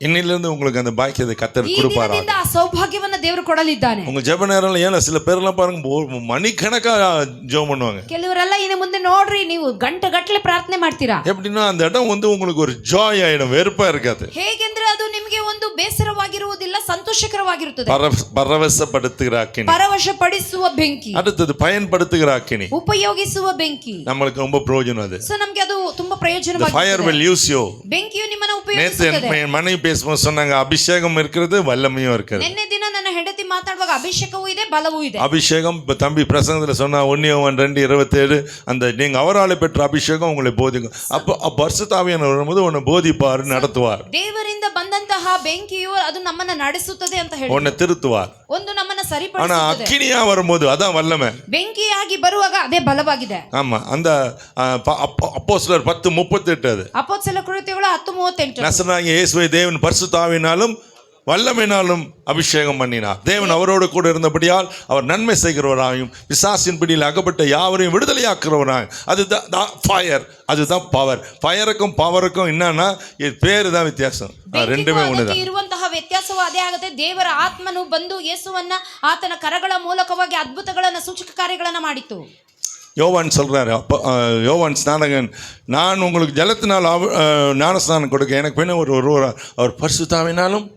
இன்னிலிருந்து உங்களுக்கு அந்த பாக்கியத்தை கர்த்தர் கொடுப்பாரா? இந்த சௌபாகியவನ್ನ ದೇವರು ಕೊಡಲಿದ್ದಾನೆ. உங்க ஜெப நேரம்ல ஏன்னா சில பேர்லாம் பாருங்க மணிக்கணக்கா ஜெபம் பண்ணுவாங்க. ಕೆಲವರೆಲ್ಲ ಇನ್ನು ಮುಂದೆ ನೋಡ್ರಿ, ನೀವು ಗಂಟೆಗಟ್ಟಲೆ ಪ್ರಾರ್ಥನೆ ಮಾಡ್ತೀರಾ. எப்படின்னா அந்த இடம் வந்து உங்களுக்கு ஒரு ஜாய் ஆயிடும், வெறுப்பா இருக்காது. ಹೇಗೆಂದ್ರೆ ಅದು ನಿಮಗೆ ಒಂದು ಬೇಸರವಾಗಿರುವುದಿಲ್ಲ, ಸಂತೋಷಕರವಾಗಿರುತ್ತದೆ. பரவசப்படுத்துகிற அக்கினி, ಪರವಶಪಡಿಸುವ ಬೆಂಕಿ. அடுத்தது பயன்படுத்துகிற அக்கினி, ಉಪಯೋಗಿಸುವ ಬೆಂಕಿ. நமக்கு ரொம்ப பிரயோஜனம் அது. ಸೋ ನಮಗೆ ಅದು ತುಂಬಾ ಪ್ರಯೋಜನವಾಗಿದೆ. The fire will use you. ಬೆಂಕಿಯು ನಿಮ್ಮನ್ನು ಉಪಯೋಗಿಸುತ್ತದೆ. நேத்து மனைவி பேசும்போது சொன்னாங்க, அபிஷேகம் இருக்கிறது, வல்லமையும் இருக்குது. ನಿನ್ನೆ ದಿನ ನನ್ನ ಹೆಂಡತಿ ಮಾತಾಡುವಾಗ ಅಭಿಷೇಕವೂ ಇದೆ, ಬಲವೂ ಇದೆ. அபிஷேகம் தம்பி பிரசங்கத்துல சொன்னா 1:2:27 அந்த நீங்க அவராலே பெற்ற அபிஷேகம் உங்களை போதிக்கும். அப்போ பரிசுத்த ஆவியானவர் வரும்போது உன்னை போதிப்பார், நடத்துவார். ದೇವರಿಂದ ಬಂದಂತಹ ಬೆಂಕಿಯು ಅದು ನಮ್ಮನ್ನ ನಡೆಸುತ್ತದೆ ಅಂತ ಹೇಳಿ உன்னை திருத்துவார். ಒಂದು ನಮ್ಮನ್ನ ஆனா ಸರಿಪಡಿಸುತ್ತದೆ. அக்கினியா வரும்போது அதான் வல்லமை. ಬೆಂಕಿಯಾಗಿ ಬರುವಾಗ ಅದೇ ಬಲವಾಗಿದೆ. ஆமா, அந்த அப்போஸ்தலர் 10:38 அது. ಅಪೊಸ್ತಲ ಕೃತ್ಯಗಳು 10:38. நசராகிய இயேசுவை தேவன் பரிசுத்த ஆவியினாலும் வல்லமையினாலும் அபிஷேகம் பண்ணினார். தேவன் அவரோடு கூட இருந்தபடியால் அவர் நன்மை செய்கிறவராயும் பிசாசின் பிடியில் அகப்பட்ட யாவரையும் விடுதலையாக்குறவராயும். அதுதான் ஃபயர், அதுதான் பவர். ஃபயருக்கும் பவருக்கும் என்னன்னா பேரு தான் வித்தியாசம், ரெண்டுமே ஒண்ணுதான். ಇರುವಂತಹ ವ್ಯತ್ಯಾಸವು ಅದೇ ಆಗುತ್ತೆ. ದೇವರ ಆತ್ಮನು ಬಂದು ಯೇಸುವನ್ನ ಆತನ ಕರಗಳ ಮೂಲಕವಾಗಿ ಅದ್ಭುತಗಳನ್ನ, ಸೂಚಕ ಕಾರ್ಯಗಳನ್ನ ಮಾಡಿತು. யோவான் சொல்றாரு, யோவான் ஸ்நானகன், நான் உங்களுக்கு ஜலத்தினால் ஞானஸ்நானம் கொடுக்க, எனக்கு பின்ன ஒருவர் அவர் பரிசுத்தாவினாலும்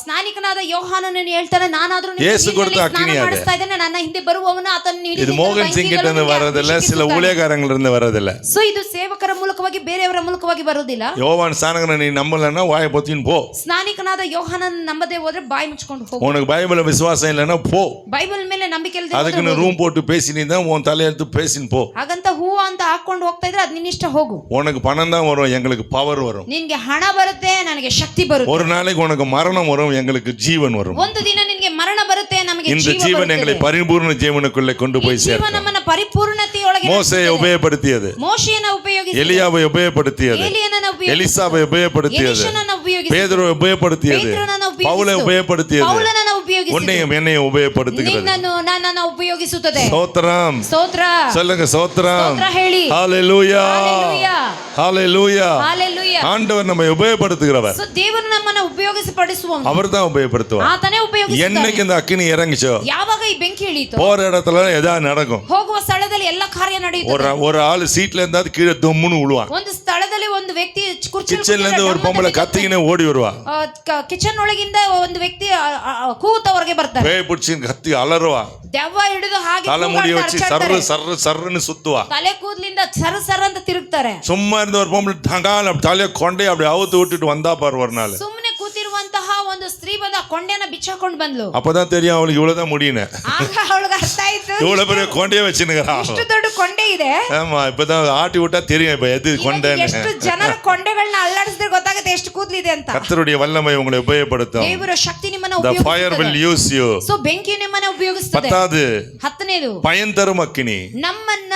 ಸ್ನಾನಿಕನಾದ ಯೋಹಾನನನ್ನು ಹೇಳ್ತಾನೆ, ನಾನಾದ್ರೂ ಯೇಸು ಕೊಡ್ತ ಅಗ್ನಿ ಮಾಡಿಸ್ತಾ ಇದ್ದೇನೆ, ನನ್ನ ಹಿಂದೆ ಬರುವವನು ಆತನ ಇದು ಮೋಹನ್ ಸಿಂಗ್ ಗಿಂದ ಬರೋದಿಲ್ಲ, சில ஊழியக்காரங்களிருந்து ಬರೋದಿಲ್ಲ. ಸೋ ಇದು ಸೇವಕರ ಮೂಲಕವಾಗಿ, ಬೇರೆಯವರ ಮೂಲಕವಾಗಿ ಬರೋದಿಲ್ಲ. யோவான் ஸ்நானகனை நீ நம்பலன்னா வாயை பொத்தின்னு போ. ಸ್ನಾನಿಕನಾದ ಯೋಹಾನನ ನಂಬದೆ ಹೋದ್ರೆ ಬಾಯಿ ಮುಚ್ಕೊಂಡು ಹೋಗು. உனக்கு பைபிள்ல விசுவாசம் இல்லனா போ. ಬೈಬಲ್ ಮೇಲೆ ನಂಬಿಕೆ ಇಲ್ಲದೆ ಅದಕ್ಕೆ ರೂಮ್ போட்டு பேசினீதா உன் தலையெழுத்து பேசின்னு போ. ಹಾಗಂತ ಹೂ ಅಂತ ಹಾಕೊಂಡು ಹೋಗ್ತಾ ಇದ್ರೆ ಅದು ನಿನ್ನಿಷ್ಟ, ಹೋಗು. உனக்கு பணம் தான் வரும், எங்களுக்கு பவர் வரும். ನಿನಗೆ ಹಣ ಬರುತ್ತೆ, ನನಗೆ ಶಕ್ತಿ ಬರುತ್ತೆ. ஒரு நாளைக்கு உனக்கு மரணம் வரும், எங்களுக்கு ஜீவன் வரும். ಒಂದು ದಿನ ನಿನಗೆ ಮರಣ ಬರುತ್ತೆ, ನಮಗೆ ಜೀವ ಬರುತ್ತೆ. இந்த ஜீவன் எங்களை பரிபூர்ண ஜீவனுக்குள்ளே கொண்டு போய் சேர்க்கும். ಜೀವ ನಮ್ಮನ್ನ ಪರಿಪೂರ್ಣತೆಯೊಳಗೆ. மோசேயை உபயோகப்படுத்தியது, ಮೋಶೆಯನ್ನು ಉಪಯೋಗಿಸಿತು, எலியாவை உபயோகப்படுத்தியது, ಎಲಿಯನನ್ನು ಉಪಯೋಗಿಸಿತು, எலிசாவை உபயோகப்படுத்தியது, ಎಲಿಷನನ್ನು ಉಪಯೋಗಿಸಿತು. பேதுருவை உபயோகப்படுத்தியது, ಪೇತ್ರನನ್ನು பவுலை ಉಪಯೋಗಿಸಿತು. உபயோகப்படுத்தியது, ಪೌಲನನ್ನು ಉಪಯೋಗಿಸಿತು. உன்னையும் என்னையும் உபயோகப்படுத்துகிறது. ನನ್ನನ್ನು ಉಪಯೋಗಿಸುತ್ತದೆ. ஸ்தோத்திரம் ಸ್ತೋತ್ರ. சொல்லுங்க, ஸ்தோத்திரம். ಸ್ತೋತ್ರ ಹೇಳಿ. ஹalleluya, ஹalleluya, ஹalleluya. ஹalleluya. ஆண்டவர் நம்மை உபயோகப்படுத்துகிறவர். ಸೊ ದೇವರು ನಮ್ಮನ್ನು ಉಪಯೋಗಿಸಪಡಿಸುವವನು. அவர்தான் உபயோகப்படுத்துவார். ಆತನೇ ಉಪಯೋಗಿಸುತ್ತಾನೆ. என்னைக்கு இந்த அக்கினி இறங்கிச்சோ, ಯಾವಾಗ ಈ ಬೆಂಕಿ ಇಳಿಯಿತೋ, போற இடத்துல ஏதாவது நடக்கும். ಹೋಗುವ ಸ್ಥಳದಲ್ಲಿ ಎಲ್ಲ ಕಾರ್ಯ ನಡೆಯುತ್ತದೆ. ஒரு ஆளு சீட்ல இருந்தா கீழே தொம்முன்னு விழுவான். ಒಂದು ಸ್ಥಳದಲ್ಲಿ ಒಂದು ವ್ಯಕ್ತಿ கிச்சன்ல இருந்து ஒரு பொம்பளை கத்திக்கினே ஓடி வருவா. ಕಿಚನ್ ಒಳಗಿಂದ ಒಂದು ವ್ಯಕ್ತಿ ಕೂತ ಹೊರಗೆ ಬರ್ತಾರೆ. பேய் பிடிச்சி கத்தி அலறுவா. ದೆವ್ವ ಹಿಡಿದು ಹಾಗೆ தலைமுடி வச்சு சர்ரு சர்ரு சர்ருன்னு சுத்துவா. ತಲೆ ಕೂದಲಿಂದ ಸರ ಸರ ಅಂತ ತಿರುಗ್ತಾರೆ. சும்மா இருந்த ஒரு பொம்பளை தங்கால தலைய கொண்டே அப்படி அவுத்து விட்டுட்டு வந்தா பாரு ஒரு நாள். ಸುಮ್ಮನೆ ಕೂತಿರುವಂತಹ ಒಂದು ಸ್ತ್ರೀ ಬಂದ ಕೊಂಡೆನ ಬಿಚ್ಚಾಕೊಂಡು ಬಂದ್ಲು. அப்பதான் தெரியும் அவளுக்கு இவ்வளவுதான் முடியுன்னு. ಆಗ ಅವಳಿಗೆ ಅರ್ಥ ಆಯ್ತು, இவ்வளவு பெரிய கொண்டையே வச்சுனுக்கிறா. ಇಷ್ಟು ದೊಡ್ಡ ಕೊಂಡೆ ಇದೆ. ஆமா, இப்பதான் ஆட்டி விட்டா தெரியும் இப்ப எது கொண்டைன்னு. ಎಷ್ಟು ಜನರ ಕೊಂಡೆಗಳನ್ನ ಅಲ್ಲಾಡಿಸಿದ್ರೆ ಗೊತ್ತಾಗುತ್ತೆ ಎಷ್ಟು ಕೂದಲಿದೆ ಅಂತ. கர்த்தருடைய வல்லமை உங்களை உபயோகப்படுத்தும். ದೇವರ ಶಕ್ತಿ ನಿಮ್ಮನ್ನು The fire will ಉಪಯೋಗಿಸುತ್ತದೆ. use you. ಸೊ ಬೆಂಕಿ ನಿಮ್ಮನ್ನು ಉಪಯೋಗಿಸುತ್ತದೆ. பத்தாவது, 10ನೇದು பயன் தரும் அக்கினி. ನಮ್ಮನ್ನ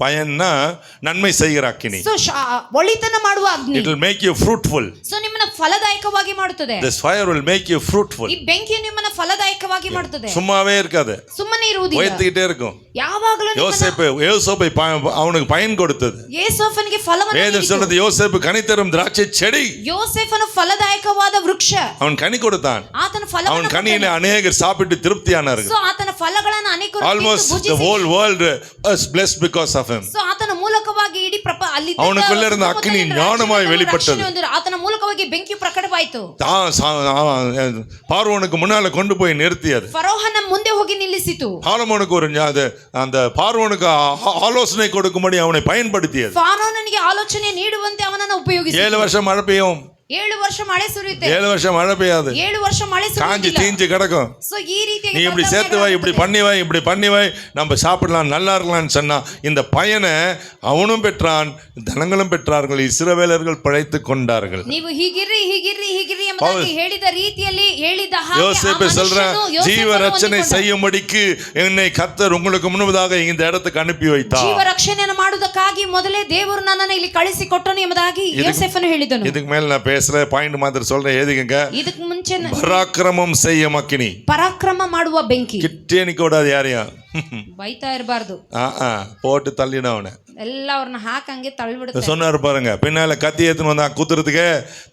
பயன்னா நன்மை செய்கிற அக்கினி. ಸೊ ಒಳಿತನ ಮಾಡುವ ಅಗ್ನಿ. It will make you fruitful. So ನಿಮ್ಮನ್ನ ಫಲದಾಯಕವಾಗಿ ಮಾಡುತ್ತದೆ. This fire will make you fruitful. ಈ ಬೆಂಕಿ ನಿಮ್ಮನ್ನ ಫಲದಾಯಕವಾಗಿ ಮಾಡುತ್ತದೆ. சும்மாவே இருக்காது, ಸುಮ್ಮನೆ ಇರುವುದಿಲ್ಲ, உயர்த்திக்கிட்டே இருக்கும். ಯಾವಾಗಲೂ யோசேப்பை அவனுக்கு பயன் கொடுத்தது. ಯೋಸೇಫನಿಗೆ ಫಲವನ್ನು வேதம் ನೀಡಿತು. சொன்னது, யோசேப்பு கனி தரும் திராட்சை செடி. ಯೋಸೇಫನು ಫಲದಾಯಕವಾದ ವೃಕ್ಷ. அவன் கனி கொடுத்தான். ಆತನ அவன் ಫಲವನ್ನು கனியில அநேகர் சாப்பிட்டு திருப்தியானார்கள். ಸೊ ಆತನ ಫಲಗಳನ್ನು ಅನೇಕರು Almost the whole world was blessed because of him. So ಆತನ ಮೂಲಕವಾಗಿ ಇಡೀ ಅಲ್ಲಿ அவனுக்குள்ள இருந்த அக்கினி ஞானமாய் வெளிப்பட்டது. ಆತನ ಮೂಲಕವಾಗಿ ಬೆಂಕಿ ಪ್ರಕಟವಾಯಿತು. பார்வோனுக்கு முன்னால கொண்டு போய் நிறுத்தியது. ಫರೋಹನ ಮುಂದೆ ಹೋಗಿ ನಿಲ್ಲಿಸಿತು. சாலமோனுக்கு அந்த பார்வோனுக்கு ஆலோசனை கொடுக்கும்படி அவனை பயன்படுத்தியது. ಫಾರೋನನಿಗೆ ಆಲೋಚನೆ ನೀಡುವಂತೆ ಅವನನ್ನು ಉಪಯೋಗಿಸಿತು. 7 வருஷம் மழை பெய்யும், 7 ವರ್ಷ ಮಳೆ ಸುರಿಯುತ್ತೆ. 7 வருஷம் மழை பெய்யாது, 7 ವರ್ಷ ಮಳೆ காஞ்சி ಸುರಿಯುತ್ತಿಲ್ಲ. தீஞ்சு கிடக்கும். ಸೊ ಈ ರೀತಿಯಾಗಿ நீ இப்படி சேர்த்து வை, இப்படி பண்ணி வை, இப்படி பண்ணி வை, நம்ம சாப்பிடலாம், நல்லா இருக்கலாம்னு சொன்னா இந்த பையனை அவனும் பெற்றான், தனங்களும் பெற்றார்கள், இஸ்ரவேலர்கள் பிழைத்துக் கொண்டார்கள். ನೀವು ಹೀಗಿರ್ರಿ ಹೀಗಿರ್ರಿ ಹೀಗಿರ್ರಿ ಎಂಬುದಾಗಿ ಹೇಳಿದ ರೀತಿಯಲ್ಲಿ ಹೇಳಿದ ಹಾಗೆ யோசேப்பு சொல்றான், ஜீவ ரட்சணை செய்யும்படிக்கு என்னை கர்த்தர் உங்களுக்கு முன்பதாக இந்த இடத்துக்கு அனுப்பி வைத்தார். ಜೀವ ರಕ್ಷಣೆಯನ್ನು ಮಾಡುವುದಕ್ಕಾಗಿ ಮೊದಲೇ ದೇವರು ನನ್ನನ್ನು ಇಲ್ಲಿ ಕಳಿಸಿಕೊಟ್ಟನು ಎಂಬುದಾಗಿ ಯೋಸೇಫನು ಹೇಳಿದನು. இதுக்கு மேல நான் பேசுற பாயிண்ட் ಮಾತ್ರ சொல்றேன், எதுக்குங்க? ಇದಕ್ಕೆ ಮುಂಚೆ பராக்கிரமம் செய்யும் அக்கினி. ಪರಾಕ್ರಮ ಮಾಡುವ ಬೆಂಕಿ. கிட்டே நிக்கூடாது யாரையும். ಬೈತಾ ಇರಬಾರ್ದು, போட்டு தள்ளினவன ಎಲ್ಲ ಅವ್ರನ್ನ ಹಾಕಂಗೆ ತಳ್ಳಿಬಿಡುತ್ತೆ. சொன்னாரு பாருங்க, பின்னால கத்தி ஏத்துன்னு வந்தா குத்துறதுக்கு,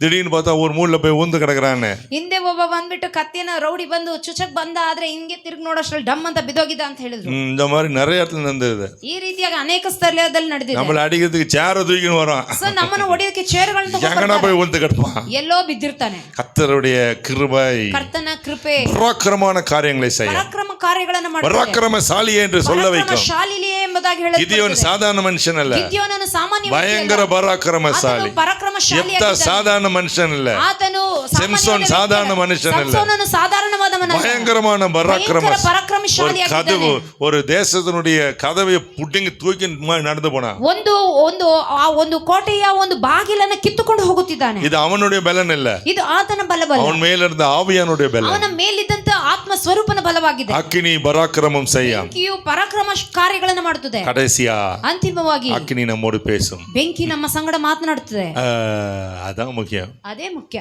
திடீர்னு பார்த்தா ஒரு மூலைல போய் ஊந்து கிடக்குறான்னு. ಹಿಂದೆ ಒಬ್ಬ ಬಂದ್ಬಿಟ್ಟು ಕತ್ತಿನ ರೌಡಿ ಬಂದು ಚುಚಕ್ ಬಂದ, ಆದ್ರೆ ಹಿಂಗೆ ತಿರುಗಿ ನೋಡೋಷ್ಟ್ರಲ್ಲಿ ಡಮ್ ಅಂತ ಬಿದ್ದೋಗಿದ್ದ ಅಂತ ಹೇಳಿದ್ರು. இந்த மாதிரி நிறைய இடத்துல நடந்தது. ಈ ರೀತಿಯಾಗಿ ಅನೇಕ ಸ್ಥಳದಲ್ಲಿ ನಡೆದಿದೆ. நம்மள அடிக்கிறதுக்கு சேர தூக்கின்னு வரோம், ಸೊ ನಮ್ಮನ್ನು ಹೊಡೆಯೋದಕ್ಕೆ ಚೇರ್ಗಳನ್ನ எங்கடா போய் ஊந்து கிடப்பான். ಎಲ್ಲೋ ಬಿದ್ದಿರ್ತಾನೆ. கர்த்தருடைய கிருபை ಕರ್ತನ ಕೃಪೆ பராக்கிரமான காரியங்களை செய்யும், ಪರಾಕ್ರಮ ಕಾರ್ಯಗಳನ್ನು ಮಾಡುತ್ತದೆ. பராக்கிரமசாலி என்று சொல்ல வைக்கும். ಶಾಲಿಲಿಯೇ ಎಂಬುದಾಗಿ ಹೇಳುತ್ತದೆ. கிதியோன் சாதாரண மனுஷன் அல்ல, ಗಿದ್ಯೋನನು ಸಾಮಾನ್ಯ பயங்கர பராக்கிரமசாலி. ಪರಾಕ್ರಮಶಾಲಿ. ಯೆಪ್ತಾ சாதாரண மனுஷன் இல்ல, ಆತನು சிம்சோன் சாதாரண மனுஷன் இல்ல, ಸಂಸೋನನು ಸಾಧಾರಣವಾದ ಮನುಷ್ಯ. பயங்கரமான ಪರಾಕ್ರಮಶಾಲಿ கதவு, ஒரு தேசத்தினுடைய கதவை புட்டிங்க தூக்கி நடந்து போனா. ಒಂದು ಕೋಟೆಯ ಒಂದು ಬಾಗಿಲನ್ನು ಕಿತ್ತುಕೊಂಡು ಹೋಗುತ್ತಿದ್ದಾನೆ. இது அவனுடைய பலன் இல்ல, ಇದು ಆತನ ಬಲವಲ್ಲ, அவன் மேல இருந்த ஆவியானுடைய பலன். ಅವನ ಮೇಲಿದ್ದಂತ ಆತ್ಮ ಸ್ವರೂಪನ ಬಲವಾಗಿದೆ. அக்கினி பராக்கிரமம் செய்யும், ಬೆಂಕಿಯು ಪರಾಕ್ರಮ ಕಾರ್ಯಗಳನ್ನು ಮಾಡುತ್ತದೆ. கடைசியா ಅಂತಿಮವಾಗಿ அக்கினி நம்மோடு பேசும். ಬೆಂಕಿ ನಮ್ಮ ಸಂಗಡ ಮಾತನಾಡುತ್ತದೆ. அதான் முக்கியம். ಅದೇ ಮುಖ್ಯ.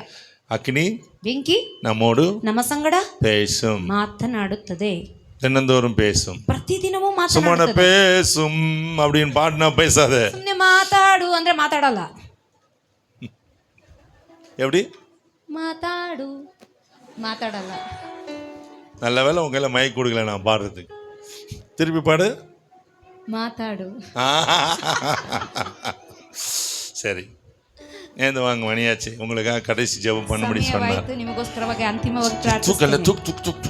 அக்கினி ಬೆಂಕಿ நம்மோடு ನಮ್ಮ ಸಂಗಡ பேசும், ಮಾತನಾಡುತ್ತದೆ. தினந்தோறும் பேசும். ಪ್ರತಿದಿನವೂ சும்மா ಮಾತನಾಡುತ್ತದೆ. பேசும் அப்படின்னு பாடினா பேசாத. ಸುಮ್ಮನೆ ಮಾತಾಡು ಅಂದ್ರೆ ಮಾತಾಡಲ್ಲ. எப்படி ಮಾತಾಡು ಮಾತಾಡಲ್ಲ. நல்ல வேளை உங்களை மைக் கொடுக்கல நான் பாடுறதுக்கு. திருப்பி பாடு. ಮಾತಾಡು. சரி, ஏந்து வாங்க, மணியாச்சு. உங்களுக்காக கடைசி ஜெபம் பண்ணும்படி சொன்னார். ನಿಮಗೋಸ್ಕರವಾಗಿ ಅಂತಿಮವಾಗಿ தூக்கல ಪ್ರಾರ್ಥಿಸುತ್ತೇನೆ. தூக் தூக் தூக்